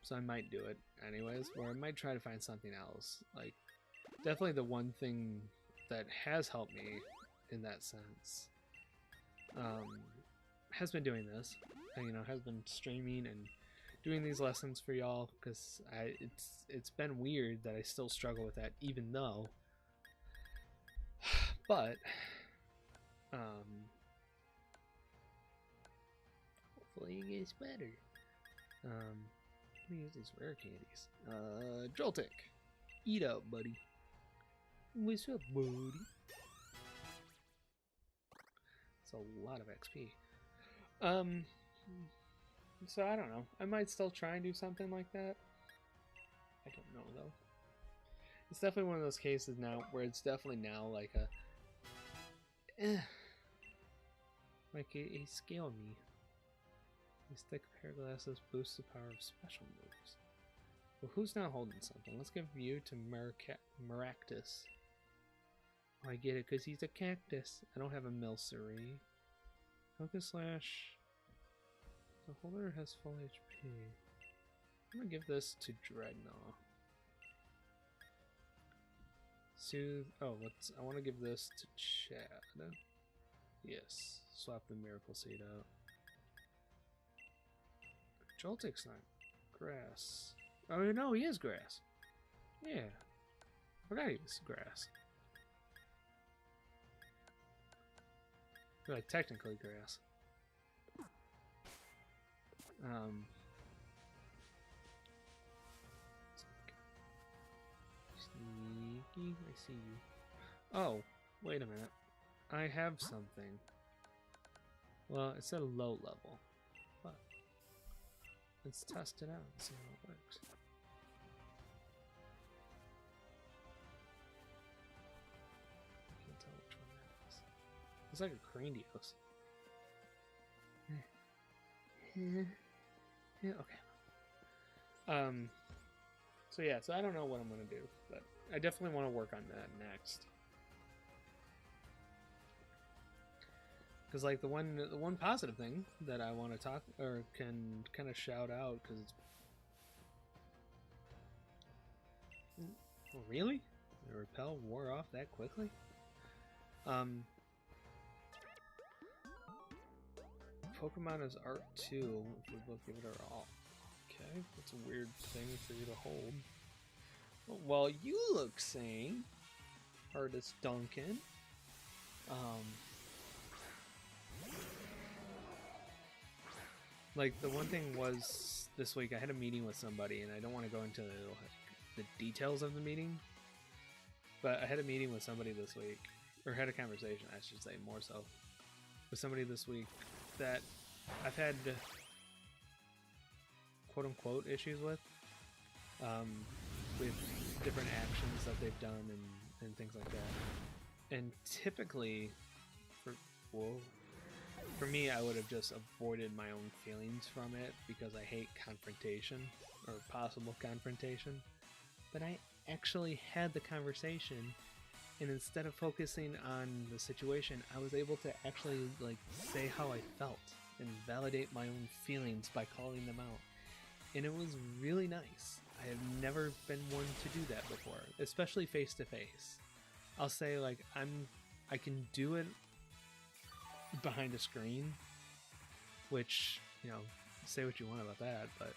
So I might do it anyways, or I might try to find something else. Like, definitely the one thing that has helped me in that sense has been doing this. You know, has been streaming and doing these lessons for y'all, because it's been weird that I still struggle with that, even though. But hopefully it gets better. Let me use these rare candies. Joltik, eat up, buddy. What's up, buddy? It's a lot of XP. So I don't know. I might still try and do something like that. I don't know though. It's definitely one of those cases now where it's definitely now like a, like a scale me. These thick pair of glasses boosts the power of special moves. Well, who's now holding something? Let's give view to Maractus. Oh, I get it, because he's a cactus. I don't have a Milcery. Focus Slash. The holder has full HP. I'm gonna give this to Dreadnought. Soothe. Oh, I want to give this to Chad. Yes. Swap the Miracle Seed out. Joltik's not grass. Oh no, he is grass. Yeah. I forgot he was grass. Like, technically grass. Sneaky, I see you. Oh, wait a minute. I have something. Well, it's at a low level. But let's test it out and see how it works. I can't tell which one that is. It's like a Grandiose. Yeah, okay. So yeah, so I don't know what I'm gonna do, but I definitely want to work on that next. Because like the one positive thing that I want to talk or can kind of shout out, because it's really the repel wore off that quickly. Pokemon is art too. If we both give it our all. Okay, that's a weird thing for you to hold. Well, you look sane, Artist Duncan. Like the one thing was this week I had a meeting with somebody, and I don't want to go into the details of the meeting, but I had a meeting with somebody this week, or had a conversation, I should say, more so, with somebody this week that I've had quote-unquote issues with different actions that they've done and things like that. And typically, for me, I would have just avoided my own feelings from it because I hate confrontation, or possible confrontation. But I actually had the conversation, and instead of focusing on the situation, I was able to actually like say how I felt and validate my own feelings by calling them out. And it was really nice. I have never been one to do that before, especially face to face. I'll say like I can do it behind a screen, which, you know, say what you want about that, but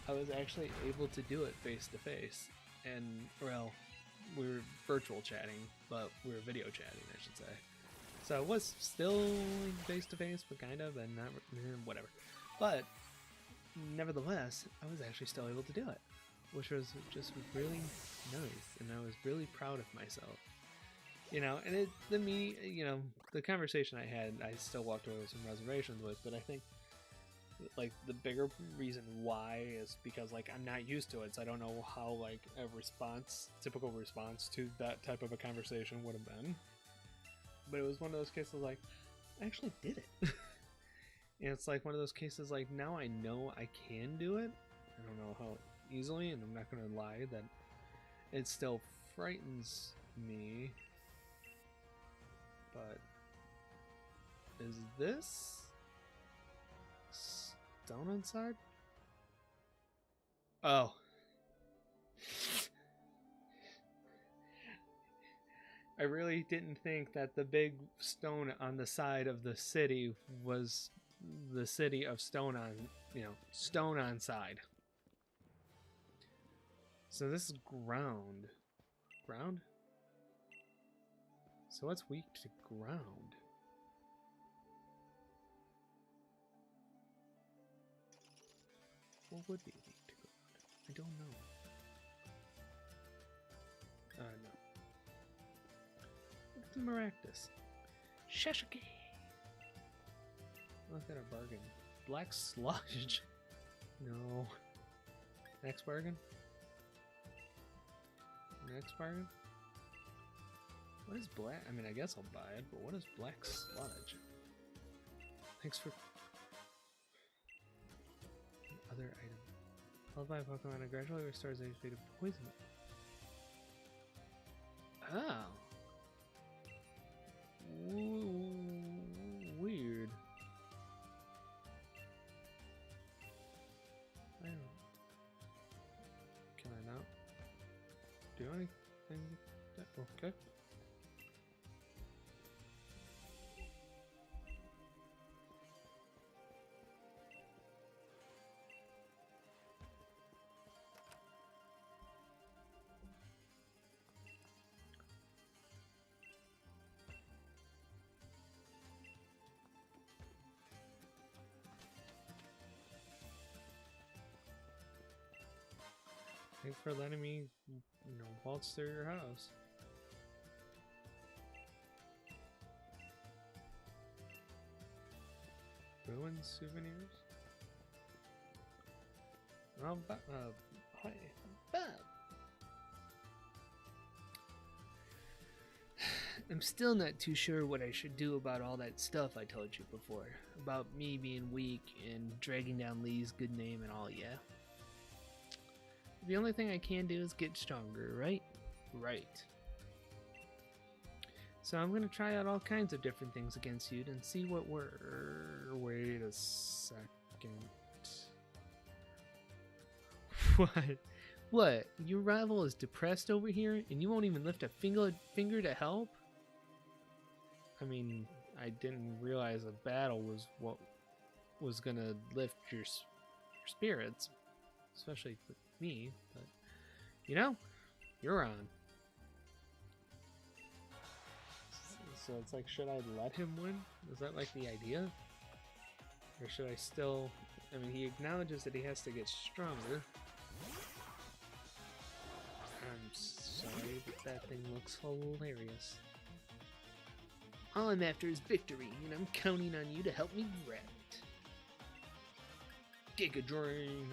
I was actually able to do it face to face. And well, we were virtual chatting, but we were video chatting, I should say. So it was still face to face, but kind of, and not whatever. But nevertheless, I was actually still able to do it, which was just really nice, and I was really proud of myself. You know, and the conversation I had, I still walked away with some reservations with, but I think like the bigger reason why is because like I'm not used to it, so I don't know how like a typical response to that type of a conversation would have been. But it was one of those cases like I actually did it. And it's like one of those cases like now I know I can do it. I don't know how easily, and I'm not gonna lie that it still frightens me. But is this stone inside? Oh. I really didn't think that the big stone on the side of the city was the city of stone on, stone on side. So this is ground. Ground? So what's weak to ground? What would be weak to ground? I don't know. No. What's the Maractus? Shashiki! Look at a bargain. Black sludge? No. Next bargain? Next bargain? What is black? I mean, I guess I'll buy it, but what is black sludge? Thanks for... Other item. Held by a Pokemon, it gradually restores HP to poison. Oh. Weird. I don't... Can I not do anything? Okay. Thanks for letting me, waltz through your house. Ruined souvenirs? Oh, hi. Bob. I'm still not too sure what I should do about all that stuff I told you before. About me being weak and dragging down Lee's good name and all, yeah? The only thing I can do is get stronger, right? Right. So I'm gonna try out all kinds of different things against you and see what we're... Wait a second. What? What? Your rival is depressed over here and you won't even lift a finger to help? I mean, I didn't realize a battle was what was gonna lift your spirits, especially with me, but you know, you're on. So it's like, should I let him win? Is that like the idea? Or should I still... I mean, he acknowledges that he has to get stronger. I'm sorry, but that thing looks hilarious. All I'm after is victory, and I'm counting on you to help me grab it. Giga Drain!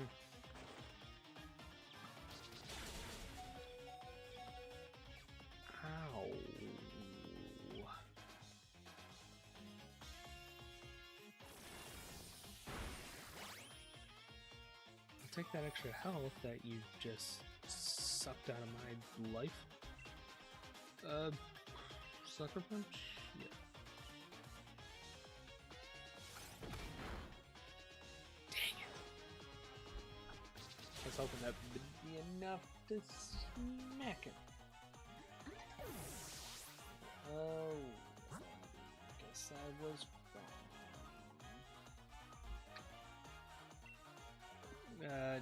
Ow. Take that extra health that you just sucked out of my life. Sucker Punch? Yeah. Dang it. I was hoping that would be enough to smack him. Oh, guess I was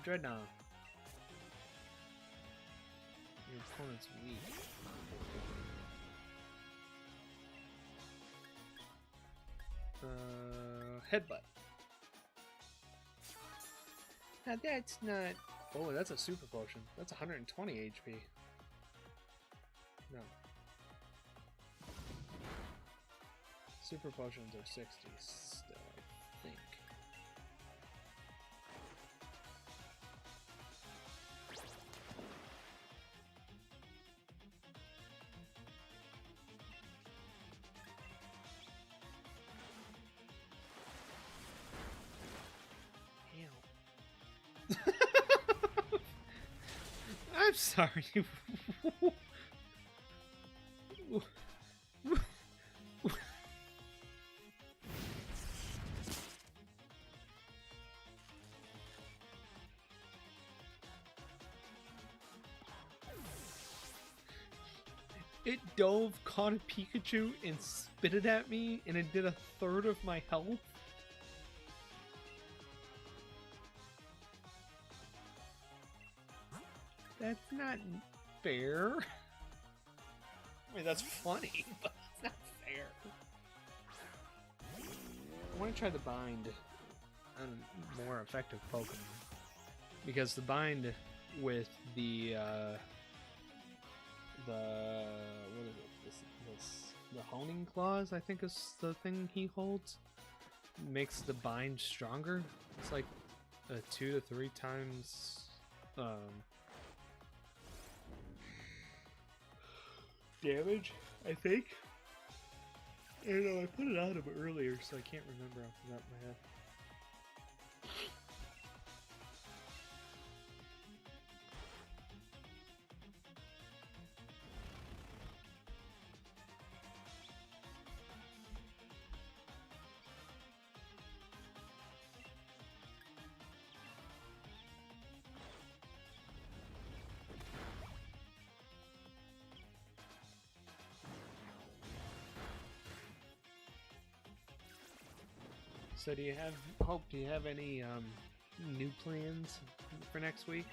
Dreadnought. Your opponent's weak. Headbutt. Now that's not... Oh, that's a super potion. That's 120 HP. No. Super potions are 60 still, I think. I'm sorry. It dove, caught a Pikachu, and spit it at me, and it did a third of my health. That's not fair. I mean, that's funny, but it's not fair. I want to try the bind on more effective Pokemon. Because the bind with the what is it? The honing claws, I think is the thing he holds, makes the bind stronger. It's like 2 to 3 times damage, I think. I know I put it on him earlier, so I can't remember off the top of my head. So do you have any new plans for next week?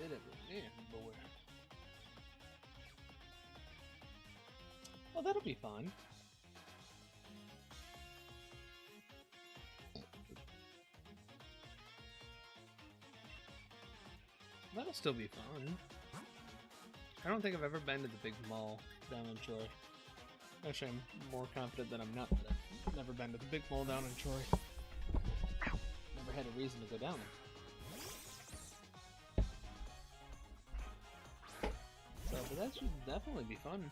everywhere. Well, that'll be fun. That'll still be fun. I don't think I've ever been to the big mall down in Troy. Actually, I'm more confident that I'm not, but I've never been to the big mall down in Troy. Ow. Never had a reason to go down there. So, but that should definitely be fun.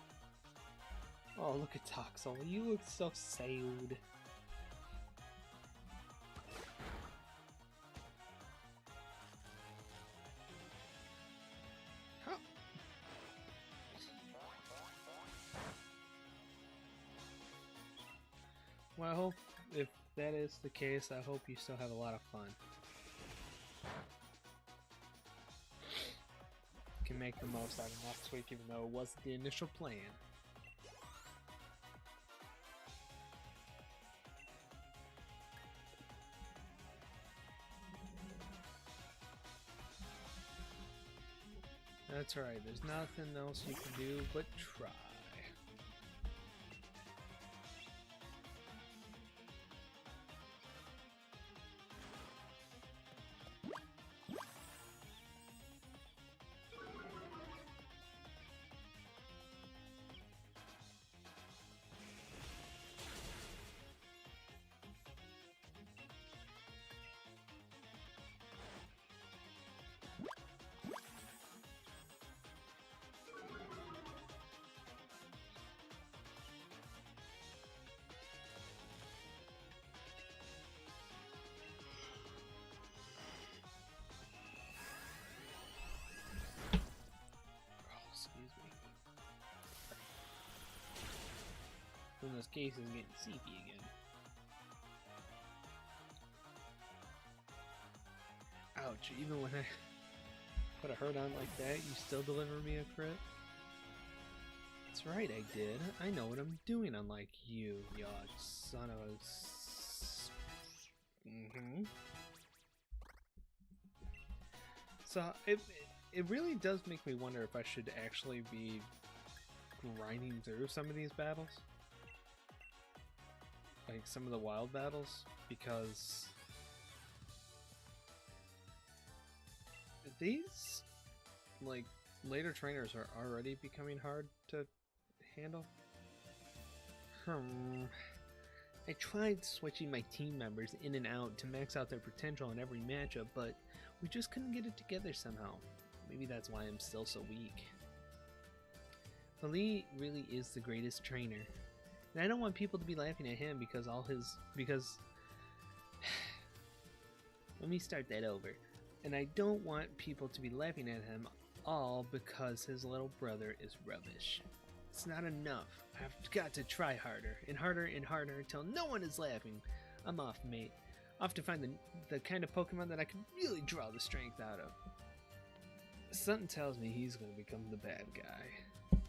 Oh, look at Toxel. You look so sad. Well, I hope, if that is the case, I hope you still have a lot of fun. Can make the most out of next week, even though it wasn't the initial plan. That's right, there's nothing else you can do but try. When this case is getting seepy again. Ouch, even when I put a hurt on like that, you still deliver me a crit? That's right, I did. I know what I'm doing, unlike you, you son of a... So, it really does make me wonder if I should actually be grinding through some of these battles. Like some of the wild battles, because these like later trainers are already becoming hard to handle. I tried switching my team members in and out to max out their potential in every matchup, but we just couldn't get it together somehow. Maybe that's why I'm still so weak. But Lee really is the greatest trainer. And I don't want people to be laughing at him because let me start that over. And I don't want people to be laughing at him all because his little brother is rubbish. It's not enough. I've got to try harder and harder and harder until no one is laughing. I'm off, mate. Off to find the kind of Pokemon that I can really draw the strength out of. Something tells me he's going to become the bad guy.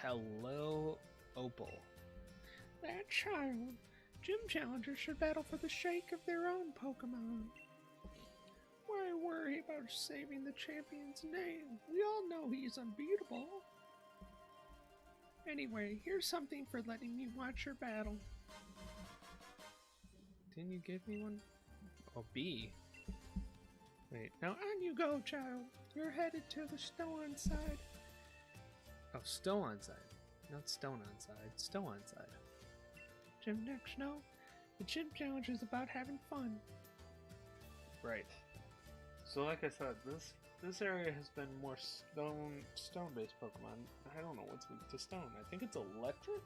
Hello, Opal. That child. Gym challengers should battle for the sake of their own Pokemon. Why worry about saving the champion's name? We all know he's unbeatable. Anyway, here's something for letting me watch your battle. Didn't you give me one? Oh, B. Wait, now on you go, child. You're headed to the Stone side. Oh, Stone side. Not Stone on side. Stone side. Gym next, no? The gym challenge is about having fun. Right. So like I said, this area has been more stone-based Pokemon. I don't know what's weak to stone. I think it's electric?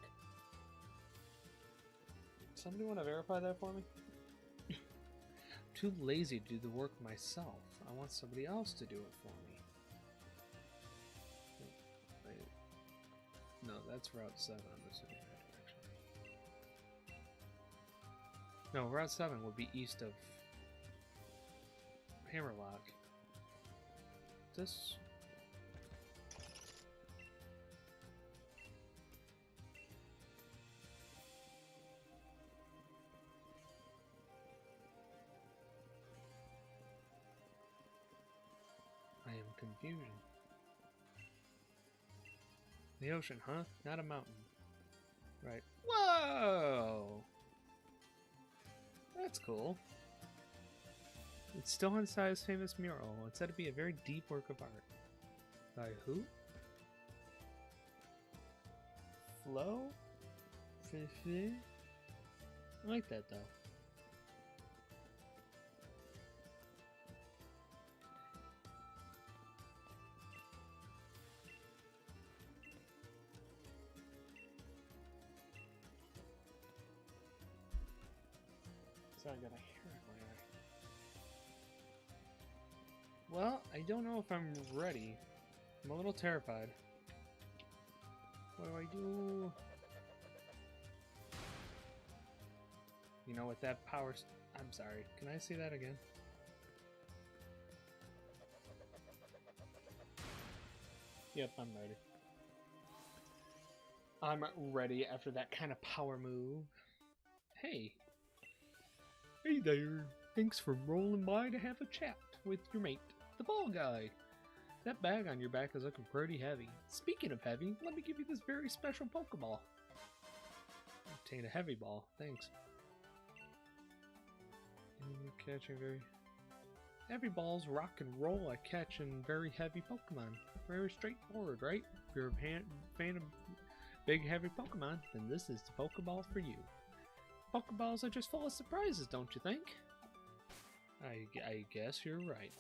Somebody want to verify that for me? I'm too lazy to do the work myself. I want somebody else to do it for me. Wait. No, that's Route 7, I'm assuming that direction. No, Route 7 would be east of Hammerlock. This... confusion. The ocean, huh? Not a mountain. Right. Whoa! That's cool. It's still inside his famous mural. It's said to be a very deep work of art. By who? Flo? I like that though. So I got a hair in my eye. Well, I don't know if I'm ready. I'm a little terrified. What do I do? You know, with that power... I'm sorry. Can I see that again? Yep, I'm ready. I'm ready after that kind of power move. Hey. Hey there. Thanks for rolling by to have a chat with your mate, the ball guy. That bag on your back is looking pretty heavy. Speaking of heavy, let me give you this very special Pokeball. Obtain a heavy ball. Thanks. Catching very... Heavy balls rock and roll at catching very heavy Pokemon. Very straightforward, right? If you're a fan of big heavy Pokemon, then this is the Pokeball for you. Pokeballs are just full of surprises, don't you think? I guess you're right.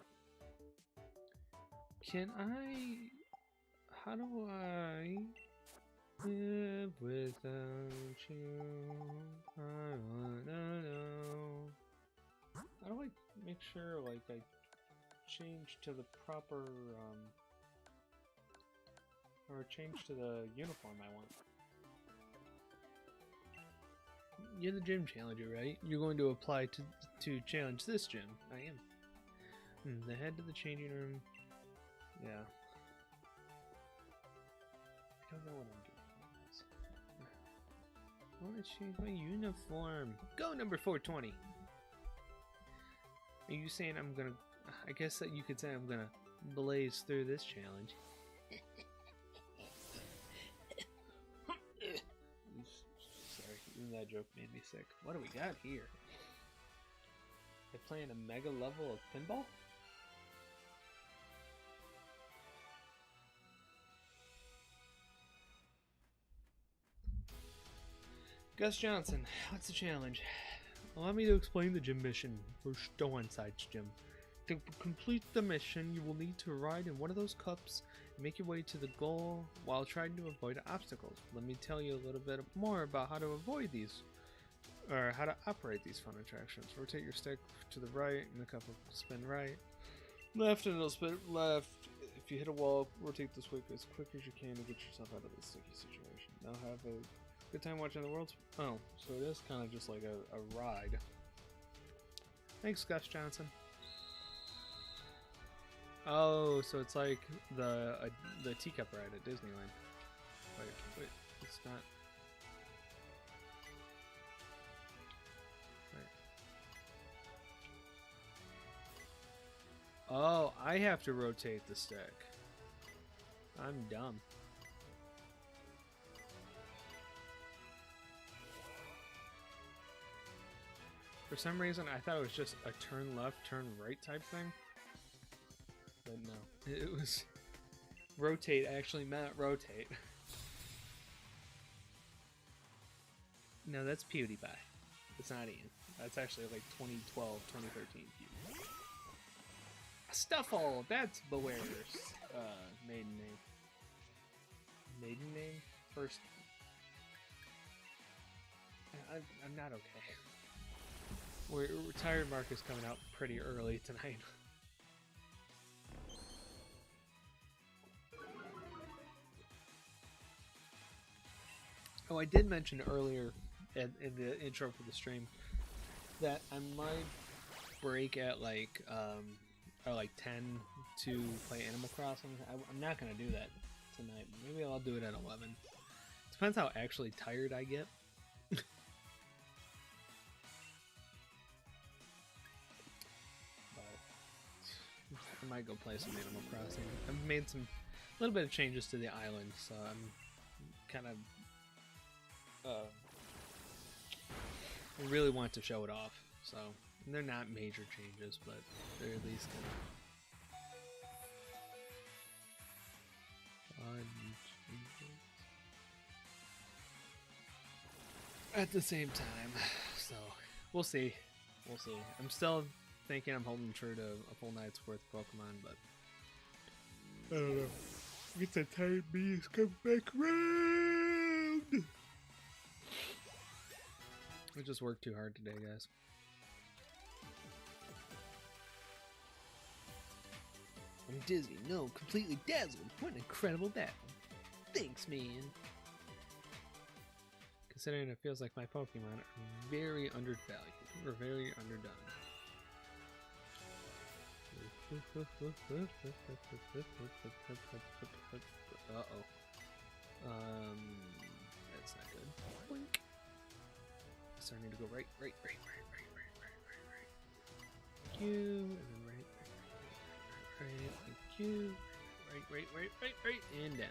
Can I... How do I... live without you? I wanna know. How do I make sure, like, I change to the proper, or change to the uniform I want? You're the gym challenger, right? You're going to apply to challenge this gym. I am. The head to the changing room. Yeah. I don't know what I'm doing. I want to change my uniform. Go number 420. Are you saying I'm gonna... I guess that you could say I'm gonna blaze through this challenge. Sorry, even that joke made me sick. What do we got here? They're playing a mega level of pinball? Gus Johnson, what's the challenge? Allow me to explain the gym mission for Stowenside's gym. To complete the mission, you will need to ride in one of those cups and make your way to the goal while trying to avoid obstacles. Let me tell you a little bit more about how to avoid these, or how to operate these fun attractions. Rotate your stick to the right and the cup will spin right. Left and it'll spin left. If you hit a wall, rotate the stick as quick as you can to get yourself out of this sticky situation. Now have a good time watching the world's... Oh, so it is kind of just like a ride. Thanks, Gus Johnson. Oh, so it's like the teacup ride at Disneyland. Wait, it's not... Wait. Oh, I have to rotate the stick. I'm dumb. For some reason, I thought it was just a turn left, turn right type thing. But no, it was... Rotate actually meant rotate. No, that's PewDiePie. It's not Ian. That's actually like 2012, 2013 PewDiePie. Stuffle! That's Beware's maiden name. Maiden name? First... I'm not okay. Retired Mark is coming out pretty early tonight. Oh, I did mention earlier in the intro for the stream that I might break at like 10 to play Animal Crossing. I'm not gonna do that tonight. Maybe I'll do it at 11. Depends how actually tired I get. I might go play some Animal Crossing. I've made a little bit of changes to the island, so I'm kind of really want to show it off. So they're not major changes, but they're at least kind of fun changes at the same time. So we'll see. We'll see. I'm still thinking I'm holding true to a full night's worth of Pokemon, but I don't know. It's a tired beast come back around. I just worked too hard today, guys. I'm dizzy. No, completely dazzled. What an incredible battle. Thanks, man. Considering it feels like my Pokemon are very undervalued or very underdone. Uh-oh. That's not good. Blink. Starting to go right. Thank you. And then right. Thank you. Right. And down.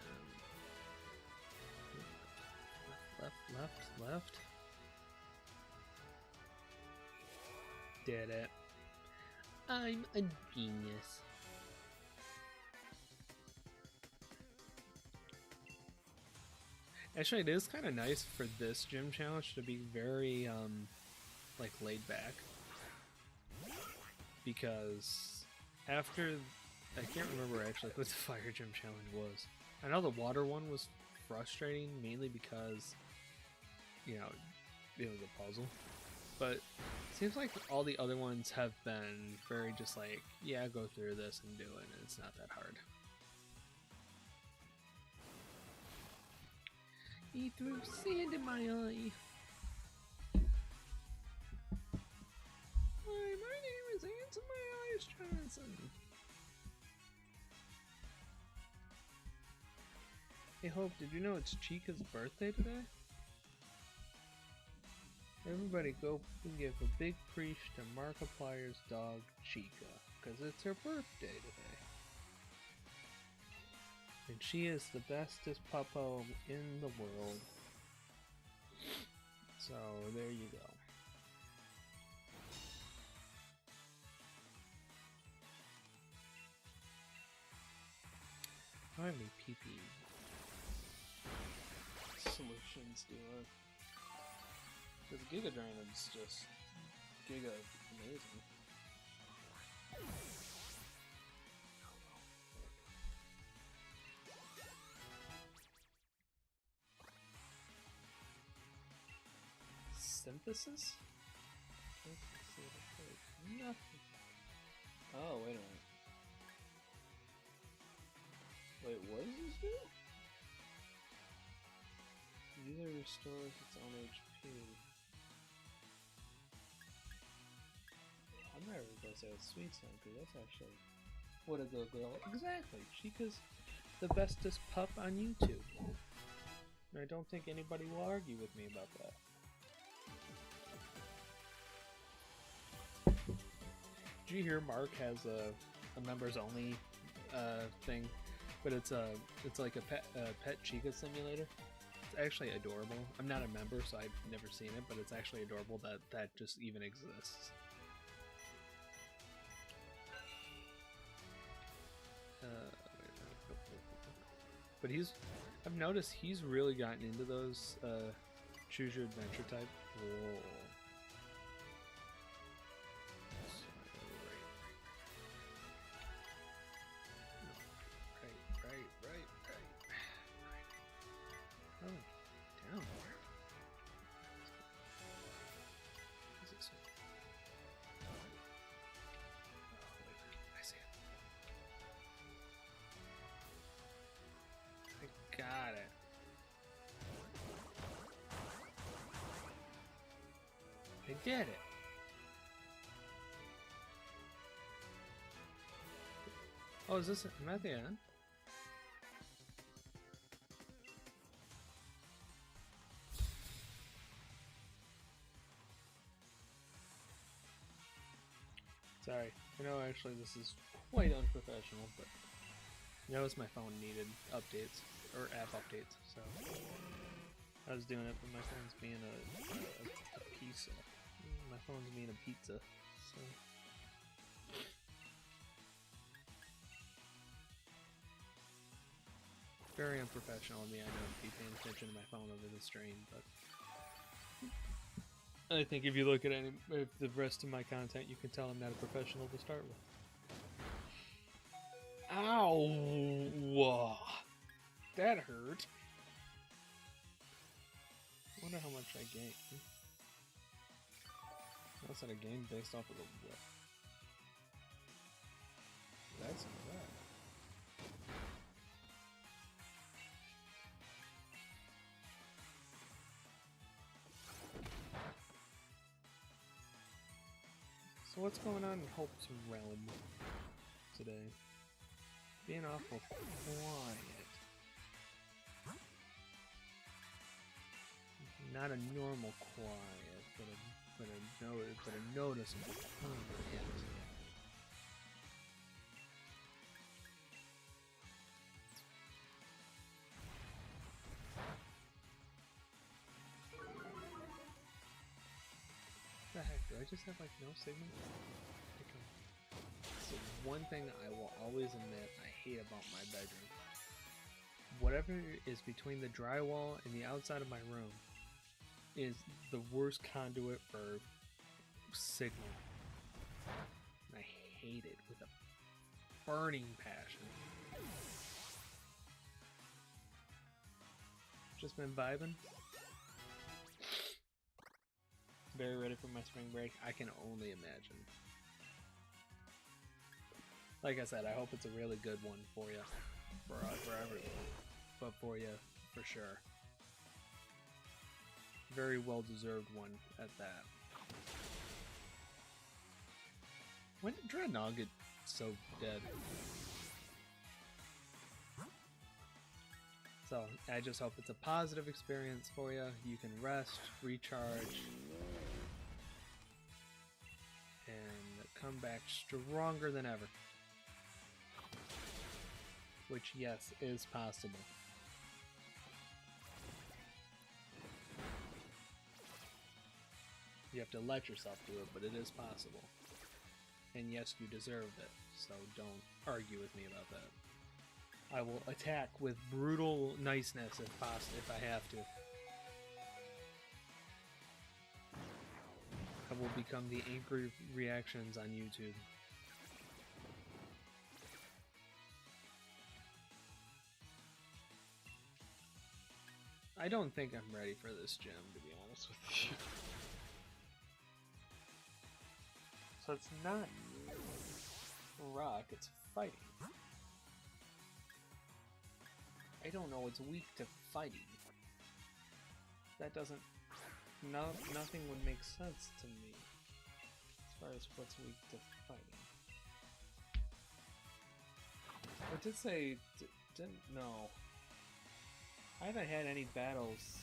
Left. Did it. I'm a genius. Actually, it is kind of nice for this gym challenge to be very, like, laid back. Because after... I can't remember actually what the fire gym challenge was. I know the water one was frustrating, mainly because, you know, it was a puzzle. But it seems like all the other ones have been very just like, yeah, go through this and do it, and it's not that hard. He threw sand in my eye. Hi, my name is Handsome My Eyes Johnson. Hey Hope, did you know it's Chica's birthday today? Everybody go and give a big preach to Markiplier's dog Chica, because it's her birthday today. And she is the bestest puppo in the world. So there you go. How many pee-pee solutions do it? Because Giga Dragon's just Giga amazing. Synthesis? Nothing. Oh, wait a minute. Wait, what does this do? User restores its own HP. I'm never gonna say it's sweet sound because that's actually what a good girl. Exactly. Chica's the bestest pup on YouTube. And I don't think anybody will argue with me about that. Did you hear Mark has a members only thing, but it's like a pet Chica simulator. It's actually adorable. I'm not a member, so I've never seen it, but it's actually adorable that just even exists. But I've noticed he's really gotten into those choose your adventure type. Whoa. Got it. I did it. Oh, is this? Am I at the end? Sorry. I know actually this is quite unprofessional, but I noticed my phone needed updates, or app updates, so I was doing it, but my phone's being a pizza. My phone's being a pizza, so... Very unprofessional of me, I know, to be paying attention to my phone over the stream, but... I think if you look at the rest of my content, you can tell I'm not a professional to start with. Ow! That hurt. I wonder how much I gained. That's not a game based off of the what? That's not bad. So what's going on in Hope's realm today? Being awful quiet. Not a normal quiet, but a noticeable quiet. What the heck? Do I just have like no signal? So one thing I will always admit I hate about my bedroom. Whatever is between the drywall and the outside of my room is the worst conduit for signal. I hate it with a burning passion. Just been vibing. Very ready for my spring break. I can only imagine. Like I said, I hope it's a really good one for you. For everyone. But for you, for sure. Very well deserved one at that. When did Dreadnought get so dead? So, I just hope it's a positive experience for you. You can rest, recharge, and come back stronger than ever. Which, yes, is possible. You have to let yourself do it, but it is possible. And yes, you deserve it, so don't argue with me about that. I will attack with brutal niceness if possible, if I have to. I will become the angry reactions on YouTube. I don't think I'm ready for this gym, to be honest with you. So it's not rock, it's fighting. I don't know, it's weak to fighting. That doesn't... nothing would make sense to me. As far as what's weak to fighting. I did say... didn't... no. I haven't had any battles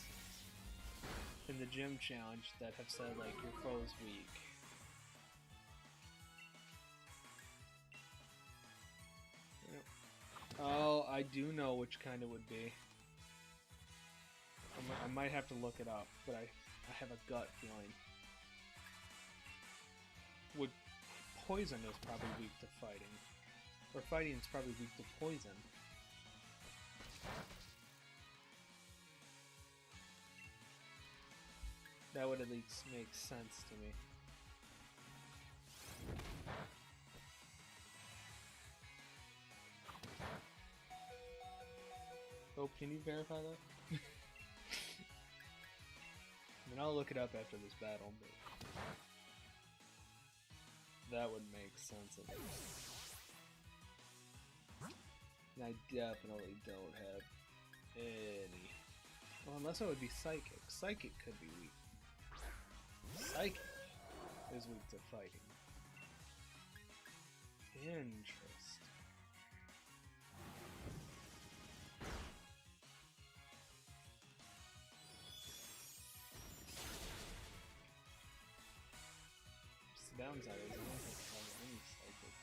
in the gym challenge that have said, like, your foe's weak. Oh, I do know which kind it would be. I might have to look it up, but I have a gut feeling. Poison is probably weak to fighting. Or fighting is probably weak to poison. That would at least make sense to me. Oh, can you verify that? I mean, I'll look it up after this battle, but that would make sense at least. And I definitely don't have any. Well, unless it would be Psychic. Psychic could be weak. Psychic is weak to fighting. Interesting. Just the downside is I don't have any Psychic.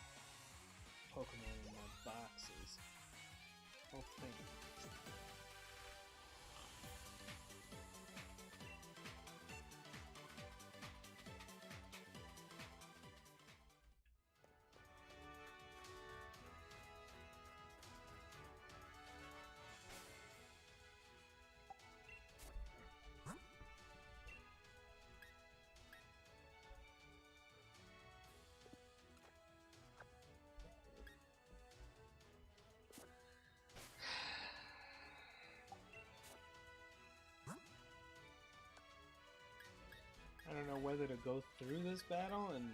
whether to go through this battle and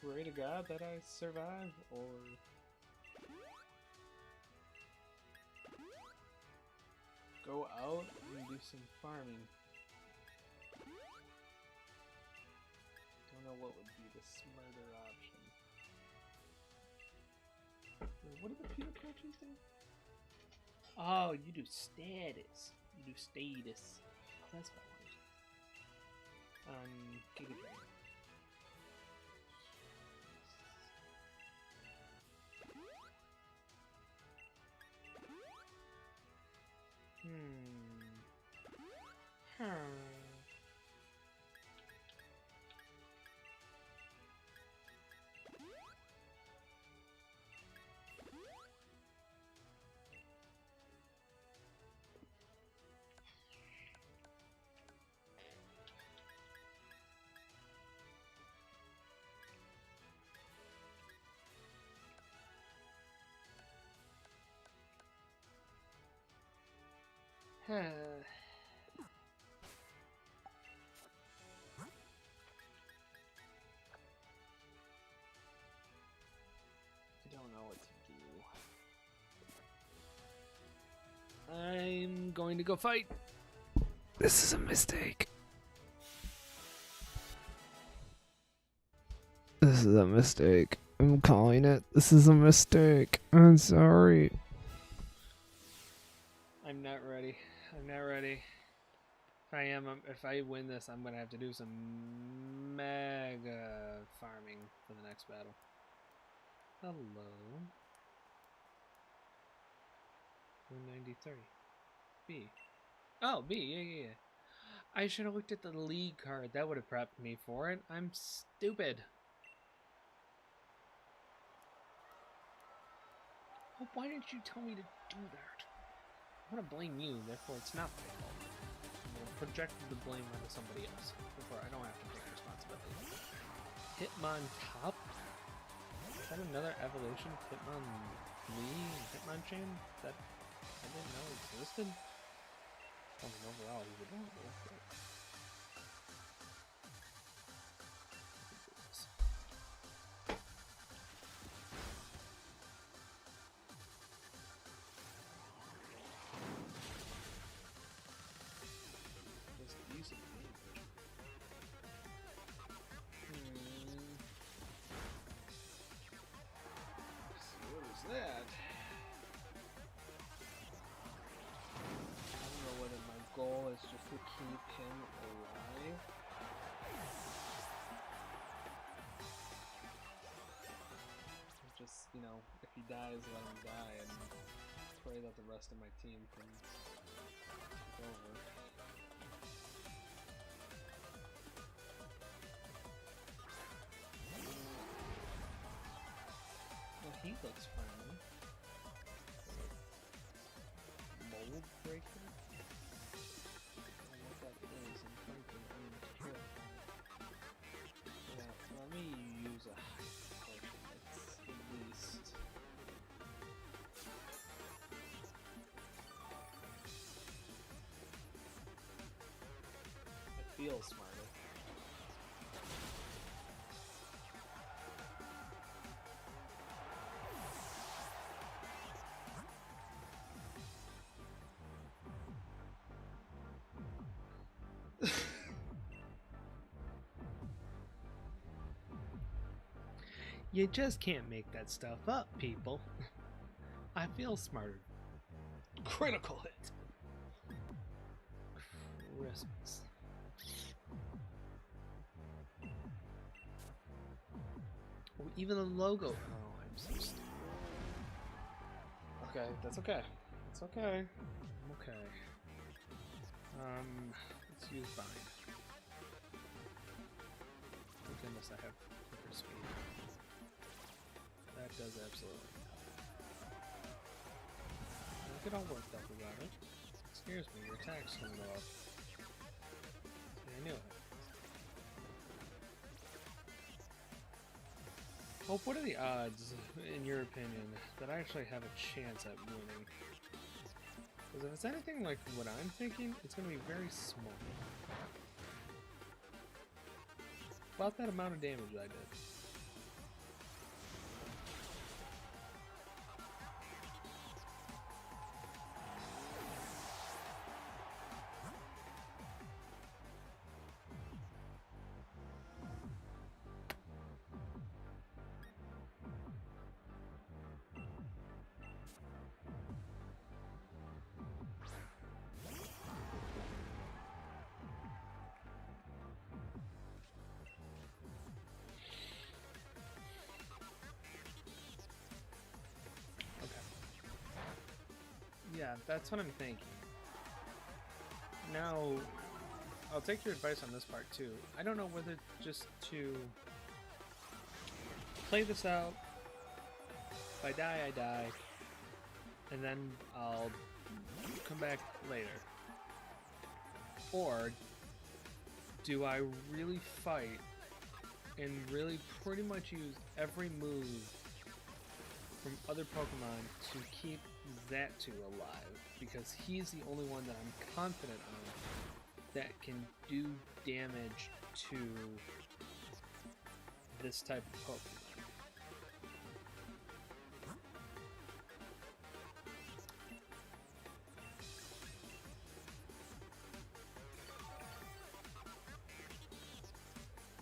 pray to God that I survive, or go out and do some farming. Don't know what would be the smarter option. Wait, what do the Peter coaches do? Oh, you do status. You do status. Oh, that's what I wanted. Giga Drain. I don't know what to do. I'm going to go fight. This is a mistake. This is a mistake. I'm calling it. This is a mistake. I'm sorry. I'm not ready. I'm not ready. If I win this, I'm gonna have to do some mega farming for the next battle. Hello. 193. B. Oh, B. Yeah. I should have looked at the league card. That would have prepped me for it. I'm stupid. Well, why didn't you tell me to do that? I'm gonna blame you, therefore it's not my fault. I'm gonna project the blame onto somebody else. Therefore I don't have to take responsibility. Hitmontop? Is that another evolution of Hitmonlee and Hitmonchan that I didn't know existed? I mean, overall he's adorable, but... that. I don't know whether my goal is just to keep him alive. Just, you know, if he dies, let him die, and pray that the rest of my team can take over. He looks friendly. Mold breaker? I don't know what that is, and frankly, I'm terrified. Yeah, let me use a potion, at least. I feel smarter. You just can't make that stuff up, people. I feel smarter. Critical hit. Christmas. Oh, even the logo. Oh, I'm so stupid. Okay, that's okay. It's okay. I'm okay. Let's use bind. Thank goodness I have quicker speed. That does absolutely. Don't get all worked up about it. It scares me. Your attack's gonna go up. See, I knew it. Hope, what are the odds, in your opinion, that I actually have a chance at winning? Because if it's anything like what I'm thinking, it's gonna be very small. about that amount of damage I did. Yeah, that's what I'm thinking. Now, I'll take your advice on this part too. I don't know whether just to play this out. If I die, I die. And then I'll come back later. Or do I really fight and really pretty much use every move from other Pokemon to keep Xatu alive, because he's the only one that I'm confident on that can do damage to this type of Pokemon.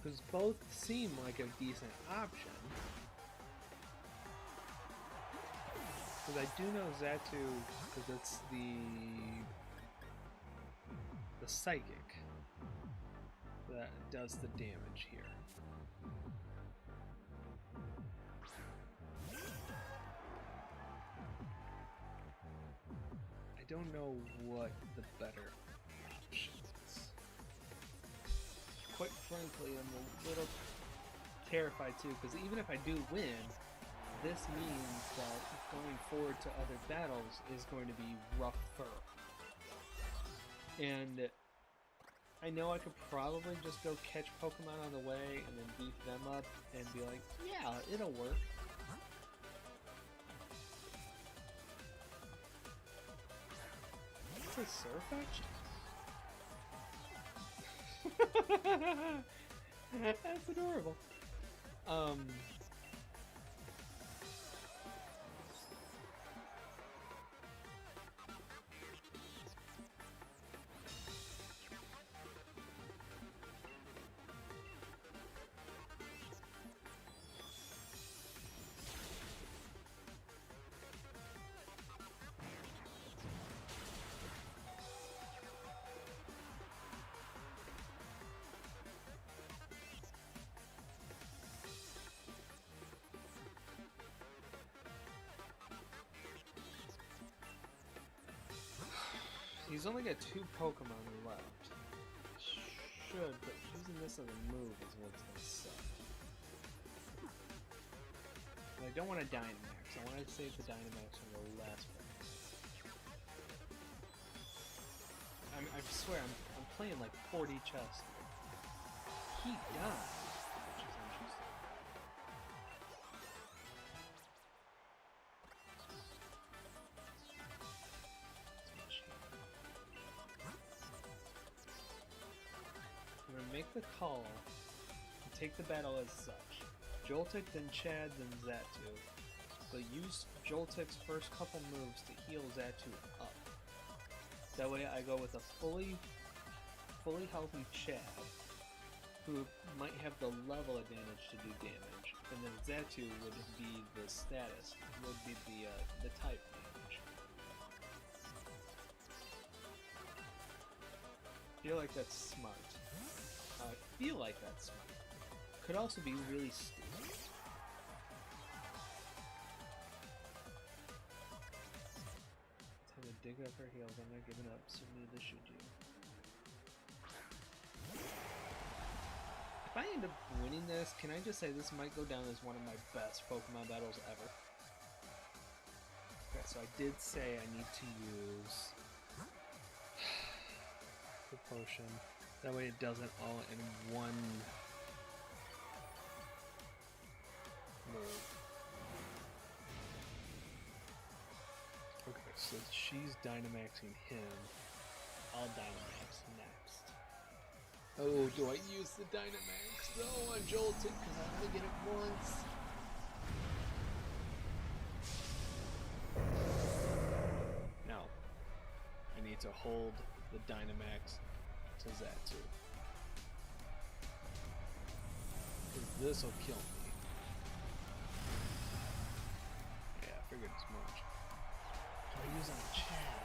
Because both seem like a decent option. Because I do know Xatu, because it's the psychic that does the damage here. I don't know what the better option is. Quite frankly, I'm a little terrified too, because even if I do win, this means that going forward to other battles is going to be rougher. And I know I could probably just go catch Pokemon on the way and then beat them up and be like, yeah, it'll work. It's a Surfetch'd? That's adorable. He's only got 2 Pokemon left. Should, but using this as a move is what's gonna suck. But I don't want to Dynamax. I want to save the Dynamax for the last one. I swear, I'm playing like 4D chess. He died, which is interesting. Make the call and take the battle as such. Joltik, then Chad, then Xatu. But use Joltik's first couple moves to heal Xatu up. That way I go with a fully healthy Chad, who might have the level advantage to do damage, and then Xatu would be the status, would be the type damage. I feel like that's smart. I feel like that's smart. Could also be really stupid. Time to dig up her heels. I'm not giving up, so neither should you. If I end up winning this, can I just say this might go down as one of my best Pokemon battles ever? Okay, so I did say I need to use the potion. That way it does it all in one move. Okay, so she's Dynamaxing him. I'll Dynamax next. Oh, do I use the Dynamax? No, I'm jolted because I only get it once. Now, I need to hold the Dynamax to Zatu. Because this will kill me. Yeah, I figured as much. I use on Chad.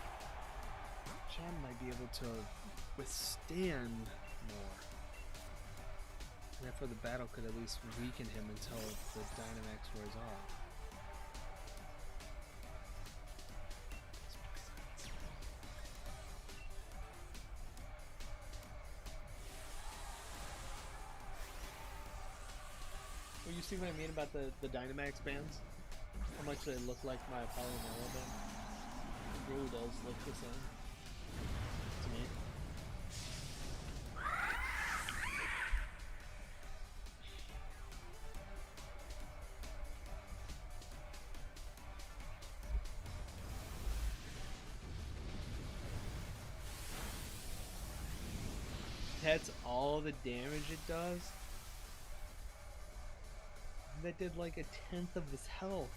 Chad might be able to withstand more. And therefore the battle could at least weaken him until the Dynamax wears off. Well, you see what I mean about the Dynamax bands? How much they look like my Polymer band? It really does look the same to me. That's all the damage it does? That did like 1/10 of his health.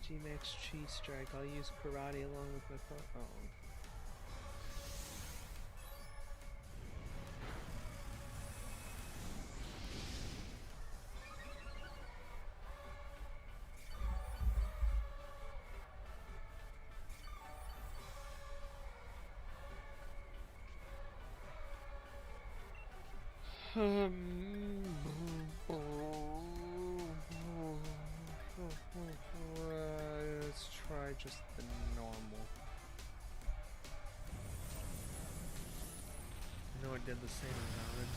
G-Max Chi Strike. I'll use Karate along with my let's try just the normal. I know it did the same amount.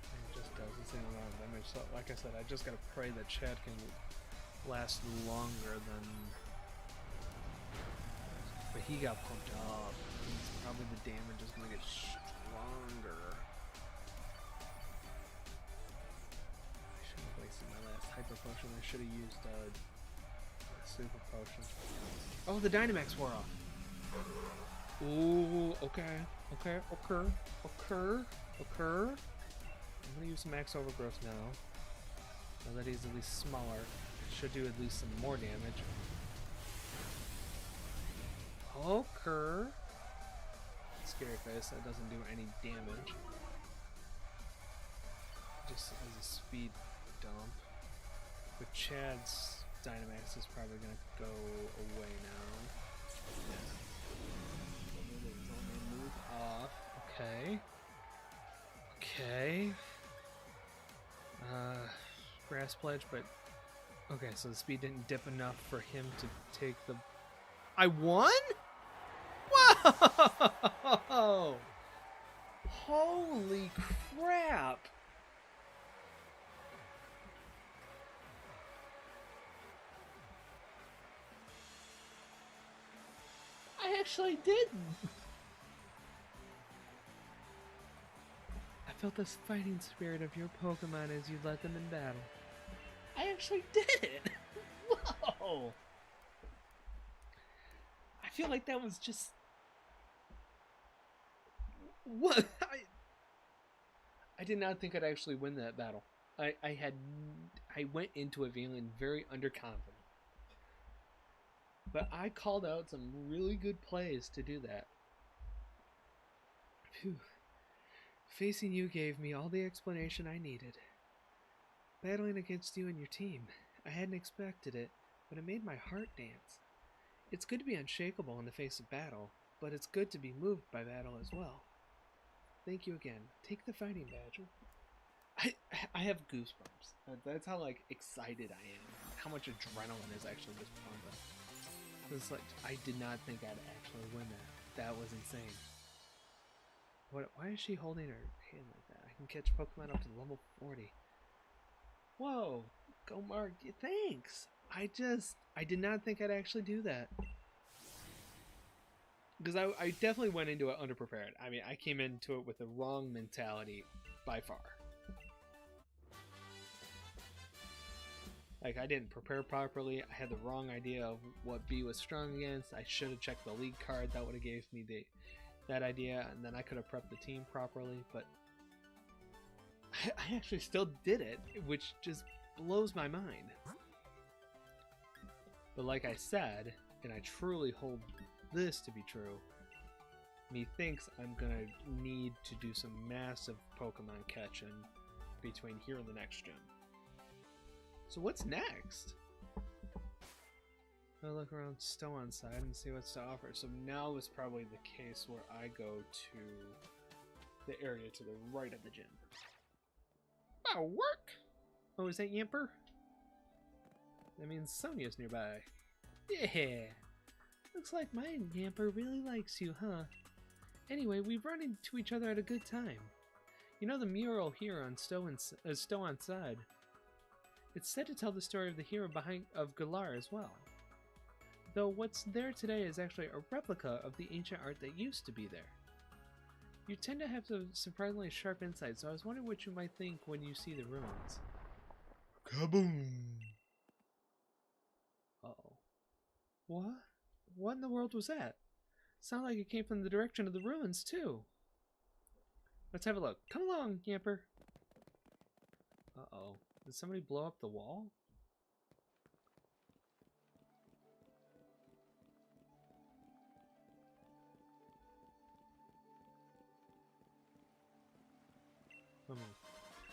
It just does the same amount of damage. So, like I said, I just gotta pray that Chad can last longer than. But he got pumped up. Probably the damage is gonna get stronger. I shouldn't have wasted my last hyper potion. I should have used a super potion. Oh, the Dynamax wore off. Ooh, okay. I'm gonna use some Max Overgrowth now. Now that he's at least smaller, it should do at least some more damage. Okay. Scary face, that doesn't do any damage. Just as a speed dump. But Chad's Dynamax is probably gonna go away now. Yeah. Move off. Okay. Okay. Grass Pledge, but okay, so the speed didn't dip enough for him to take the. I won? Whoa! Holy crap! I actually didn't. I felt the fighting spirit of your Pokemon as you led them in battle. I actually did it! Whoa! I feel like that was just... What? I did not think I'd actually win that battle. I went into it feeling very underconfident. But I called out some really good plays to do that. Phew. Facing you gave me all the explanation I needed. Battling against you and your team, I hadn't expected it, but it made my heart dance. It's good to be unshakable in the face of battle, but it's good to be moved by battle as well. Thank you again. Take the fighting badge. I have goosebumps. That's how like excited I am. How much adrenaline is actually just pumping. It's like I did not think I'd actually win that. That was insane. What? Why is she holding her hand like that? I can catch Pokemon up to level 40. Whoa! Go Mark! Thanks. I did not think I'd actually do that. Because I definitely went into it underprepared. I mean, I came into it with the wrong mentality by far. Like, I didn't prepare properly. I had the wrong idea of what B was strong against. I should have checked the league card. That would have gave me that idea, and then I could have prepped the team properly. But I actually still did it, which just blows my mind. But like I said, and I truly hold this to be true, methinks I'm gonna need to do some massive Pokemon catching between here and the next gym. So what's next? I'll look around Stow on side and see what's to offer. So now is probably the case where I go to the area to the right of the gym. Oh, work! Oh, is that Yamper? That means Sonia's nearby. Yeah! Looks like my Yamper really likes you, huh? Anyway, we've run into each other at a good time. You know the mural here on Stow on side? It's said to tell the story of the hero of Galar as well. Though what's there today is actually a replica of the ancient art that used to be there. You tend to have some surprisingly sharp insight, so I was wondering what you might think when you see the ruins. Kaboom! Uh-oh. What? What in the world was that? Sounded like it came from the direction of the ruins, too. Let's have a look. Come along, Yamper. Uh-oh. Did somebody blow up the wall?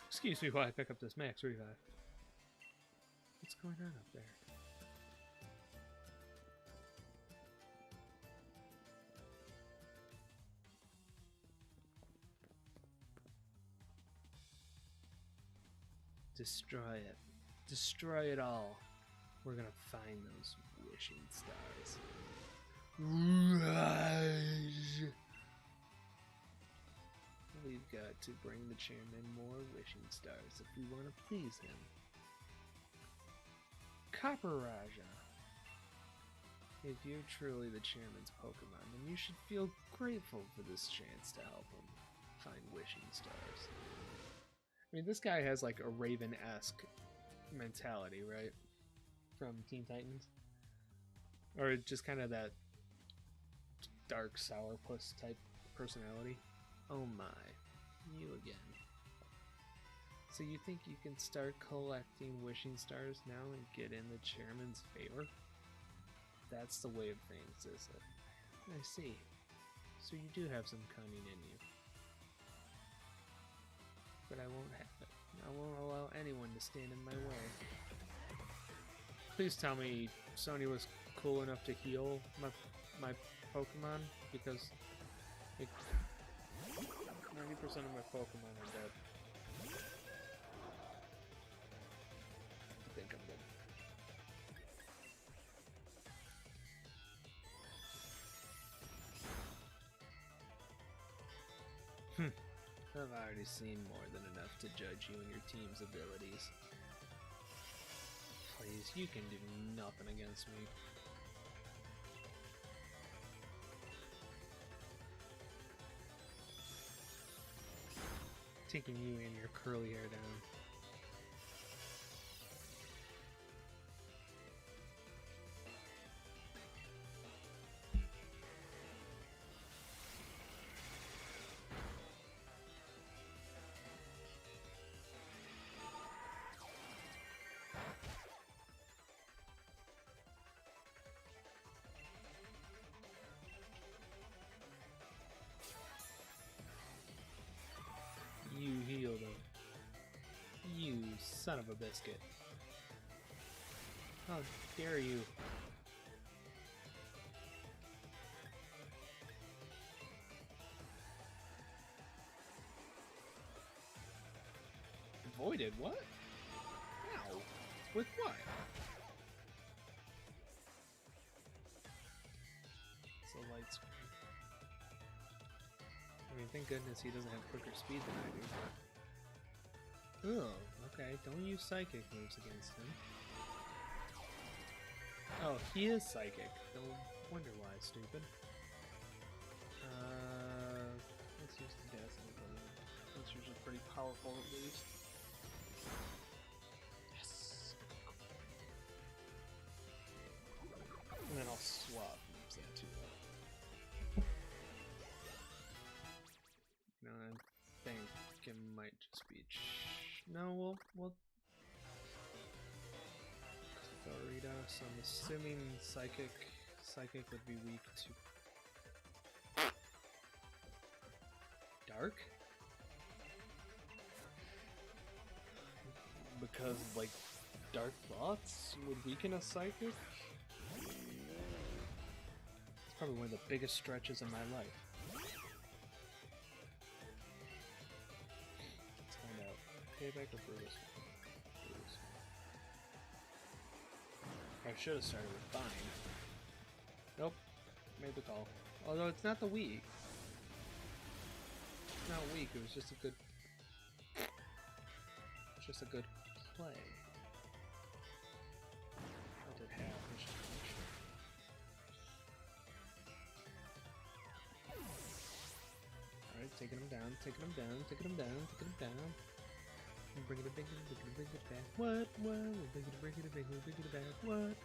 Excuse me while I pick up this max revive. What's going on up there? Destroy it. Destroy it all. We're gonna find those wishing stars. Rage! We've got to bring the chairman more wishing stars if we want to please him. Copper Raja. If you're truly the chairman's Pokemon, then you should feel grateful for this chance to help him find wishing stars. I mean, this guy has like a Raven-esque mentality, right? From Teen Titans. Or just kind of that dark sourpuss type personality. Oh my, you again. So you think you can start collecting wishing stars now and get in the chairman's favor? That's the way of things, is it? I see. So you do have some cunning in you. But I won't have it. I won't allow anyone to stand in my way. Please tell me Sony was cool enough to heal my Pokemon, because like 90% of my Pokemon are dead. I think I'm good. I've already seen more than enough to judge you and your team's abilities. Please, you can do nothing against me. Taking you and your curly hair down. You healed him. You son of a biscuit. How dare you? Avoided? What? How? With what? It's a light screen. I mean, thank goodness he doesn't have quicker speed than I do. Oh, okay. Don't use psychic moves against him. Oh, he is psychic. No wonder why, stupid. Let's use the Dazzling Gleam. It's usually pretty powerful at least. Yes! Speech. No, we'll Claritas. I'm assuming Psychic would be weak to Dark? Because, like, Dark Thoughts would weaken a Psychic? It's probably one of the biggest stretches in my life. Let's find out. Payback or Brutus? Brutus. I should have started with Bind. Nope. Made the call. Although it's not the weak. It's not weak, it was just a good... Just a good play. I did half. I should make sure. Alright, taking him down, taking him down, taking him down, taking him down. Bring it back, bring it back. What? Bring it back. What?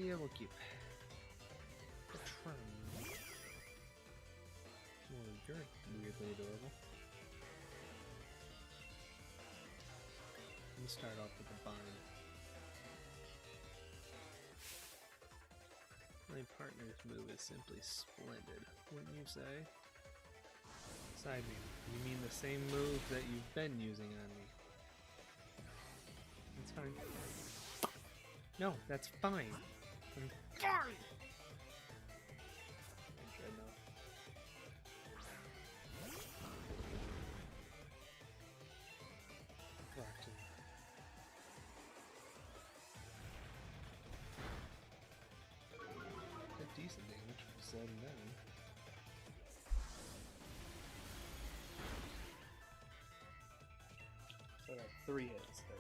Yeah, we'll keep. Patron. Well, you're weirdly adorable. Let me start off with the Bind. My partner's move is simply splendid, wouldn't you say? Side me. You mean the same move that you've been using on me? That's fine. No, that's fine. I'm fine! Decent damage for slowing down. So I got 3 hits there.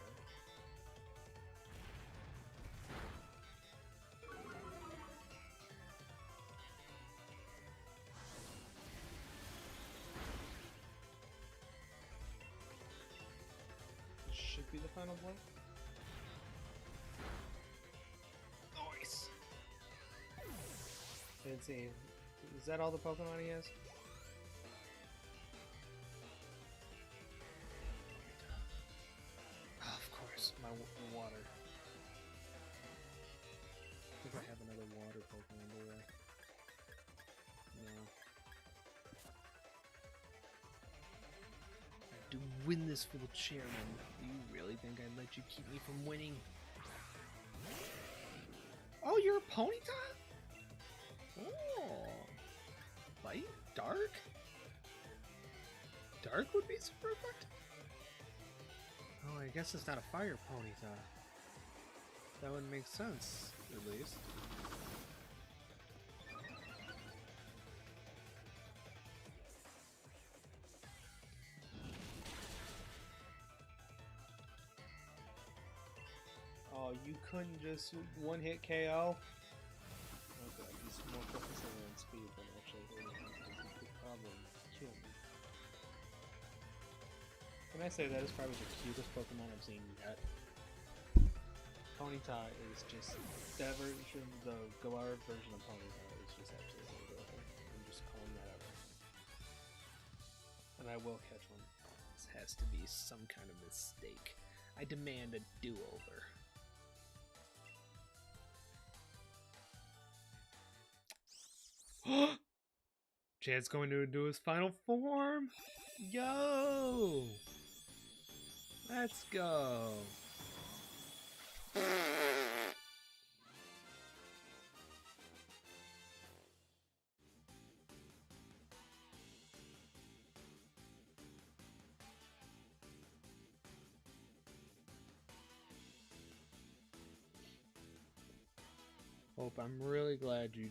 This should be the final blow. Let's see. Is that all the Pokemon he has? Oh, of course, my water. I think I have another water Pokemon, do I? No. I have to win this for the chairman. Do you really think I'd let you keep me from winning? Oh, you're a Ponyta? Oh, light? Dark? Dark would be super effective? Oh, I guess it's not a fire Ponyta. That wouldn't make sense, at least. Oh, you couldn't just one-hit KO? More focusing on speed than actually hitting him. The problem kill me. Can I say that is probably the cutest Pokemon I've seen yet? Ponyta is just that version, the Galar version of Ponyta is just absolutely adorable. I'm just calling that out. And I will catch one. This has to be some kind of mistake. I demand a do-over. Chad's going to do his final form. Yo! Let's go. Hope, I'm really glad you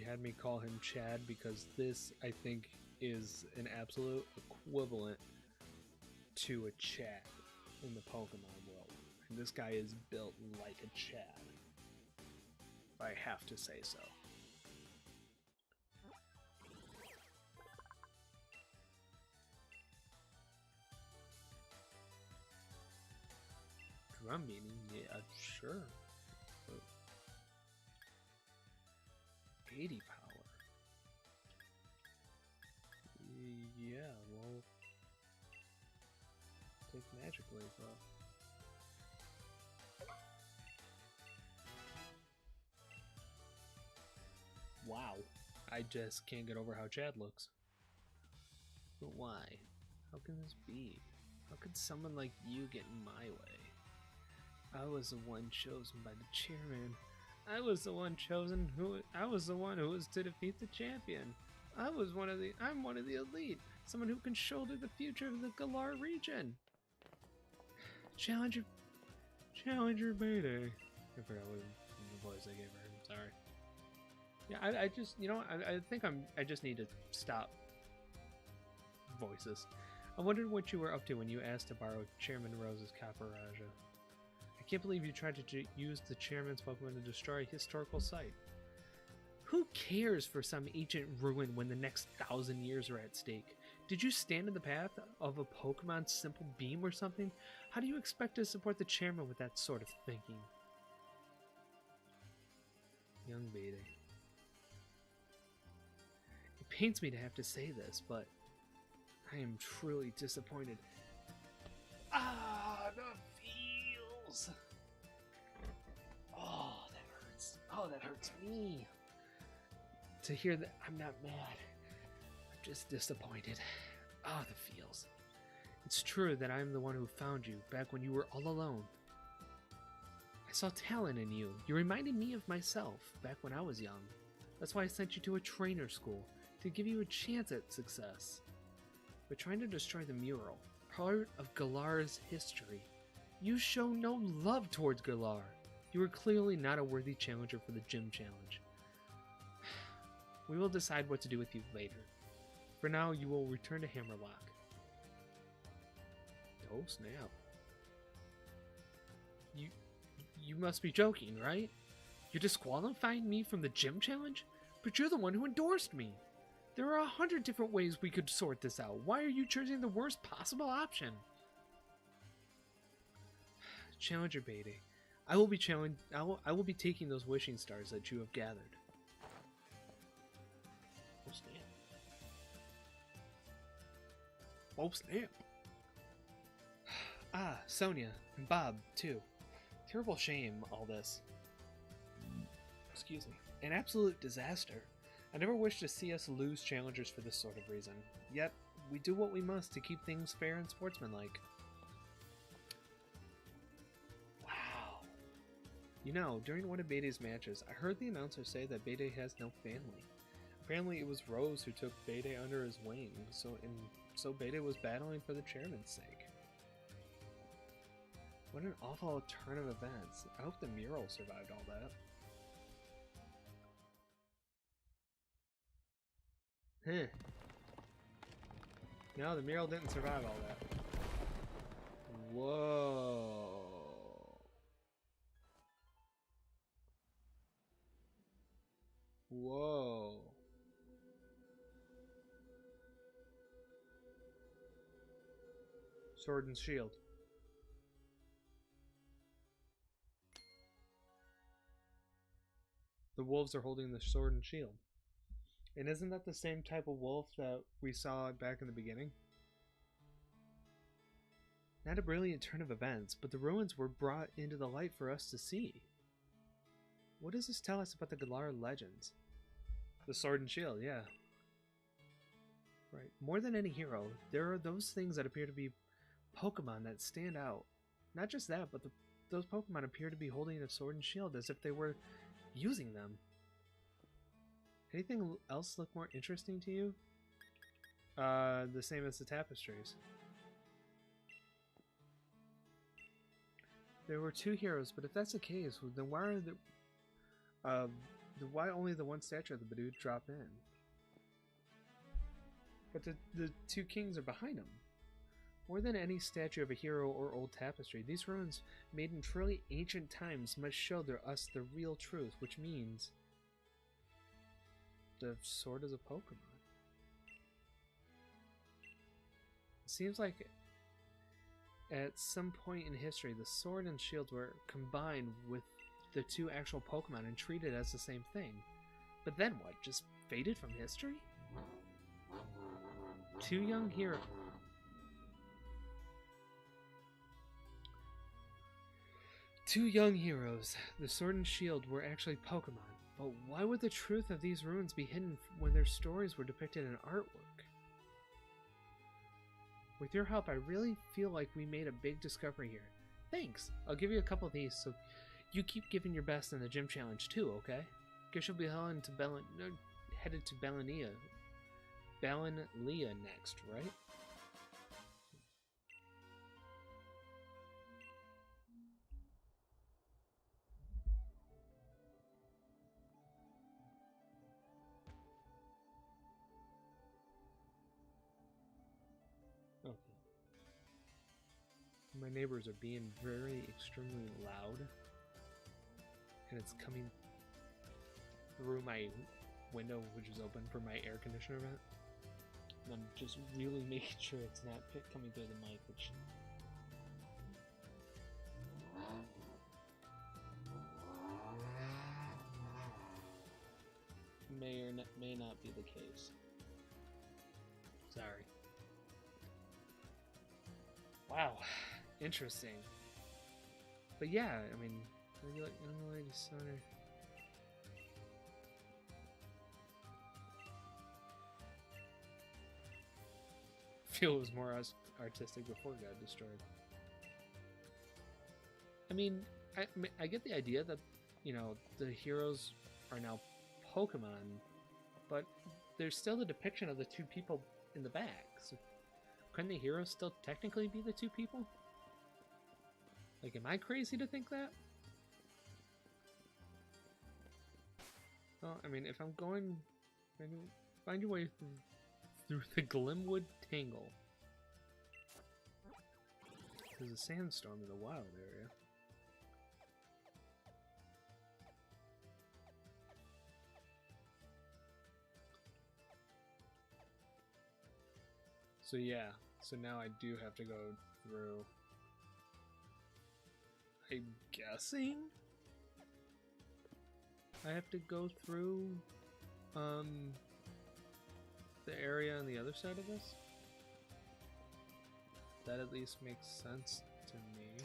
had me call him Chad, because this, I think, is an absolute equivalent to a Chad in the Pokemon world. And this guy is built like a Chad. I have to say so. Drum beating? Yeah, sure. 80 power. Yeah, quickly, but... Wow. I just can't get over how Chad looks. But why? How can this be? How could someone like you get in my way? I was the one chosen by the chairman. I was the one who was to defeat the champion. I'm one of the elite. Someone who can shoulder the future of the Galar region. Challenger Mayday. I forgot what the voice I gave her. I'm sorry. Yeah, I just, you know, I think I just need to stop voices. I wondered what you were up to when you asked to borrow Chairman Rose's Caparaja. I can't believe you tried to use the chairman's Pokemon to destroy a historical site. Who cares for some ancient ruin when the next 1,000 years are at stake? Did you stand in the path of a Pokemon's simple beam or something? How do you expect to support the chairman with that sort of thinking? Young Bede. It pains me to have to say this, but I am truly disappointed. Ah, the feels! Oh, that hurts. Oh, that hurts me. To hear that I'm not mad. I'm just disappointed. Ah, the feels. It's true that I'm the one who found you back when you were all alone. I saw talent in you. You reminded me of myself back when I was young. That's why I sent you to a trainer school, to give you a chance at success. But trying to destroy the mural, part of Galar's history, you show no love towards Galar. You are clearly not a worthy challenger for the gym challenge. We will decide what to do with you later. For now, you will return to Hammerlock. Oh, snap. You must be joking, right? You're disqualifying me from the gym challenge? But you're the one who endorsed me. There are 100 different ways we could sort this out. Why are you choosing the worst possible option? Challenger Bede, I will be taking those wishing stars that you have gathered. Oh snap. Oh snap. Ah, Sonia and Bob too. Terrible shame, all this. Excuse me. An absolute disaster. I never wish to see us lose challengers for this sort of reason. Yet, we do what we must to keep things fair and sportsmanlike. Wow. You know, during one of Bede's matches, I heard the announcer say that Bede has no family. Apparently it was Rose who took Bede under his wing, so Bede was battling for the chairman's sake. What an awful turn of events. I hope the mural survived all that. Huh. No, the mural didn't survive all that. Whoa. Whoa. Sword and Shield. The wolves are holding the sword and shield. And isn't that the same type of wolf that we saw back in the beginning? Not a brilliant turn of events, but the ruins were brought into the light for us to see. What does this tell us about the Galar legends? The sword and shield, yeah. Right. More than any hero, there are those things that appear to be Pokemon that stand out. Not just that, but those Pokemon appear to be holding a sword and shield as if they were using them. Anything else look more interesting to you? The same as the tapestries. There were two heroes, but if that's the case, then why are why only the one statue of the Bidoof drop in? But the two kings are behind him. More than any statue of a hero or old tapestry, these ruins made in truly ancient times must show us the real truth, which means the sword is a Pokemon. It seems like at some point in history, the sword and shield were combined with the two actual Pokemon and treated as the same thing. But then what? Just faded from history? Two young heroes. Two young heroes. The Sword and Shield were actually Pokemon. But why would the truth of these runes be hidden when their stories were depicted in artwork? With your help, I really feel like we made a big discovery here. Thanks. I'll give you a couple of these, so you keep giving your best in the gym challenge too, okay? Guess you'll be headed to Balania next, right? Okay. My neighbors are being very extremely loud, and it's coming through my window, which is open for my air conditioner vent. And I'm just really making sure it's not coming through the mic, which may not be the case. Sorry. Wow, interesting. But yeah, I mean, maybe like Lady Sunner. Feel it was more artistic before it got destroyed. I mean, I get the idea that, you know, the heroes are now Pokemon, but there's still the depiction of the two people in the back. So couldn't the heroes still technically be the two people? Like, am I crazy to think that? Well, I mean, if I'm going, find your way through the Glimwood Tangle. There's a sandstorm in the wild area. So yeah, so now I do have to go through, I'm guessing I have to go through the area on the other side of this. That at least makes sense to me.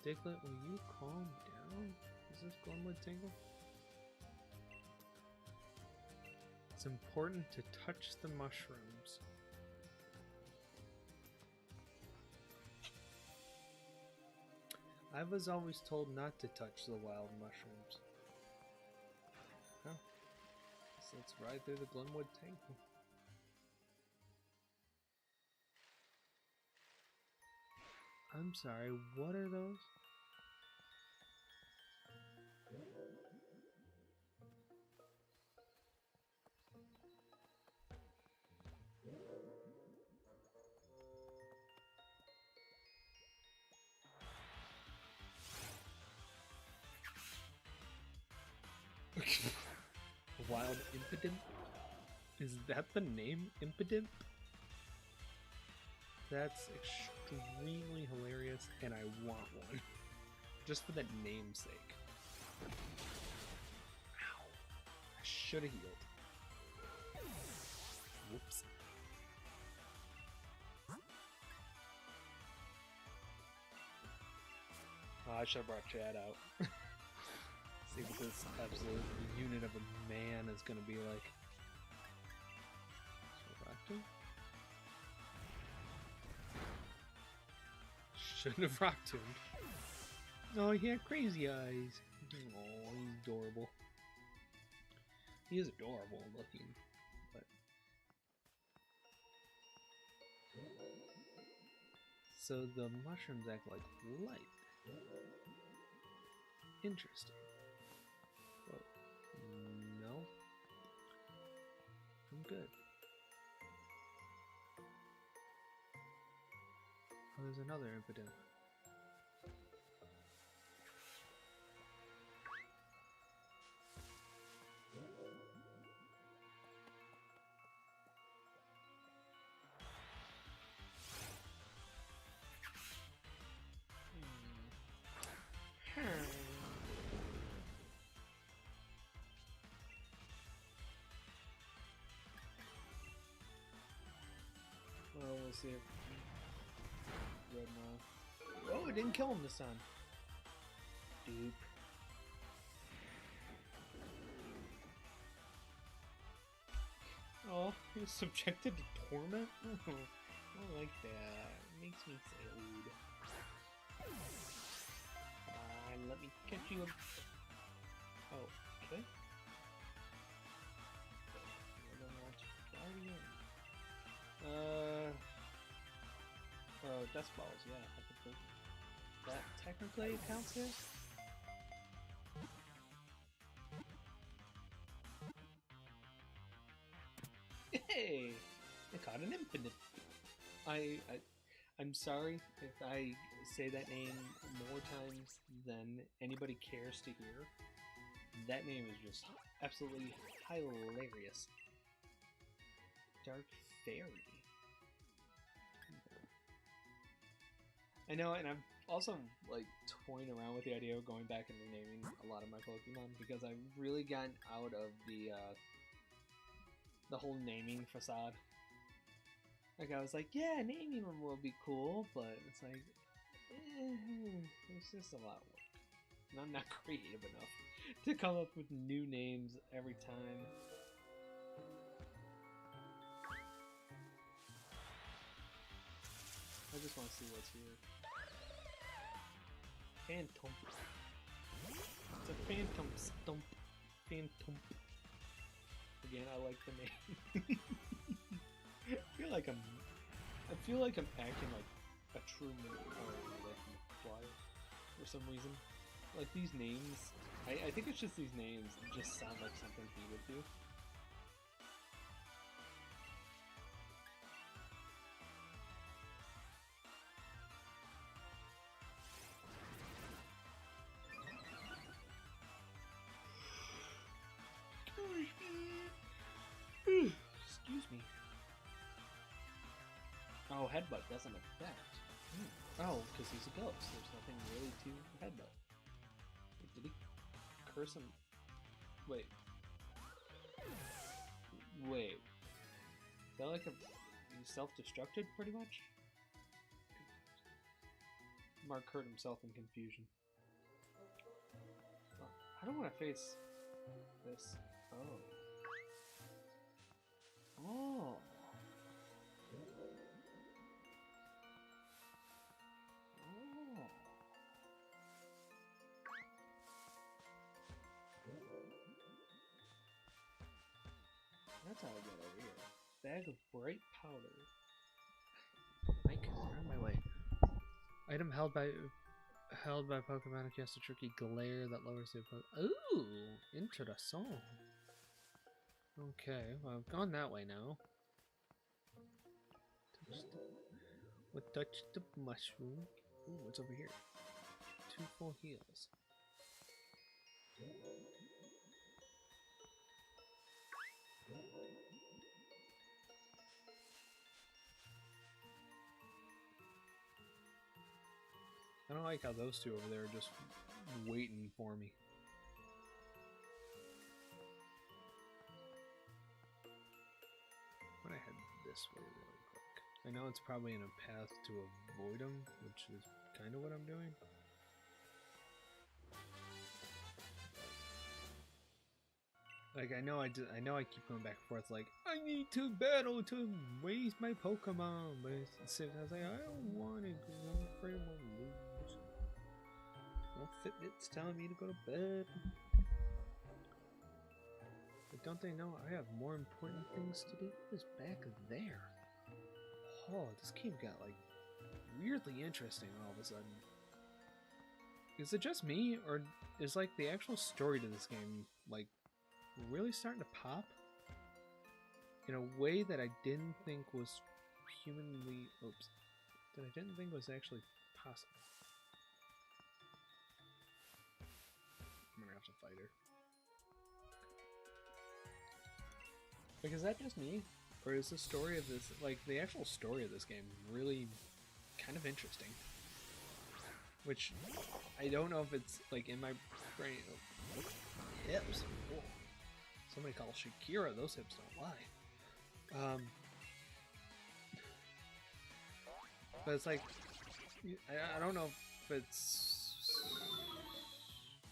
Diglett, will you calm down? Is this Glenwood Tingle? It's important to touch the mushrooms. I was always told not to touch the wild mushrooms. Oh. So let's ride through the Glenwood Tangle. I'm sorry, what are those? Wild Impidimp? Is that the name, Impidimp? That's extremely hilarious, and I want one. Just for the namesake. Ow. I should have healed. Whoops. Oh, I should have brought Chad out. See what this absolute unit of a man is gonna be like. Shouldn't have rock tuned. Oh, he had crazy eyes. Oh, he's adorable. He is adorable looking, but so the mushrooms act like light. Interesting. But no, I'm good. Oh, there's another Impidimp. Well, we'll see if Red Maw. Oh, it didn't kill him this time. Dupe. Oh, he was subjected to torment? Oh, I don't like that. It makes me sad. Let me catch you. Oh, okay. Dust balls, yeah. I think that technically counts here. Hey! I caught an infinite. I'm sorry if I say that name more times than anybody cares to hear. That name is just absolutely hilarious. Dark Fairy. I know, and I'm also like toying around with the idea of going back and renaming a lot of my Pokemon because I've really gotten out of the whole naming facade. Like I was like, yeah, naming them will be cool, but it's like, it's just a lot of work. And I'm not creative enough to come up with new names every time. I just want to see what's here. Phantom. It's a Phantom Stump. Phantom. Again, I like the name. I feel like I'm acting like a true flyer for some reason. Like these names, I think it's just these names just sound like something he would do. Excuse me. Oh, headbutt doesn't affect. Oh, because he's a ghost. There's nothing really to headbutt. Wait, did he curse him? Wait. Wait. Is that like he self-destructed, pretty much? Mark hurt himself in confusion. Oh, I don't want to face this. Oh. Oh. That's how I get over here. Bag of bright powder. Mike, you're on my way. Item held by Pokemon casts a tricky glare that lowers their Ooh, interesting. Okay, well I've gone that way now. Touch the mushroom. Ooh, what's over here? 2 full heals. I don't like how those two over there are just waiting for me. I'm gonna head this way really quick. I know it's probably in a path to avoid them, which is kind of what I'm doing. Like I know I keep going back and forth like I need to battle to raise my Pokemon, but I was like I don't want to because I'm afraid I'm gonna lose. Well, Fitbit's telling me to go to bed. But don't they know I have more important things to do? What is back there? Oh, this game got like weirdly interesting all of a sudden. Is it just me, or is like the actual story to this game like really starting to pop in a way that I didn't think was humanly that I didn't think was actually possible. I'm gonna have to fight her. Like, is that just me? Or is the story of this, like, the actual story of this game really kind of interesting? Which, I don't know if it's, like, in my brain. Oh, hips. Whoa. Somebody call Shakira, those hips don't lie. But it's like, I don't know if it's...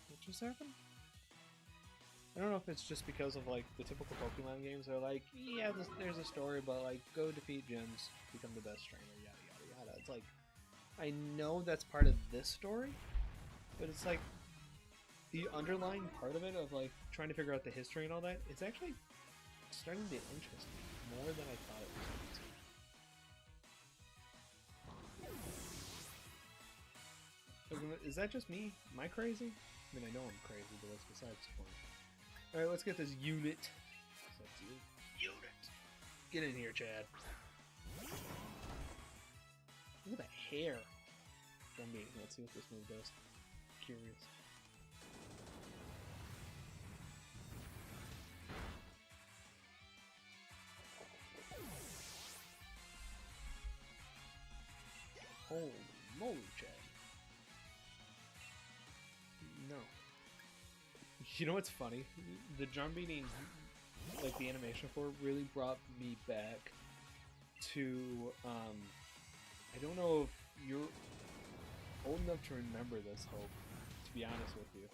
What just happened? I don't know if it's just because of, like, the typical Pokemon games. They're like, yeah, there's a story, but, like, go defeat gyms, become the best trainer, yada, yada, yada. It's like, I know that's part of this story, but it's like, the underlying part of it, of, like, trying to figure out the history and all that, it's actually starting to interest me more than I thought it was going to. Is that just me? Am I crazy? I mean, I know I'm crazy, but that's besides the point. Alright, let's get this unit. So that's you. Unit! Get in here, Chad. Look at that hair. Let's see what this move does. Curious. Holy moly, Chad. No. You know what's funny? The drum beating, like the animation for it, really brought me back to, I don't know if you're old enough to remember this, Hope, to be honest with you.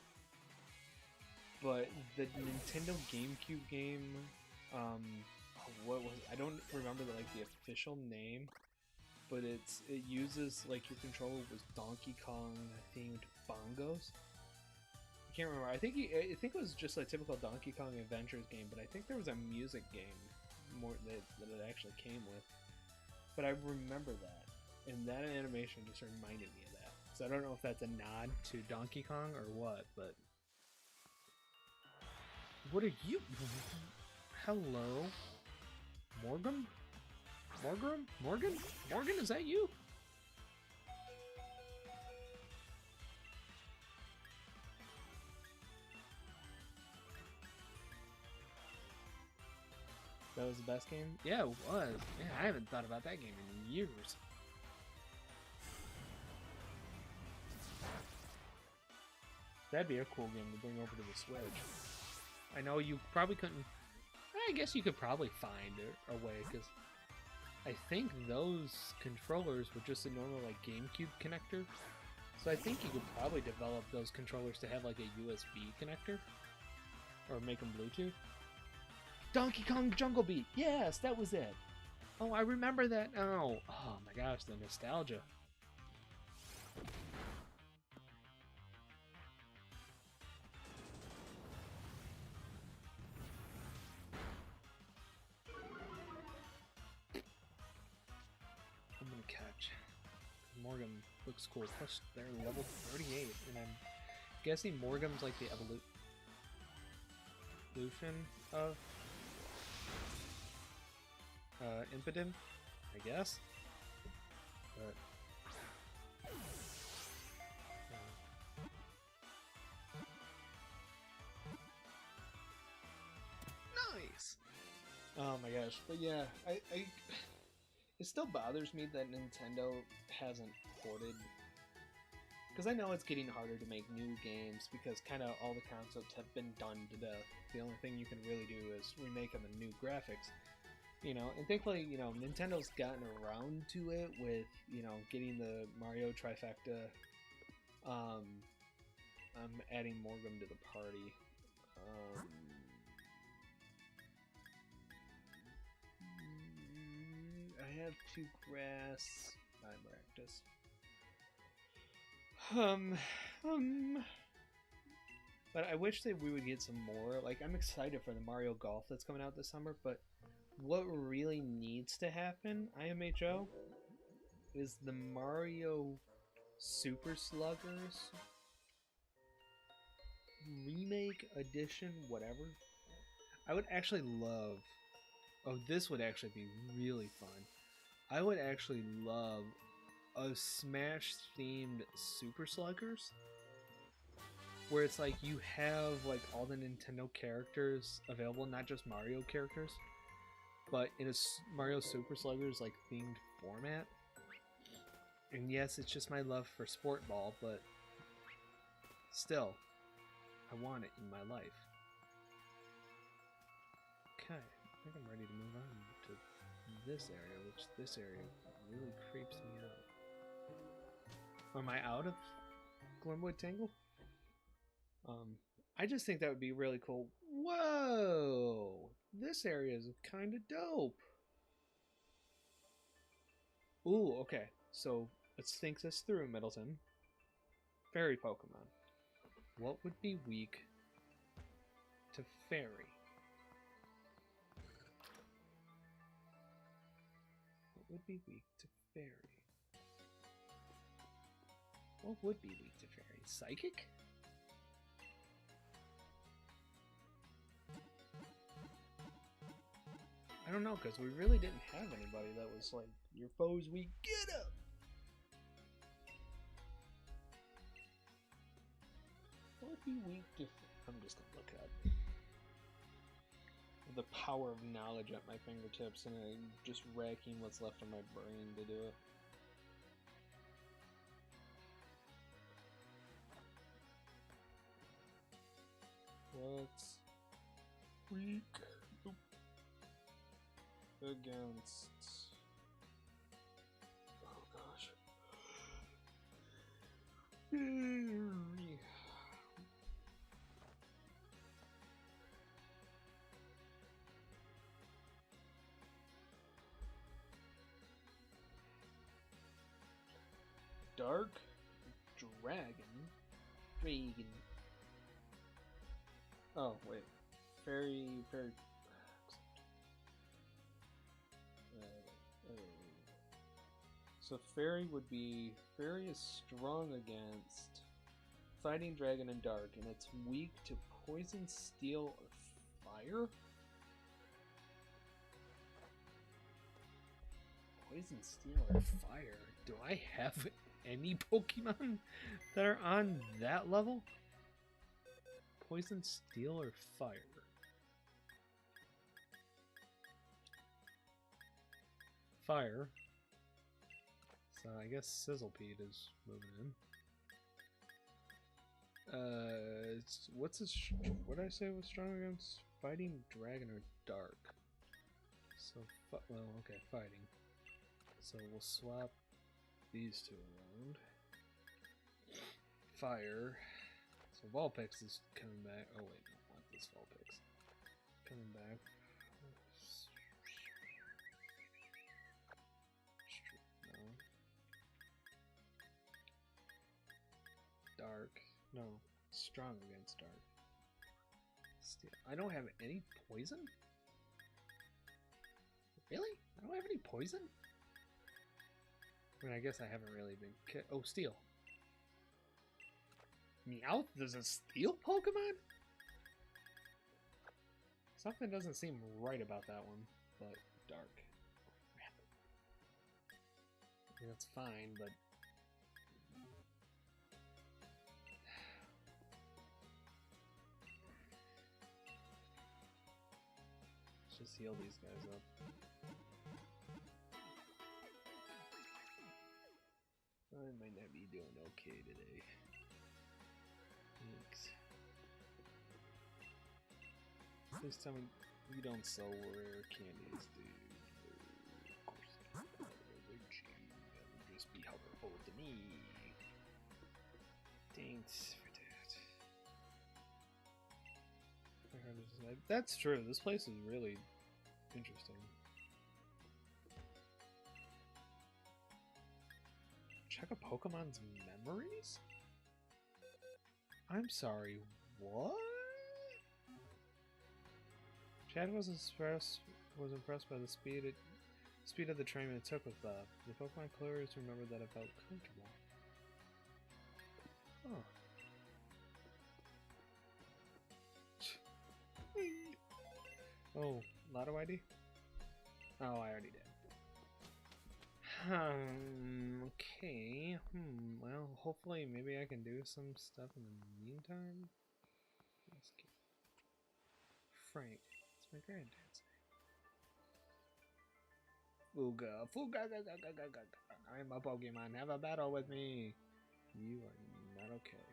But the Nintendo GameCube game, what was it? I don't remember the official name, but it uses, like, your controller was Donkey Kong themed bongos. I can't remember. I think it was just a typical Donkey Kong Adventures game, but I think there was a music game more that it actually came with. But I remember that, and that animation just reminded me of that. So I don't know if that's a nod to Donkey Kong or what, but what are you? Hello, Morgan? Morgan? Is that you? That was the best game? Yeah, it was. Yeah, I haven't thought about that game in years. That'd be a cool game to bring over to the Switch. I know you probably couldn't... I guess you could probably find a way, because I think those controllers were just a normal, like, GameCube connector. So I think you could probably develop those controllers to have, like, a USB connector. Or make them Bluetooth. Donkey Kong Jungle Beat! Yes, that was it! Oh, I remember that now! Oh my gosh, the nostalgia. I'm gonna catch. Morgan looks cool. Plus, they're level 38, and I'm guessing Morgan's like the evolution of Impidimp, I guess. But nice. Oh my gosh! But yeah, I it still bothers me that Nintendo hasn't ported. Because I know it's getting harder to make new games because kind of all the concepts have been done to death. The only thing you can really do is remake them in new graphics. You know, and thankfully, you know, Nintendo's gotten around to it with, you know, getting the Mario trifecta. I'm adding Morgan to the party. I have 2 grass. But I wish that we would get some more. Like, I'm excited for the Mario Golf that's coming out this summer, but what really needs to happen, IMHO, is the Mario Super Sluggers remake, edition, whatever. I would actually love... Oh, this would actually be really fun. I would actually love a Smash-themed Super Sluggers, where it's like you have like all the Nintendo characters available, not just Mario characters, but in a Mario Super Sluggers like themed format. And yes, it's just my love for Sport Ball, but still, I want it in my life. Okay, I think I'm ready to move on to this area, which this area really creeps me out. Or am I out of Glimwood Tangle? I just think that would be really cool. Whoa! This area is kind of dope. Ooh, okay. So let's think this through, Middleton. Fairy Pokemon. What would be weak to Fairy? What would be weak to Fairy? What would be weak to Fairy? Psychic? I don't know, because we really didn't have anybody that was like, your foes weak, get up! What would be weak to... I'm just gonna look at the power of knowledge at my fingertips, and I'm just racking what's left of my brain to do it. What's weak against... Oh gosh. Dark Dragon. Oh, wait. Fairy. So Fairy would be... Fairy is strong against Fighting Dragon and Dark, and it's weak to Poison, Steel, or Fire? Poison, Steel, or Fire? Do I have any Pokemon that are on that level? Poison, Steel, or Fire? Fire. So I guess Sizzlepede is moving in. What did I say was strong against? Fighting Dragon or Dark? So, well, okay, Fighting. So we'll swap these two around. Fire. So Vulpix is coming back. Oh wait, no, I want this Vulpix. Coming back. No. Dark. No. Strong against Dark. Steel. I don't have any poison? Really? I don't have any poison? I mean, I guess I haven't really been... Oh, Steel. Meowth? There's a Steel Pokemon? Something doesn't seem right about that one, but Dark. I mean, that's fine, but... Let's just heal these guys up. I might not be doing okay today. Thanks. Please tell me you don't sell rare candies, dude. Of course not. Why would you? That would just be helpful to me. Thanks for that. That's true. This place is really interesting. Check a Pokemon's memories? I'm sorry, what? Chad was impressed by the speed of the training it took with Bob. The Pokemon clearly remembered that it felt comfortable. Oh. Oh, Lotto ID? Oh, I already did. Okay. Well, hopefully maybe I can do some stuff in the meantime. Let's get Frank. It's my granddad's name. Fuga. Fuga. I'm a Pokemon. Have a battle with me. You are not okay.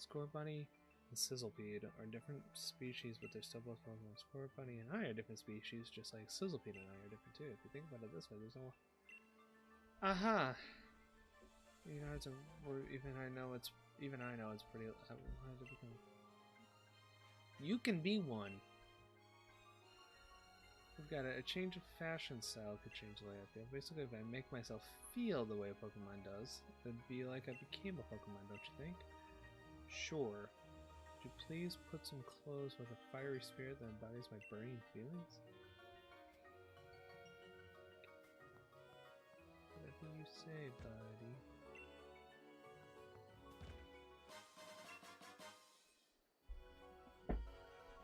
Scorbunny and Sizzlepede are different species, but they're still both Pokemon. Scorbunny and I are different species, just like Sizzlepede and I are different too. If you think about it this way, there's no... Aha! You know, even I know it's pretty. How to become? You can be one. We've got a change of fashion style could change the way I feel. Basically, if I make myself feel the way a Pokemon does, it'd be like I became a Pokemon, don't you think? Sure. Would you please put some clothes with a fiery spirit that embodies my burning feelings? Whatever you say, buddy.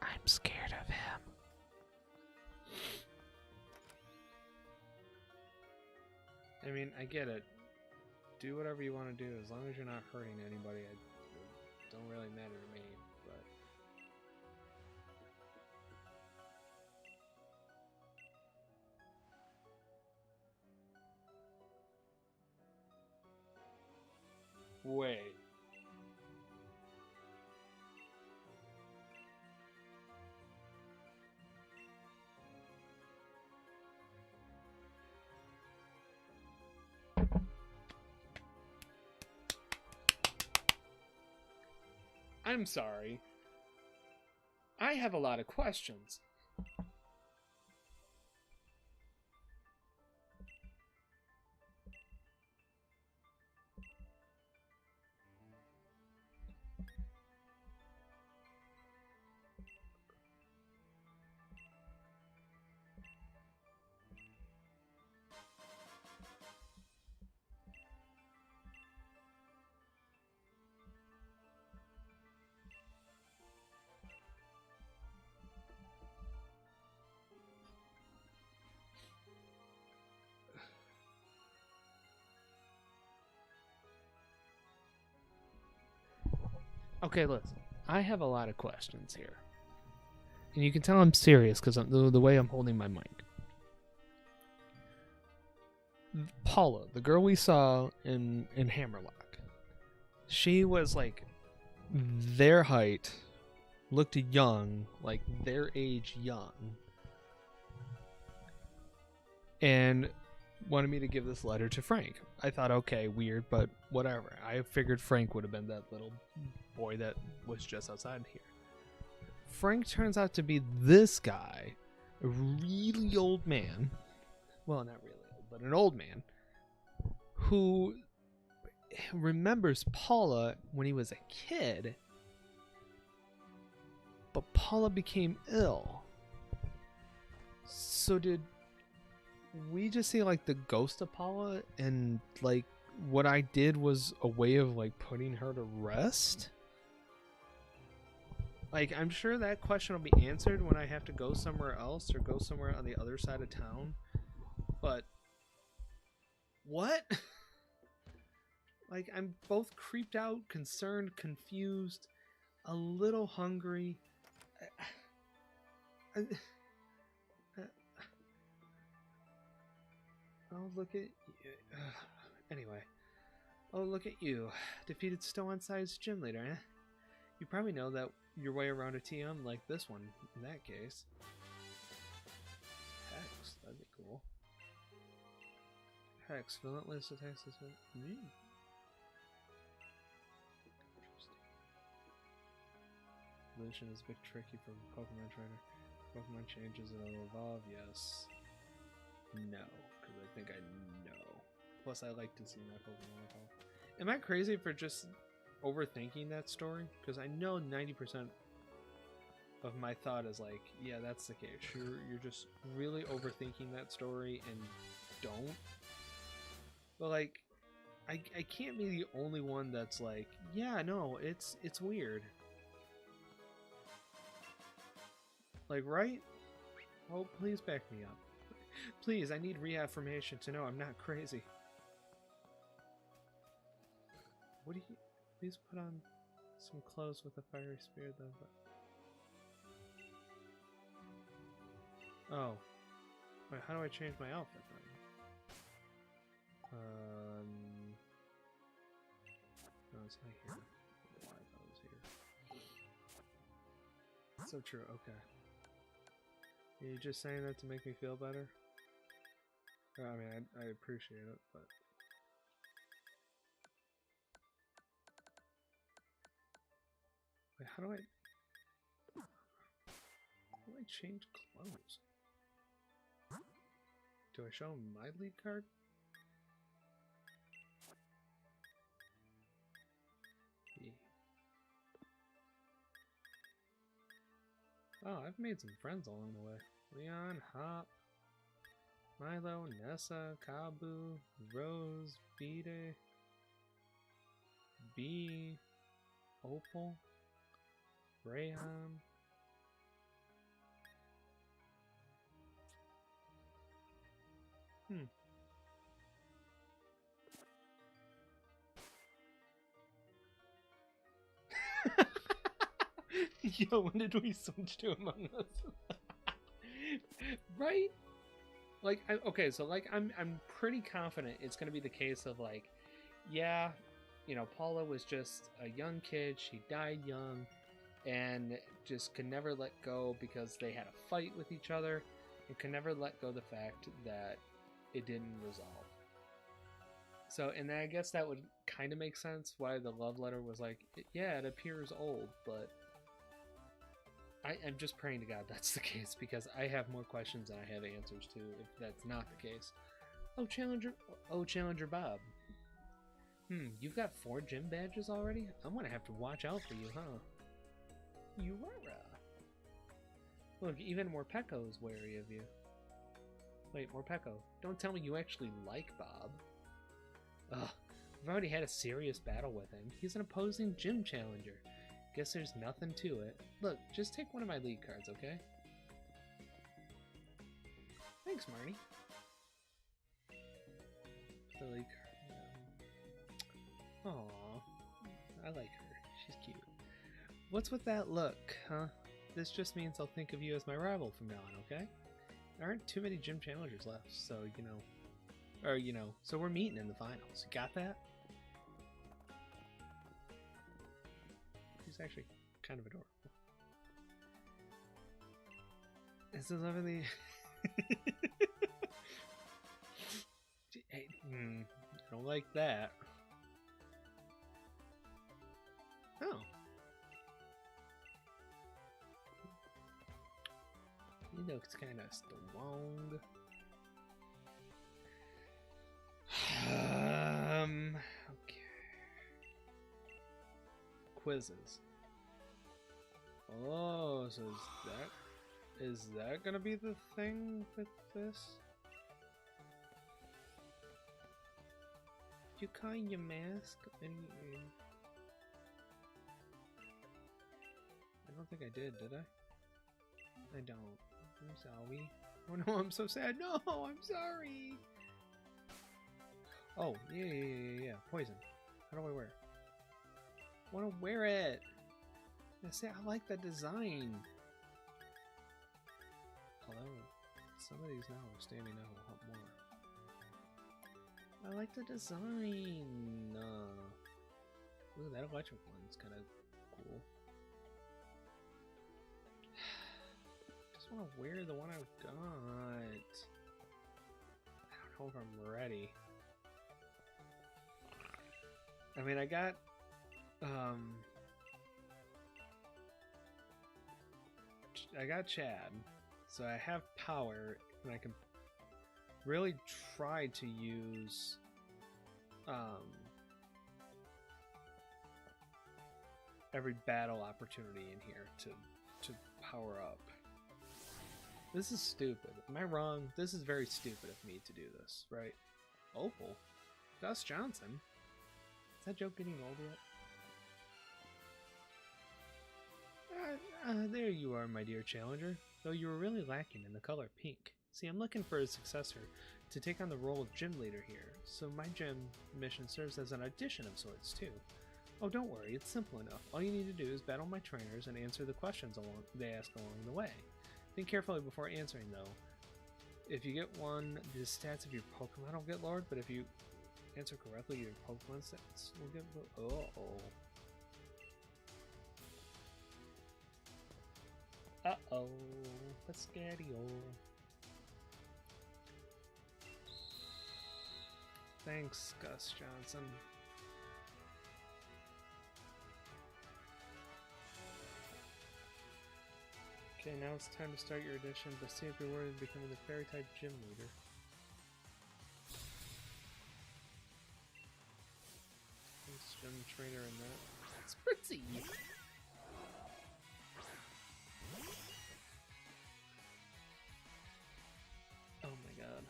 I'm scared of him. I mean, I get it. Do whatever you want to do, as long as you're not hurting anybody. It don't really matter to me, but... Wait. I'm sorry. I have a lot of questions. Okay, listen. I have a lot of questions here. And you can tell I'm serious because the way I'm holding my mic. Paula, the girl we saw in Hammerlock, she was like their height, looked young, like their age young, and wanted me to give this letter to Frank. I thought, okay, weird, but whatever. I figured Frank would have been that little boy that was just outside here. Frank turns out to be this guy, a really old man. Well, not really old, but an old man who remembers Paula when he was a kid, but Paula became ill. So did we just see like the ghost of Paula, and like what I did was a way of like putting her to rest? Like, I'm sure that question will be answered when I have to go somewhere else or go somewhere on the other side of town. But what? Like, I'm both creeped out, concerned, confused, a little hungry. Oh, look at you. Anyway. Oh, look at you. Defeated Stone-sized gym leader, eh? You probably know that your way around a TM like this one, in that case. Hex, that'd be cool. Hex, relentless attacks this one. Interesting. Evolution is a bit tricky for Pokemon trainer. Pokemon changes, it'll evolve, yes. No, because I think I know. Plus, I like to see my Pokemon evolve. Am I crazy for just overthinking that story? Because I know 90% of my thought is like, yeah, that's the case. You're just really overthinking that story and don't. But like, I can't be the only one that's like, yeah, no, it's weird. Like, right? Oh, please back me up. Please, I need reaffirmation to know I'm not crazy. What do you... Please put on some clothes with a fiery spirit, though. But... Oh. Wait, how do I change my outfit, then? No, it's not here. I don't know why I thought it was here. So true, okay. Are you just saying that to make me feel better? I mean, I appreciate it, but... how do I change clothes? Do I show him my lead card? Yeah. Oh, I've made some friends along the way. Leon, Hop, Milo, Nessa, Kabu, Rose, Bede, B, Opal, Rayhan. Yo, when did we switch to Among Us? Right? Like, okay, so like, I'm pretty confident it's gonna be the case of like, yeah, you know, Paula was just a young kid. She died young, and just could never let go because they had a fight with each other, and could never let go the fact that it didn't resolve. So, and I guess that would kind of make sense why the love letter was like, yeah, it appears old, but I'm just praying to God that's the case, because I have more questions than I have answers to if that's not the case. Oh, Challenger Bob. You've got 4 gym badges already? I'm gonna have to watch out for you, huh? You are. Look, even Morpeko is wary of you. Wait, Morpeko, don't tell me you actually like Bob. Ugh, I've already had a serious battle with him. He's an opposing gym challenger. Guess there's nothing to it. Look, just take one of my lead cards, okay? Thanks, Marnie. The lead card. Aww, I like her. She's cute. What's with that look, huh? This just means I'll think of you as my rival from now on, okay? There aren't too many gym challengers left, so, so we're meeting in the finals. You got that? She's actually kind of adorable. This is lovely. Hey, I don't like that. Oh. He looks kind of strong. Okay. Quizzes. Oh, so is that gonna be the thing with this? You call your mask and I don't think I did I? I don't. I'm sorry. Oh no, I'm so sad. No, I'm sorry. Oh, yeah. Poison. How do I wear it? I want to wear it. I say I like the design. Although, some of these now are standing out a lot more. I like the design. Ooh, that electric one's kind of cool. I want to wear the one I've got. I don't know if I'm ready. I mean, I got Chad, so I have power, and I can really try to use every battle opportunity in here to power up. This is stupid. Am I wrong? This is very stupid of me to do this, right? Opal? Gus Johnson? Is that joke getting old yet? There you are, my dear challenger. Though you were really lacking in the color pink. See, I'm looking for a successor to take on the role of gym leader here, so my gym mission serves as an audition of sorts, too. Oh, don't worry, it's simple enough. All you need to do is battle my trainers and answer the questions they ask along the way. Think carefully before answering, though. If you get one, the stats of your Pokemon will get lowered, but if you answer correctly, your Pokemon stats will get... Uh-oh. Piscadio. Thanks, Gus Johnson. Okay, now it's time to start your audition, but see if you're worthy of becoming the fairy type gym leader. Thanks, gym trainer in that. It's pretty. Oh my god.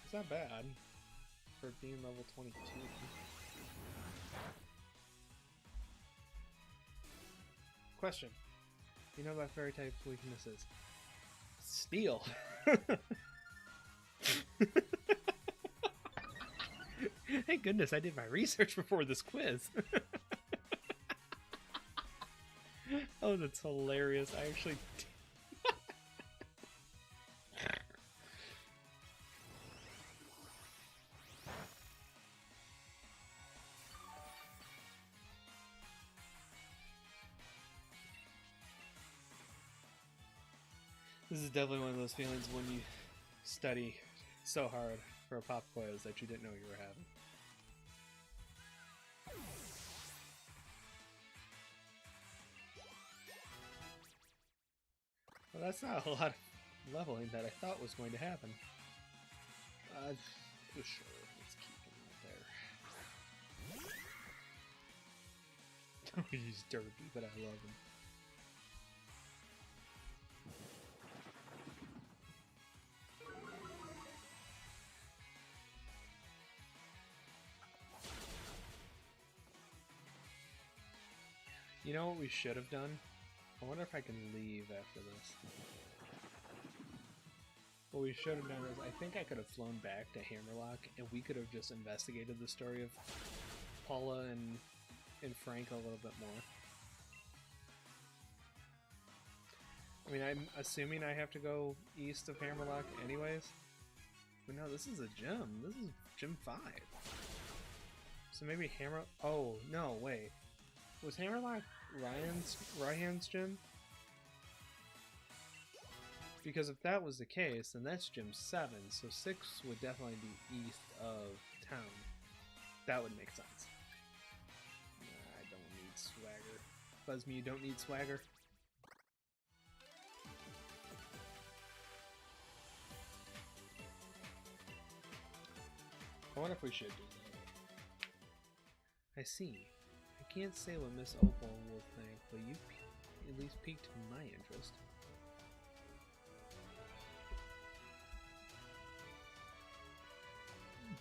It's not bad for being level 22. Question. You know about fairy type weaknesses? Steel. Thank goodness I did my research before this quiz. Oh, that's hilarious. I actually... This is definitely one of those feelings when you study so hard for a pop quiz that you didn't know you were having. Well, that's not a lot of leveling that I thought was going to happen. Sure, let's keep him there. He's dirty, but I love him. You know what we should have done? I wonder if I can leave after this. What we should have done is, I think I could have flown back to Hammerlock and we could have just investigated the story of Paula and Frank a little bit more. I mean, I'm assuming I have to go east of Hammerlock anyways. But no, this is a gym. This is Gym 5. So maybe Oh, no, wait. Was Hammerlock Ryan's gym? Because if that was the case, then that's Gym 7, so 6 would definitely be east of town. That would make sense. Nah, I don't need swagger. Buzzme, you don't need swagger? I wonder if we should do that. I see. I can't say what Miss Opal will think, but you at least piqued my interest.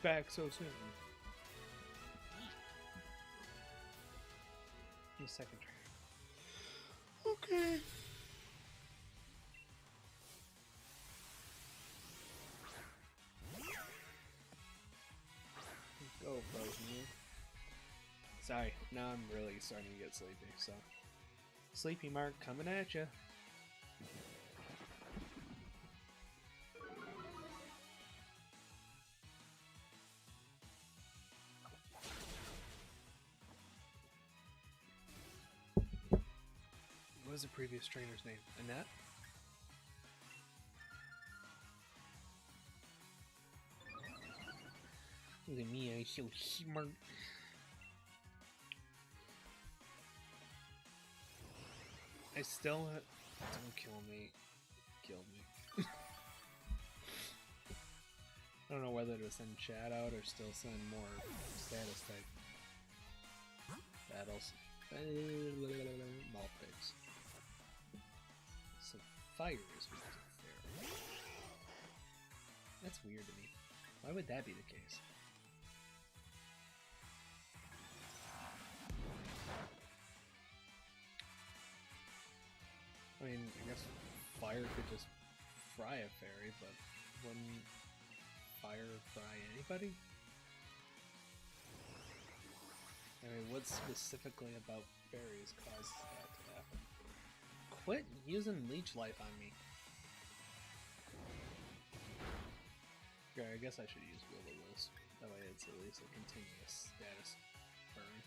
Back so soon. The second trainer. Okay. Go, Bosnia. Sorry, now I'm really starting to get sleepy, so. Sleepy Mark coming at ya. What was the previous trainer's name? Annette? Look at me, I'm so smart. I still don't kill me. Kill me. I don't know whether to send chat out or still send more status type battles. Malpigs. So fire is weak to fairy. That's weird to me. Why would that be the case? I mean, I guess fire could just fry a fairy, but wouldn't fire fry anybody? I mean, what specifically about fairies causes that to happen? Quit using leech life on me. Okay, I guess I should use Will-O-Wisp. That way it's at least a continuous status burn.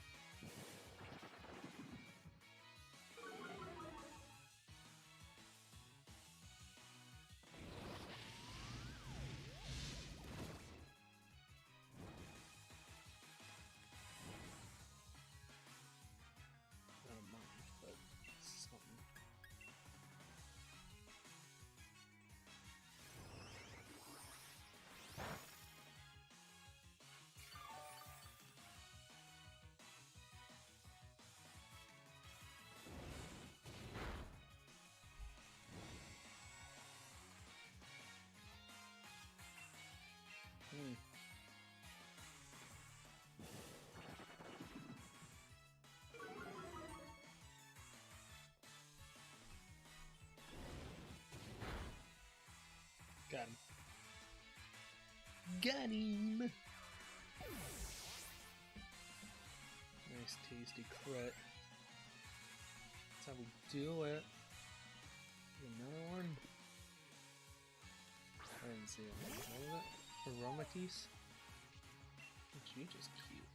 Got him! Nice tasty crit. That's how we do it. Another one. I didn't see it. What was it? Aromatisse? She's just cute.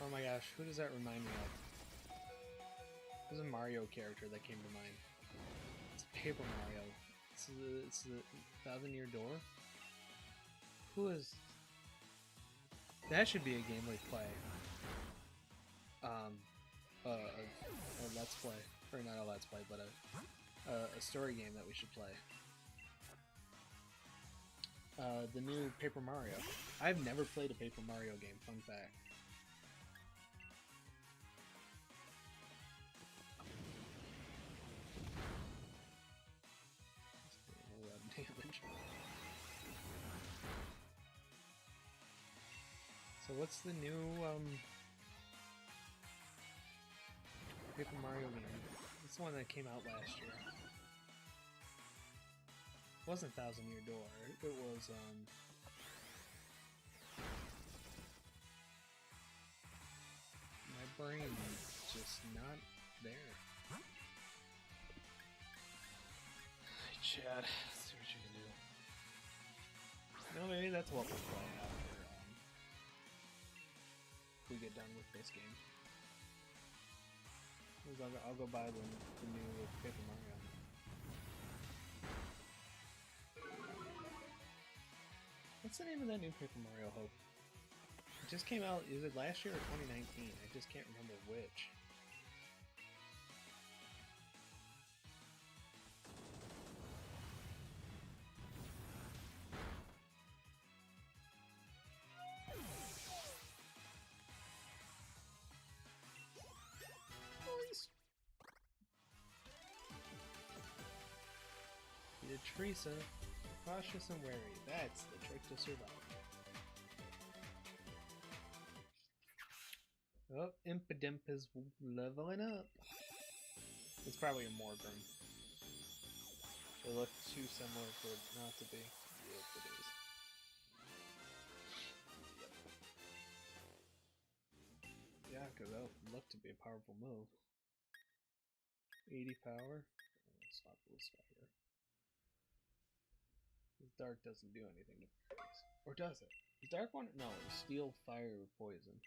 Oh my gosh, who does that remind me of? There's a Mario character that came to mind. It's Paper Mario. It's the Thousand-Year Door. Who is... That should be a game we play. A Let's Play. Or not a Let's Play, but a story game that we should play. The new Paper Mario. I've never played a Paper Mario game, fun fact. A lot of damage. So what's the new Paper Mario game? It's the one that came out last year. It wasn't Thousand-Year Door. It was my brain's just not there. Hey, Chad, let's see what you can do. No, maybe that's what we'll play after we get done with this game. I'll go buy the new Paper Mario. What's the name of that new Paper Mario, Hope? It just came out, is it last year or 2019? I just can't remember which. Teresa, cautious and wary. That's the trick to survive. Oh, Impidimp is leveling up. It's probably a Morgan. They look too similar for it not to be. Yep, it is. Yep. Yeah, because that would look to be a powerful move. 80 power. Stop a little spot here. Dark doesn't do anything to freeze. Or does it? Is Dark one? No, Steel, Fire, or Poison.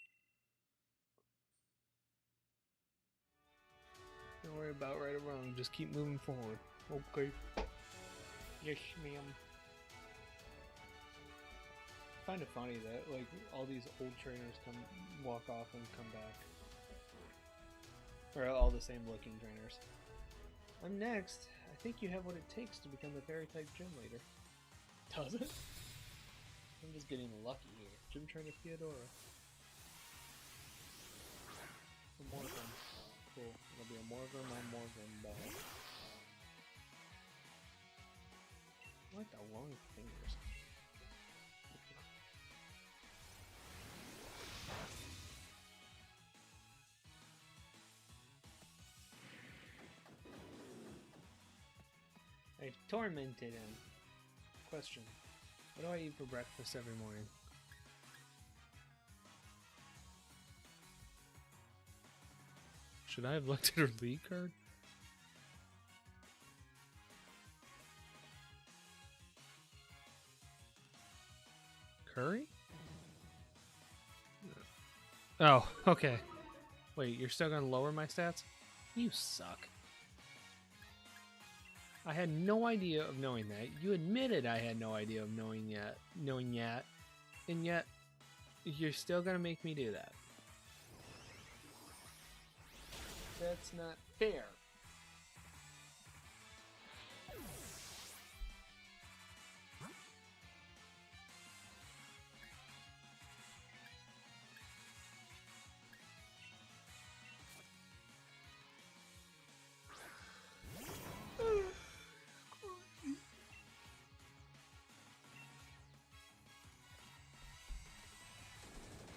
Don't worry about right or wrong, just keep moving forward. Okay. Yes, ma'am. I find it funny that, like, all these old trainers walk off and come back. Or all the same looking trainers. I'm next. I think you have what it takes to become the fairy-type gym leader. Does it? I'm just getting lucky here. Gym trainer Theodora. A Morgan. Cool. It'll be a Morgan on Morgan ball. I like the long fingers. I tormented him. Question. What do I eat for breakfast every morning? Should I have looked at her league card? Curry? Oh, okay. Wait, you're still gonna lower my stats? You suck. I had no idea of knowing that. You admitted I had no idea of knowing yet, and yet you're still gonna make me do that. That's not fair.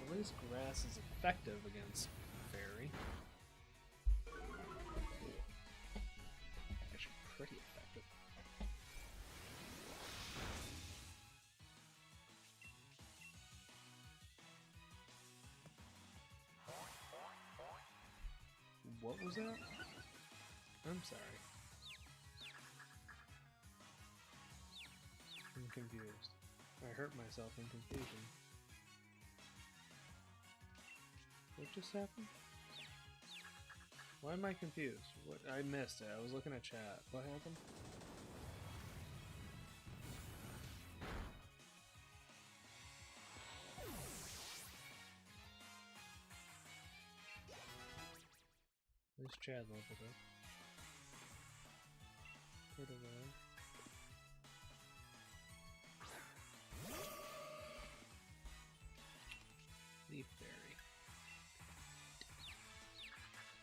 At least grass is effective against fairy. Actually, pretty effective. What was that? I'm sorry. I'm confused. I hurt myself in confusion. What just happened? Why am I confused? What? I missed it. I was looking at chat. What happened? This Chad leveled up. Put it away. Leaf berry.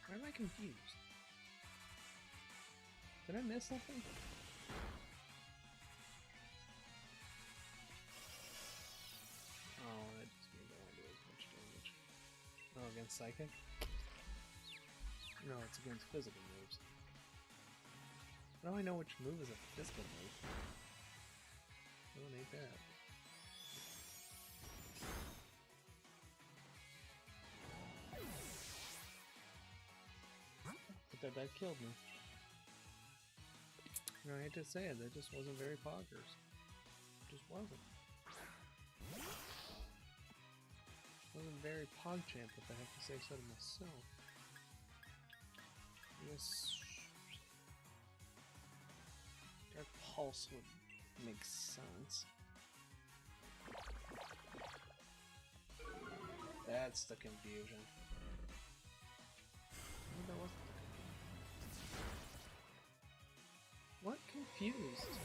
Why am I confused? Did I miss something? Oh, that just means I won't do as much damage. Oh, against psychic? No, it's against physical moves. Now I know which move is a physical move. Oh, ain't that. But that killed me. You know, I hate to say it, that just wasn't very poggers. It just wasn't. Wasn't very PogChamp, if I have to say so to myself. Yes. Dark Pulse would make sense. That's the confusion. No, that wasn't the confusion. What confused?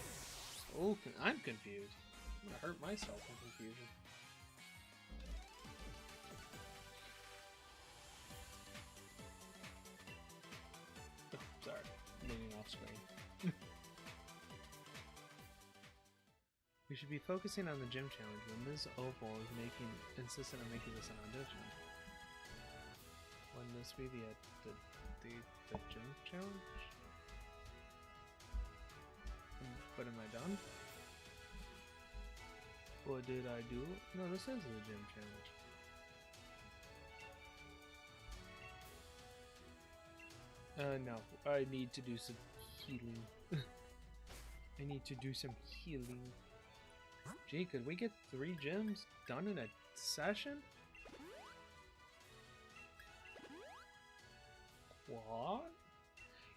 Oh, I'm confused. I'm gonna hurt myself in confusion. Sorry, leaning off screen. We should be focusing on the gym challenge when Ms. Opal is insistent on making this an audition. Wouldn't this be the gym challenge? But am I done? What did I do? No, this is the gym challenge. No, I need to do some healing. I need to do some healing. Gee, could we get 3 gyms done in a session? What?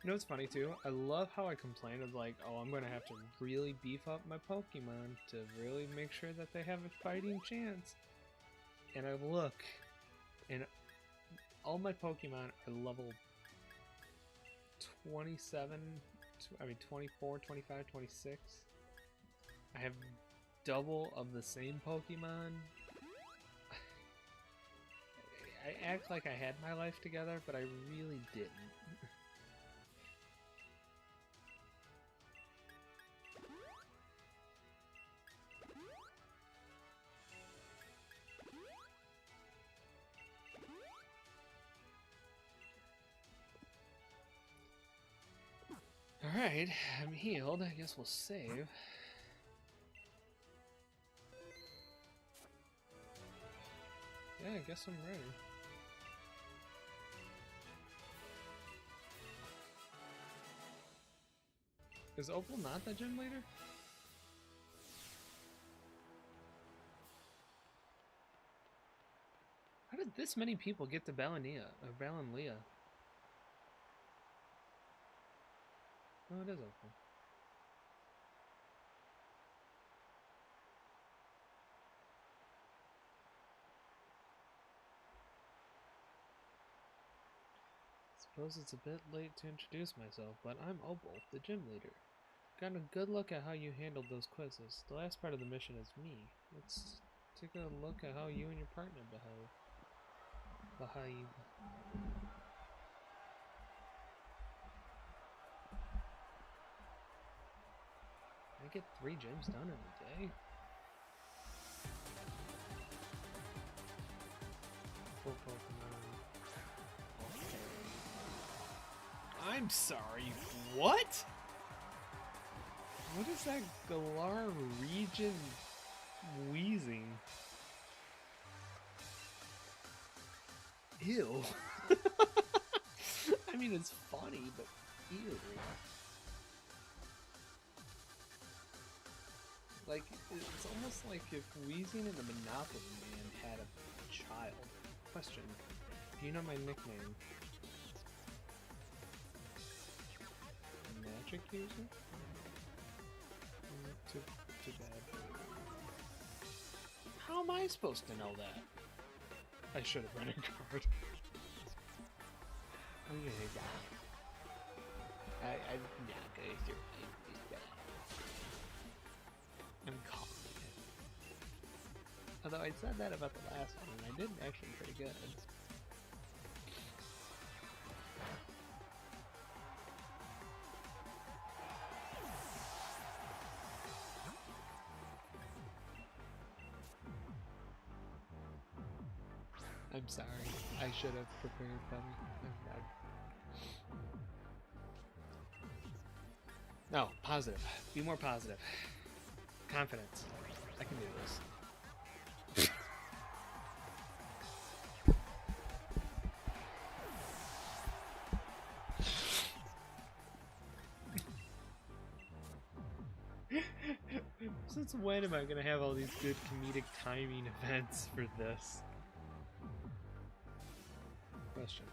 You know what's funny too? I love how I complain of like, oh, I'm gonna have to really beef up my Pokemon to really make sure that they have a fighting chance. And I look, and all my Pokemon are level 27, I mean 24, 25, 26. I have double of the same Pokemon. I act like I had my life together, but I really didn't. Alright, I'm healed. I guess we'll save. Yeah, I guess I'm ready. Is Opal not the gym leader? How did this many people get to Balania or Valenlia? Oh, it is Opal. Suppose it's a bit late to introduce myself, but I'm Opal, the gym leader. Got a good look at how you handled those quizzes. The last part of the mission is me. Let's take a look at how you and your partner behave. I get 3 gyms done in a day. Full Pokemon. Okay. I'm sorry, what? What is that Galar region wheezing? Ew. I mean, it's funny, but ew. Like, it's almost like if Weezing and the Monopoly Man had a child. Question. Do you know my nickname? Magic user? Too bad. How am I supposed to know that? I should have run a card. I'm gonna die. I'm not gonna survive this battle. I'm calling it. Although I said that about the last one, and I did actually pretty good. I'm sorry. I should have prepared better. No, positive. Be more positive. Confidence. I can do this. Since when am I gonna have all these good comedic timing events for this? Question.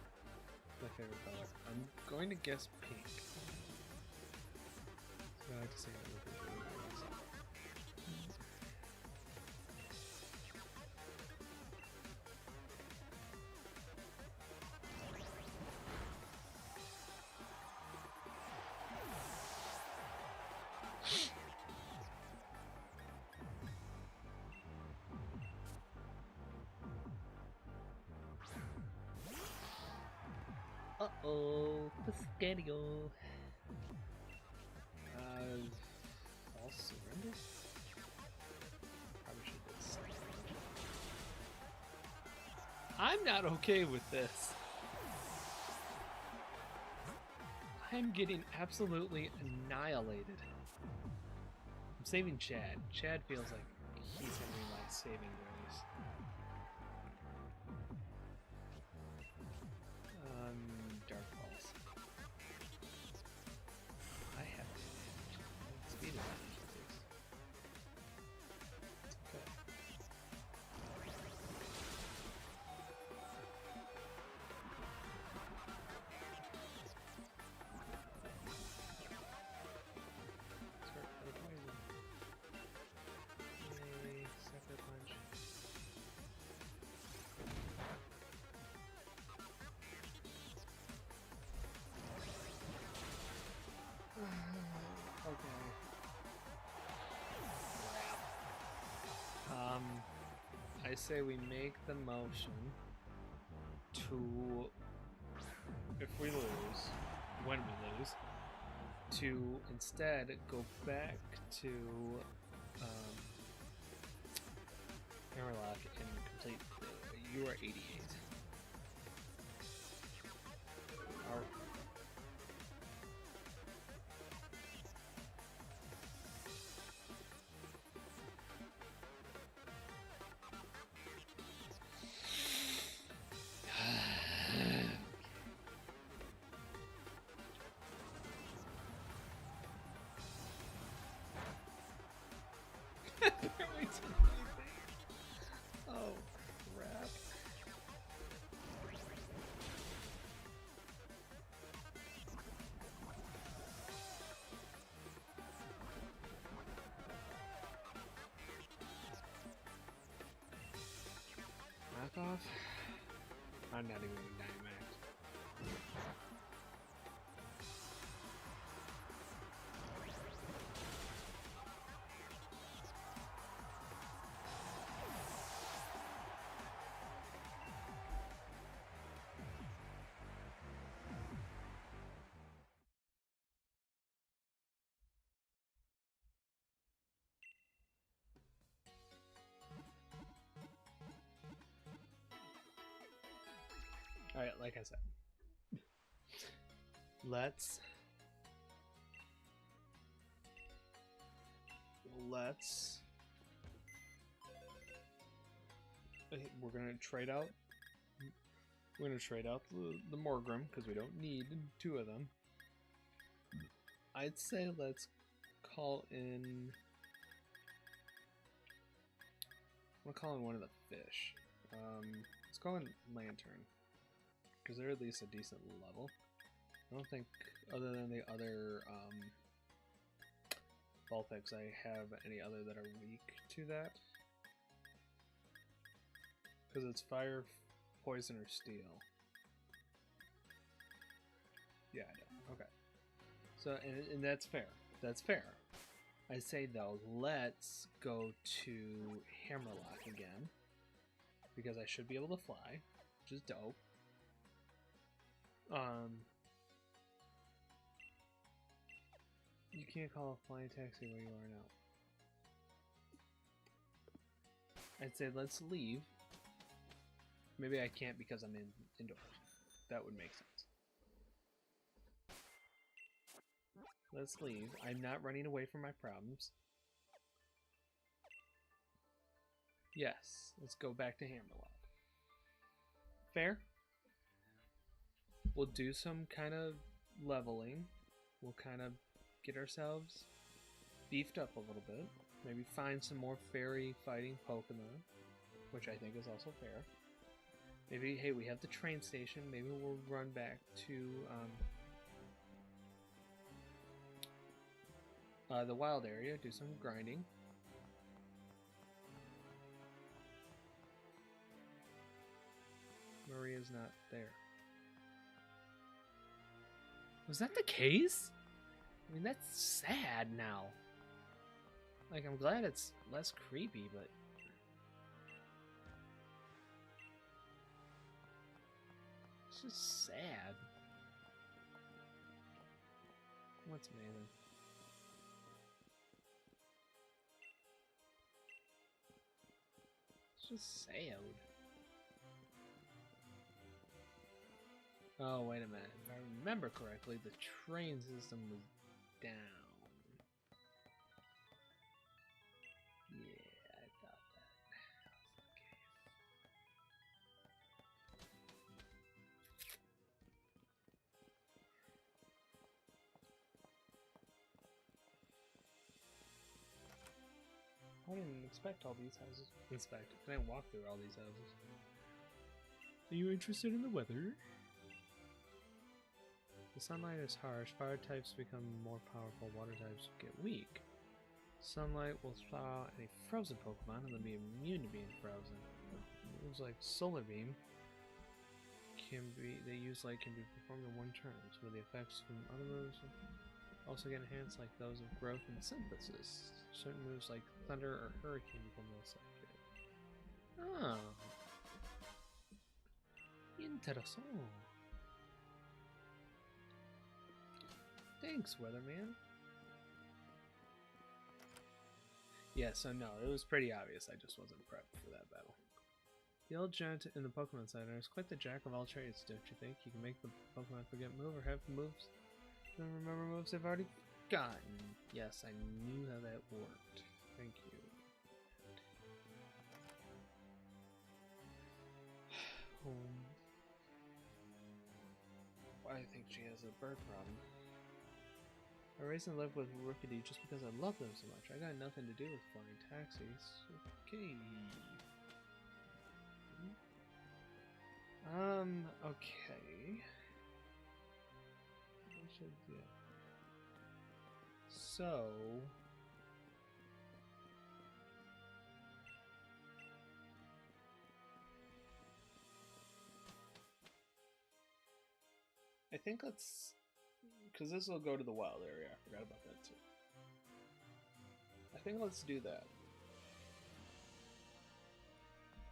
My favorite color. I'm going to guess pink. So I like to say that with it. Uh-oh, Piscadio. False surrender? Probably should have said that. I'm not okay with this. I'm getting absolutely annihilated. I'm saving Chad. Chad feels like he's gonna be my saving grace. Dark Balls. I have speed advantage at least. It's okay. Start for the poison. Yay, sucker punch. Okay. I say we make the motion to, if we lose, when we lose, to instead go back to Airlock and complete you are 88. Our oh, crap. Knock off? I'm not even gonna Dynamax. Alright, like I said, let's we're gonna trade out We're gonna trade out the Morgrim because we don't need two of them. I'd say let's call in. We'll call in one of the fish. Let's call in Lantern because they're at least a decent level. I don't think, other than the other Vulpix, I have any other that are weak to that. Because it's fire, poison, or steel. Yeah, I know. Okay. So, and that's fair. That's fair. I say though, let's go to Hammerlock again. Because I should be able to fly, which is dope. You can't call a flying taxi where you are now. I'd say let's leave. Maybe I can't because I'm indoors. That would make sense. Let's leave. I'm not running away from my problems. Yes, let's go back to Hammerlock. Fair? We'll do some kind of leveling. We'll kind of get ourselves beefed up a little bit. Maybe find some more fairy fighting Pokemon, which I think is also fair. Maybe, hey, we have the train station. Maybe we'll run back to the wild area, do some grinding. Maria's not there. Was that the case? I mean, that's sad now. Like, I'm glad it's less creepy, but... it's just sad. What's amazing? It's just sad. Oh, wait a minute. If I remember correctly, the train system was down. Yeah, I thought that was the case. I didn't expect all these houses. I didn't walk through all these houses. Are you interested in the weather? The sunlight is harsh, fire types become more powerful, water types get weak. Sunlight will thaw out any frozen Pokemon and they'll be immune to being frozen. Moves like Solar Beam they use light can be performed in one turn, so the effects from other moves also get enhanced like those of Growth and Synthesis. Certain moves like Thunder or Hurricane become less effective. Oh. Interesting. Thanks, Weatherman. Yeah, so no, it was pretty obvious I just wasn't prepped for that battle. The old giant in the Pokemon Center is quite the jack of all trades, don't you think? You can make the Pokemon forget move or have moves. Don't remember moves they've already gotten. Yes, I knew how that worked. Thank you. I think she has a bird problem. I raised and lived with Rookity just because I love them so much. I got nothing to do with flying taxis. Okay. Okay. What should do? So... I think let's... because this will go to the wild area. I forgot about that too. I think let's do that.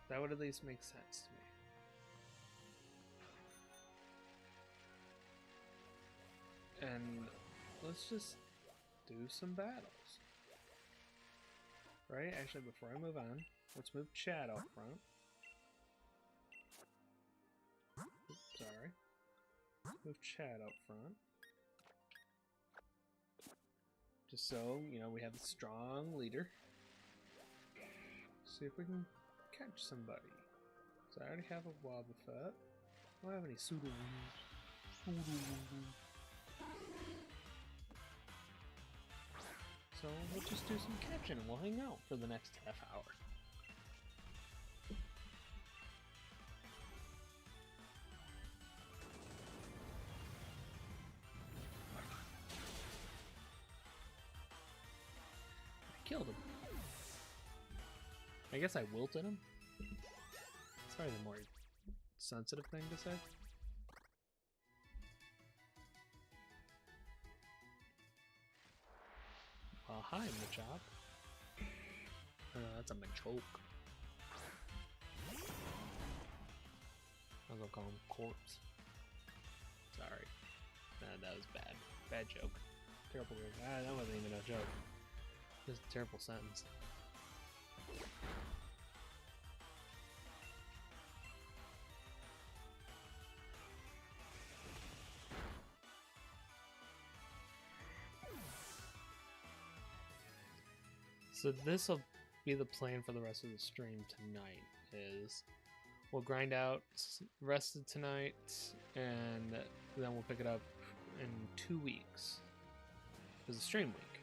That would at least make sense to me. And let's just do some battles. Right? Actually, before I move on, let's move Chad up front. Oops, sorry. Move Chad up front. Just so, you know, we have a strong leader. See if we can catch somebody. So I already have a Wobbuffet. Do I have any pseudo wounds? Pseudo wounds. So we'll just do some catching and we'll hang out for the next half hour. I killed him. I guess I wilted him. It's probably the more sensitive thing to say. Hi, Machop. That's a Machoke. I was gonna call him Corpse. Sorry. That was bad. Bad joke. Terrible joke. That wasn't even a joke. Just a terrible sentence. So this will be the plan for the rest of the stream tonight. Is we'll grind out the rest of tonight, and then we'll pick it up in 2 weeks. It's a stream week.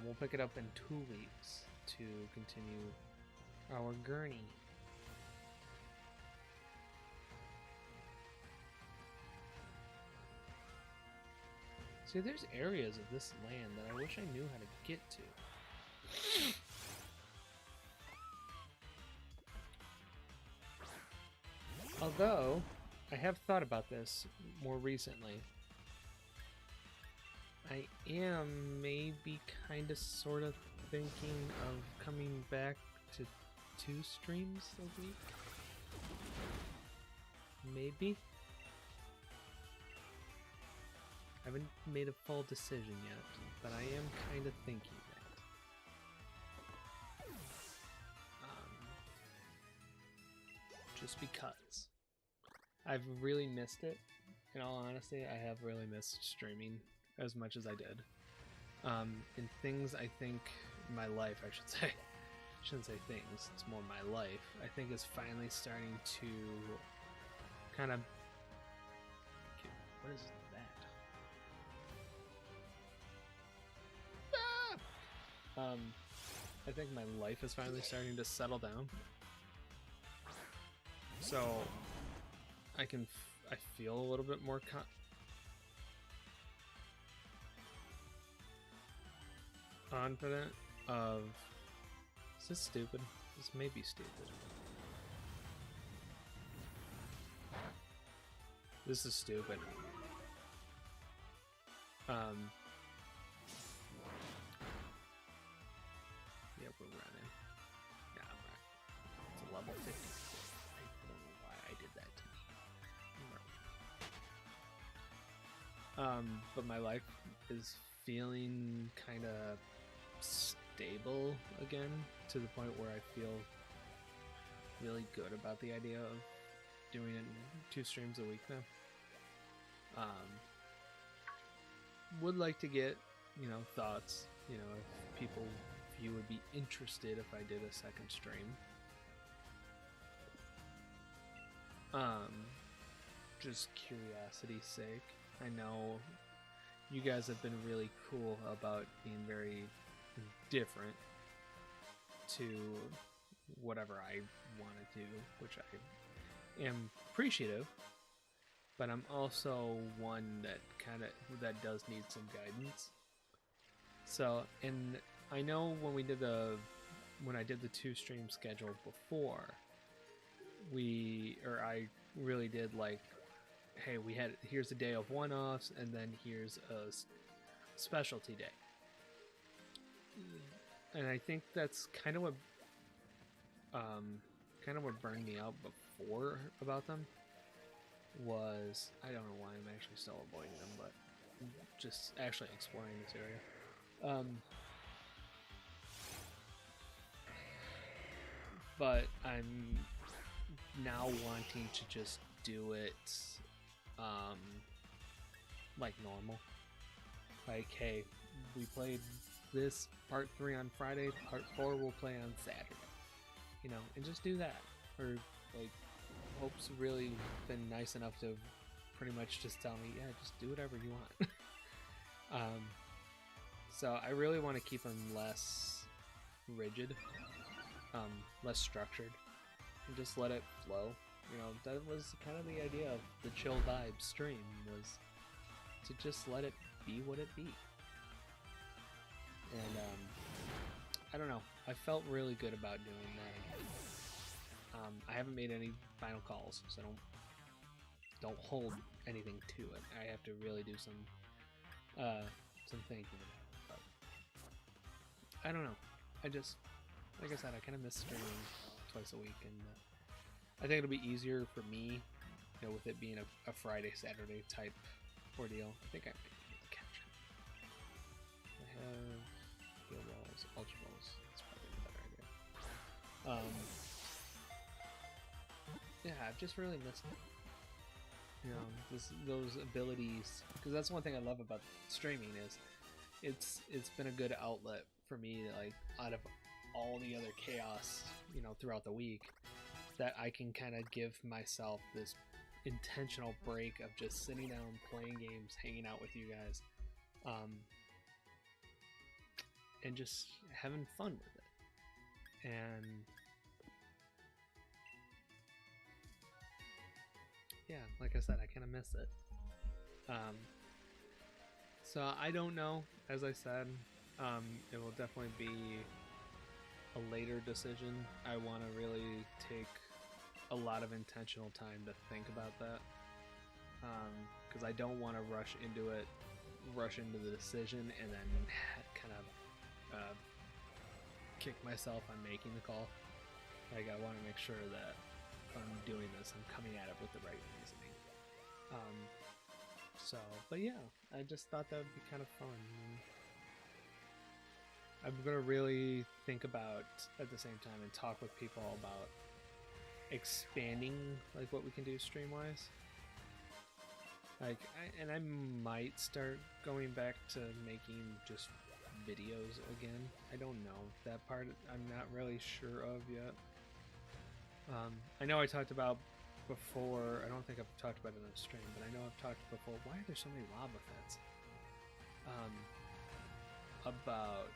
We'll pick it up in 2 weeks to continue our gurney. See, there's areas of this land that I wish I knew how to get to. Although, I have thought about this more recently. I am maybe kind of sort of thinking of coming back to 2 streams a week. Maybe. I haven't made a full decision yet, but I am kind of thinking that. Just because. I've really missed it. In all honesty, I have really missed streaming as much as I did. And things, I think, my life, I should say. I shouldn't say things, it's more my life. I think is finally starting to kind of... What is that? I think my life is finally starting to settle down. So I feel a little bit more confident of... Is this stupid? This may be stupid. This is stupid. Yeah, we're running. Yeah, I'm right. It's a level 50. I don't know why I did that to me. But my life is feeling kind of stable again, to the point where I feel really good about the idea of doing it 2 streams a week now. Would like to get, thoughts, if you would be interested if I did a second stream. Just curiosity's sake. I know you guys have been really cool about being very different to whatever I want to do, which I am appreciative, but I'm also one that does need some guidance. So, and I know when I did the 2 stream schedule before, I really did like, hey, here's a day of one-offs, and then here's a specialty day. And I think that's kind of what burned me out before about them. Was, I don't know why I'm actually still avoiding them, but just actually exploring this area. But I'm now wanting to just do it like normal. Like, hey, we played this part 3 on Friday, part 4 we'll play on Saturday. you know, and just do that. Or like, Hope's really been nice enough to pretty much just tell me, yeah, just do whatever you want. So I really want to keep them less rigid, less structured, and just let it flow. You know, that was kind of the idea of the Chill Vibe stream, was to just let it be what it be. And I don't know, I felt really good about doing that. I haven't made any final calls, so don't hold anything to it. I have to really do some thinking about it. But I don't know. I just, like I said, I kind of miss streaming twice a week, and I think it'll be easier for me, you know, with it being a Friday, Saturday type ordeal. I think I might be able to catch it. I have Heal Balls, Ultra Balls. That's probably a better idea. Yeah, I've just really missed it. You know, those abilities, because that's one thing I love about streaming is it's been a good outlet for me, like, out of all the other chaos, you know, throughout the week, that I can kind of give myself this intentional break of just sitting down, playing games, hanging out with you guys, and just having fun with it. And yeah, like I said, I kind of miss it. So I don't know, as I said, it will definitely be a later decision. I want to really take a lot of intentional time to think about that, because I don't want to rush into the decision and then kind of kick myself on making the call. Like, I want to make sure that if I'm doing this, I'm coming at it with the right reasoning. But yeah, I just thought that would be kind of fun. I'm gonna really think about, at the same time, and talk with people about expanding, like, what we can do stream-wise. Like, I might start going back to making just videos again. I don't know. That part I'm not really sure of yet. I know I talked about before, I don't think I've talked about it on stream, but I know I've talked before, why are there so many Wobbuffets? About,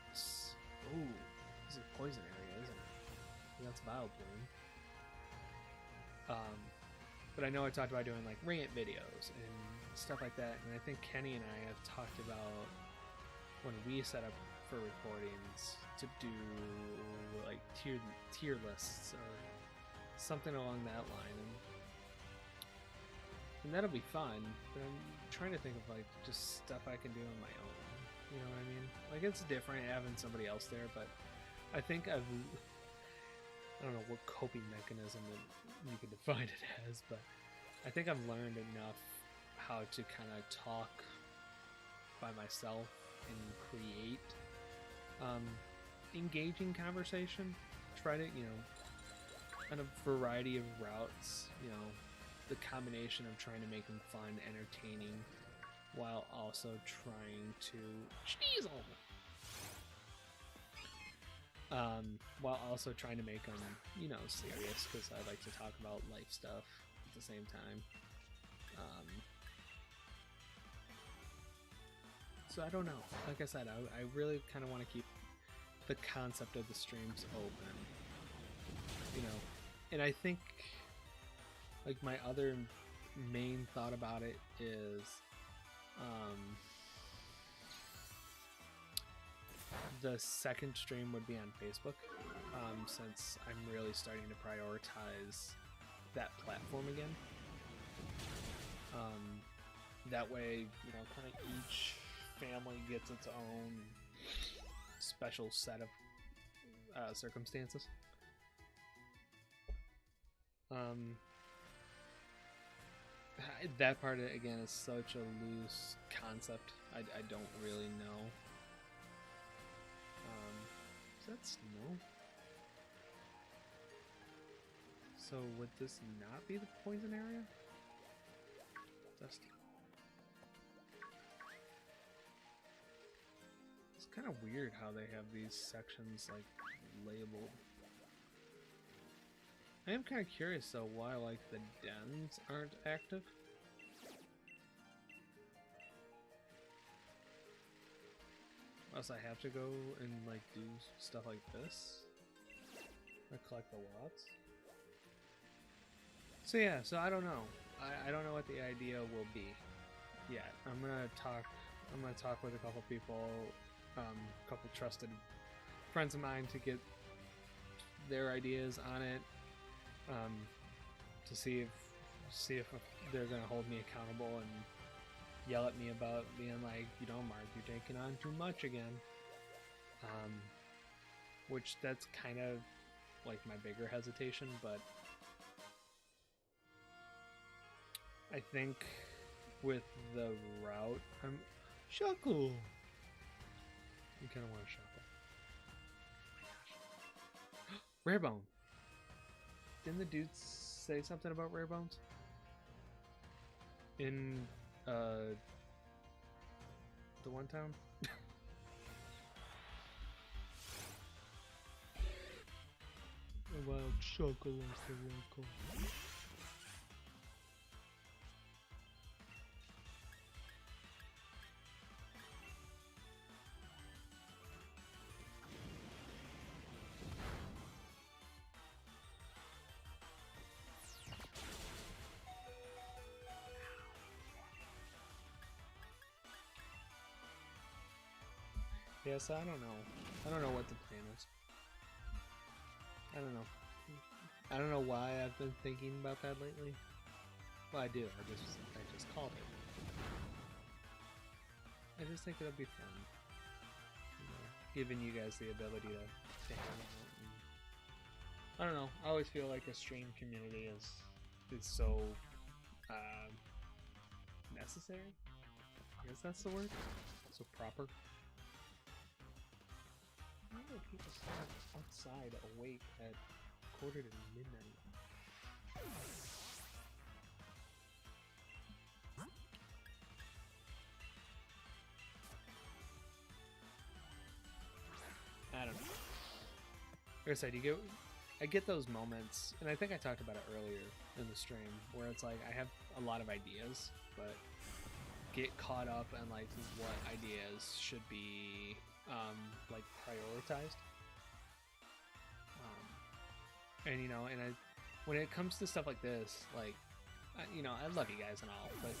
ooh, this is a poison area, isn't it? That's Vileplume. But I know I talked about doing, like, rant videos and stuff like that, and I think Kenny and I have talked about, when we set up for recordings, to do, like, tier lists or something along that line, and that'll be fun. But I'm trying to think of, like, just stuff I can do on my own. You know what I mean? Like, it's different having somebody else there, but I think I don't know what coping mechanism that you can define it as, but I think I've learned enough how to kind of talk by myself and create engaging conversation. Try to, you know, on a variety of routes, you know, the combination of trying to make them fun, entertaining, while also trying to while also trying to make them, you know, serious, because I like to talk about life stuff at the same time. So I don't know. Like I said, I really kind of want to keep the concept of the streams open, you know. And I think, like, my other main thought about it is, the second stream would be on Facebook, since I'm really starting to prioritize that platform again. That way, you know, kind of each family gets its own special set of circumstances. That part, again, is such a loose concept. I don't really know. Is that snow? So would this not be the poison area? Dusty. It's kind of weird how they have these sections, like, labeled. I am kind of curious though why like the dens aren't active. Unless I have to go and like do stuff like this. Or collect the watts. So yeah, so I don't know. I don't know what the idea will be yet. I'm gonna talk with a couple people, a couple trusted friends of mine to get their ideas on it, to see if they're gonna hold me accountable and yell at me about being like, you know, Mark, you're taking on too much again. Which that's kind of like my bigger hesitation, but I think with the route, I'm Shuckle. You kind of want to Shuckle. Oh my gosh. Rare Bone. Didn't the dude say something about Rare Bones? In the one town? A wild Shuckle. Yes, I don't know. I don't know what the plan is. I don't know. I don't know why I've been thinking about that lately. Well, I do. I just called it. I just think it'll be fun. You know, giving you guys the ability to hang out. And, I don't know. I always feel like a stream community is so necessary. I guess that's the word. So proper. Why are people still outside awake at 1:45 midnight? I don't know. Like I said, I get those moments, and I think I talked about it earlier in the stream, where it's like I have a lot of ideas, but get caught up in like what ideas should be like prioritized. And you know, when it comes to stuff like this, like you know, I love you guys and all, but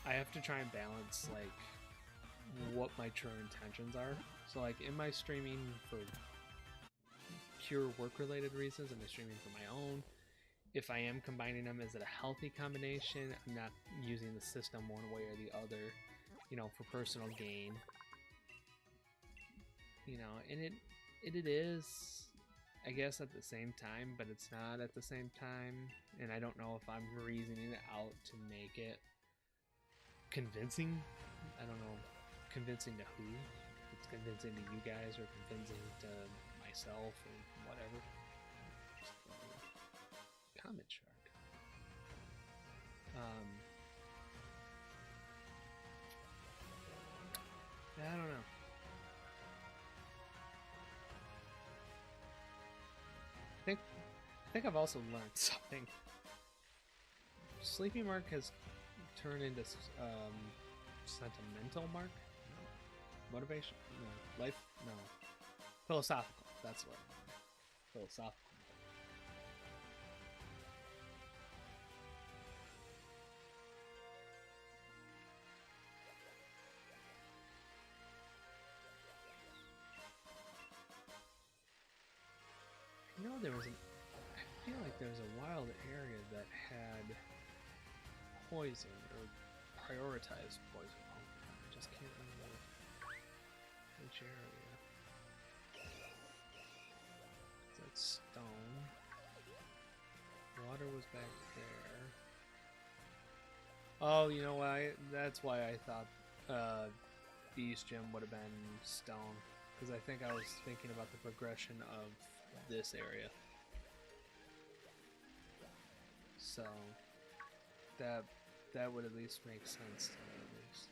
I have to try and balance like what my true intentions are. So like, am I streaming for pure work-related reasons? Am I streaming for my own? If I am combining them, is it a healthy combination? I'm not using the system one way or the other, you know, for personal gain. You know, and it is, I guess, at the same time, but it's not at the same time. And I don't know if I'm reasoning it out to make it convincing. I don't know, convincing to who? It's convincing to you guys or convincing to myself or whatever. Comet Shark. I don't know. I think I've also learned something. Sleepy Mark has turned into sentimental Mark. No. Motivation. No. Life. No. Philosophical. That's what. Philosophical. You know, there was I feel like there was a wild area that had poison or prioritized poison. Oh, I just can't remember which area. That's stone. Water was back there. Oh, you know why? That's why I thought the East Gym would have been stone. Because I think I was thinking about the progression of this area. So that would at least make sense to me, at least.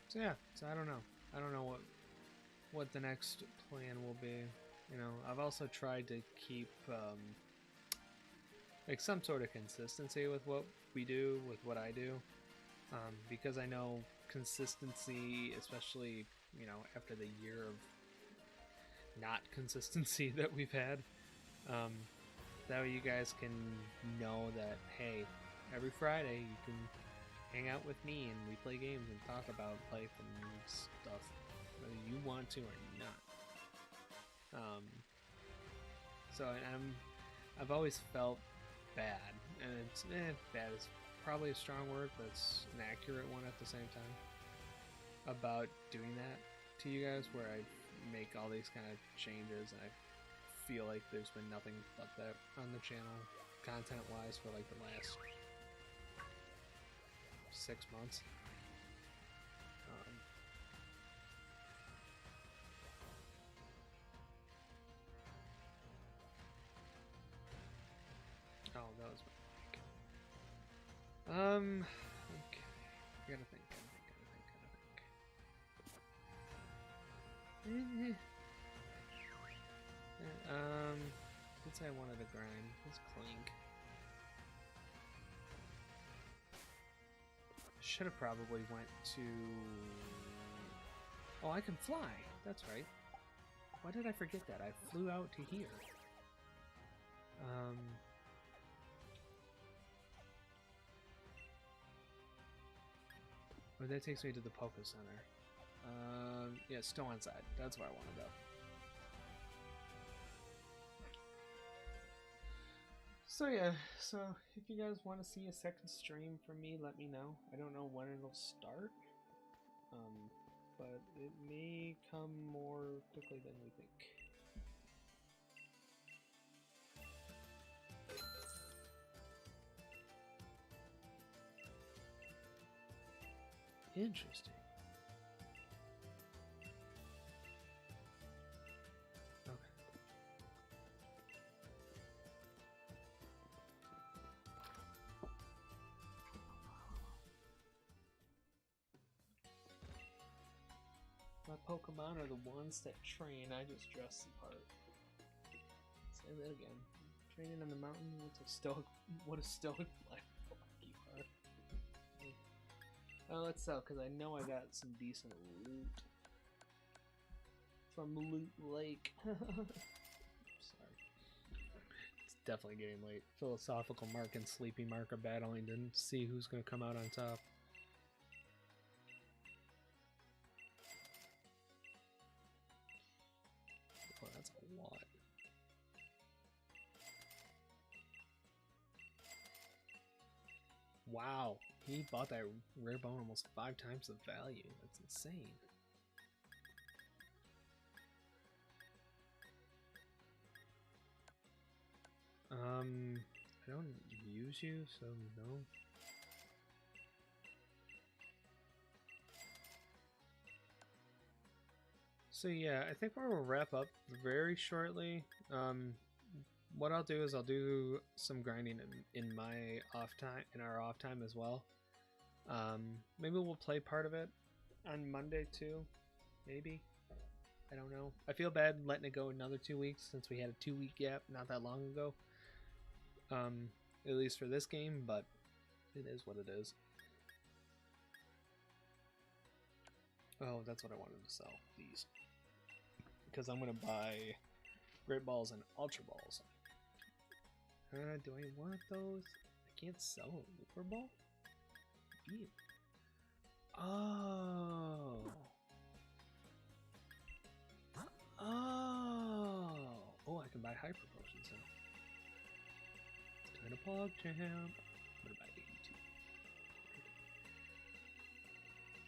So yeah, so I don't know. I don't know what what the next plan will be. You know, I've also tried to keep like some sort of consistency with what we do, with what I do, because I know consistency, especially, you know, after the year of not consistency that we've had, that way you guys can know that, hey, every Friday you can hang out with me and we play games and talk about life and stuff, whether you want to or not. So I've always felt bad, and it's bad is probably a strong word, but it's an accurate one at the same time, about doing that to you guys, where I make all these kind of changes and I feel like there's been nothing but that on the channel content wise for like the last 6 months. Oh, that was my mic. Okay. Gotta think. Let's say I wanted to grind. Let's clink. Should have probably went to... Oh, I can fly. That's right. Why did I forget that? I flew out to here. Oh, that takes me to the Poké Center. Yeah, still inside. That's where I want to go. So yeah, so if you guys want to see a second stream from me, let me know. I don't know when it'll start, but it may come more quickly than we think. Interesting. My Pokemon are the ones that train. I just dress the part. Say that again. Training on the mountain. What a stoic black fuck you are. Oh, let's sell, because I know I got some decent loot from Loot Lake. Sorry. It's definitely getting late. Philosophical Mark and Sleepy Mark are battling to see who's going to come out on top. Oh, that's a lot. Wow, he bought that rare bone almost 5 times the value. That's insane. I don't use you, so no. So yeah, I think we'll wrap up very shortly. What I'll do is I'll do some grinding in my off time, in our off time as well. Maybe we'll play part of it on Monday too. Maybe. I don't know. I feel bad letting it go another 2 weeks since we had a 2-week gap not that long ago. At least for this game, but it is what it is. Oh, that's what I wanted to sell. These. Because I'm going to buy Great Balls and Ultra Balls. Do I want those? I can't sell a Lure Ball? Ew. Oh. Oh. Oh, I can buy Hyper Potions now. Kind of Pog Champ. I'm going to buy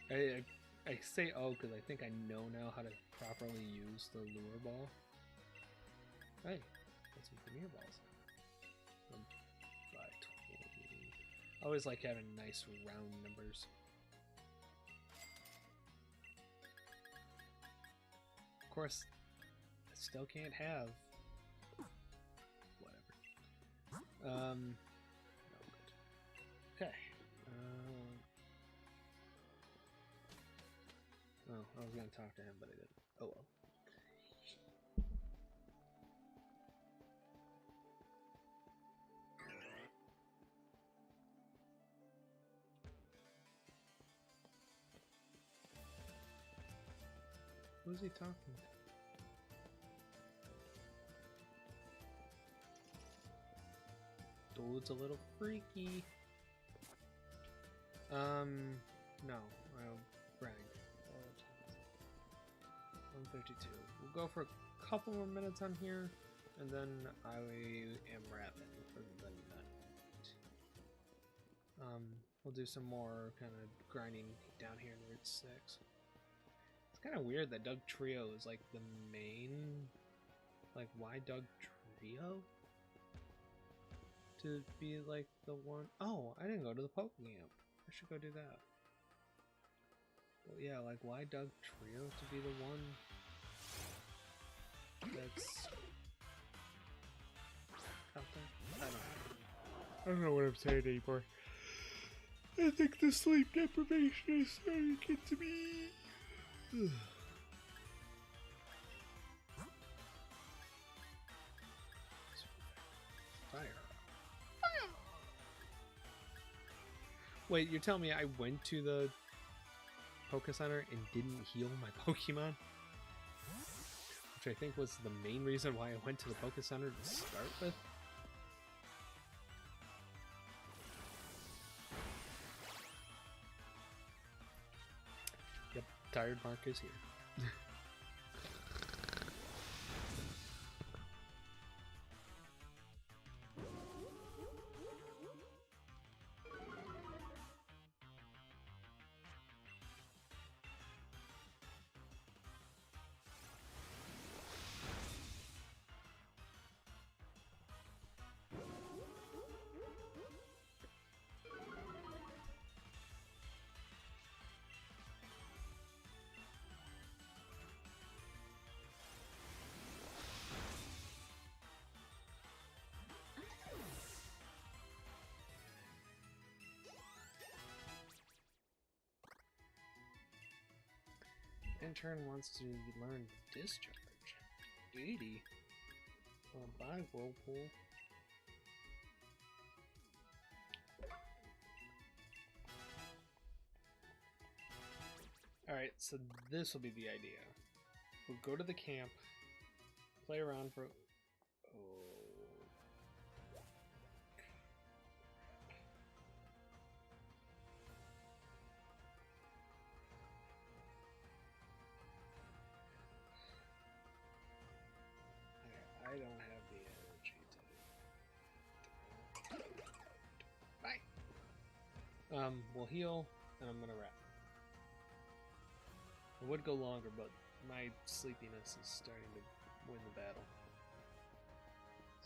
82. I say oh because I think I know now how to properly use the Lure Ball. Hey, got some Premier Balls. By 20. I always like having nice round numbers. Of course, I still can't have whatever. No good. Okay. Oh, I was gonna talk to him, but I didn't. Oh well. Who's he talking to? Dude's a little freaky. No, I'll grind. 152. We'll go for a couple more minutes on here, and then I am wrapping for the night. We'll do some more kind of grinding down here in Route 6. It's kind of weird that Doug Trio is like the main. Like, why Doug Trio? To be like the one. Oh, I didn't go to the Pokemon. I should go do that. Well, yeah, like why Doug Trio to be the one that's out there? I don't know what I'm saying anymore. I think the sleep deprivation is starting to get to me. Fire. Wait, you're telling me I went to the Poké Center and didn't heal my Pokemon? Which I think was the main reason why I went to the Poké Center to start with? Yep, Tired Mark is here. Intern wants to learn Discharge. 80? Well, bye, Whirlpool. Alright, so this will be the idea. We'll go to the camp, play around for... I don't have the energy to... Bye! We'll heal, and I'm gonna wrap. It would go longer, but my sleepiness is starting to win the battle.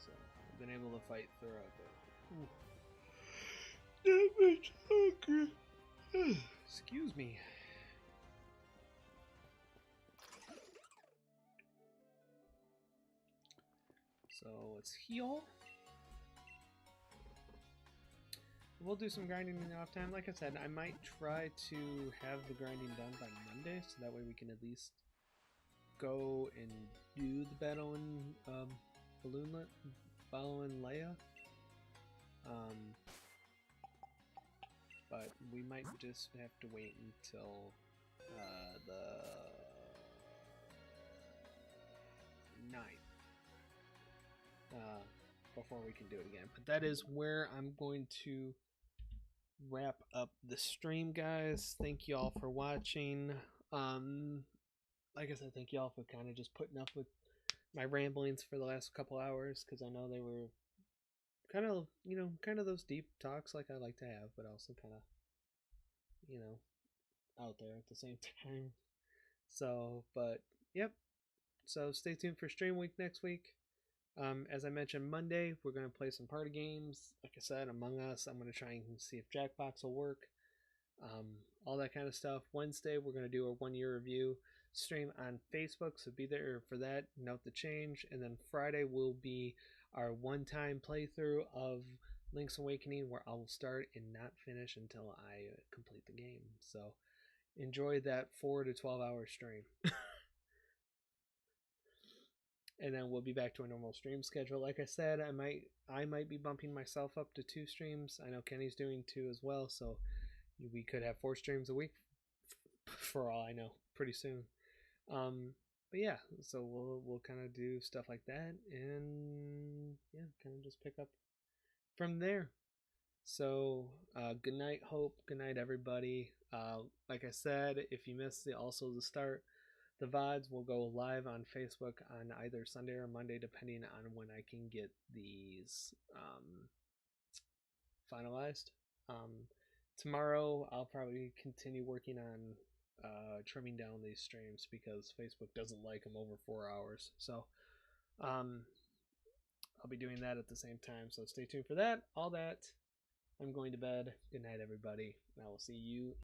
So, I've been able to fight through it, but... That much longer! Excuse me. So let's heal. We'll do some grinding in off time. Like I said, I might try to have the grinding done by Monday, so that way we can at least go and do the battle in Balloonlet, following Leia. But we might just have to wait until the 9th. Before we can do it again. But that is where I'm going to wrap up the stream, guys. Thank you all for watching. Like I said, thank you all for kind of just putting up with my ramblings for the last couple hours, because I know they were kind of, you know, kind of those deep talks like I like to have, but also kind of, you know, out there at the same time. So, but yep. So stay tuned for Stream Week next week. As I mentioned, Monday, we're going to play some party games. Like I said, Among Us. I'm going to try and see if Jackbox will work. All that kind of stuff. Wednesday, we're going to do a 1-year review stream on Facebook, so be there for that. Note the change. And then Friday will be our one-time playthrough of Link's Awakening, where I will start and not finish until I complete the game. So enjoy that 4 to 12 hour stream. And then we'll be back to a normal stream schedule. Like I said, I might be bumping myself up to 2 streams. I know Kenny's doing 2 as well, so we could have 4 streams a week for all I know pretty soon. But yeah, so we'll kind of do stuff like that, and yeah, kind of just pick up from there. So good night, Hope. Good night, everybody. Like I said, if you missed the start, the VODs will go live on Facebook on either Sunday or Monday, depending on when I can get these finalized. Tomorrow, I'll probably continue working on trimming down these streams because Facebook doesn't like them over 4 hours. So I'll be doing that at the same time. So stay tuned for that. All that. I'm going to bed. Good night, everybody. And I will see you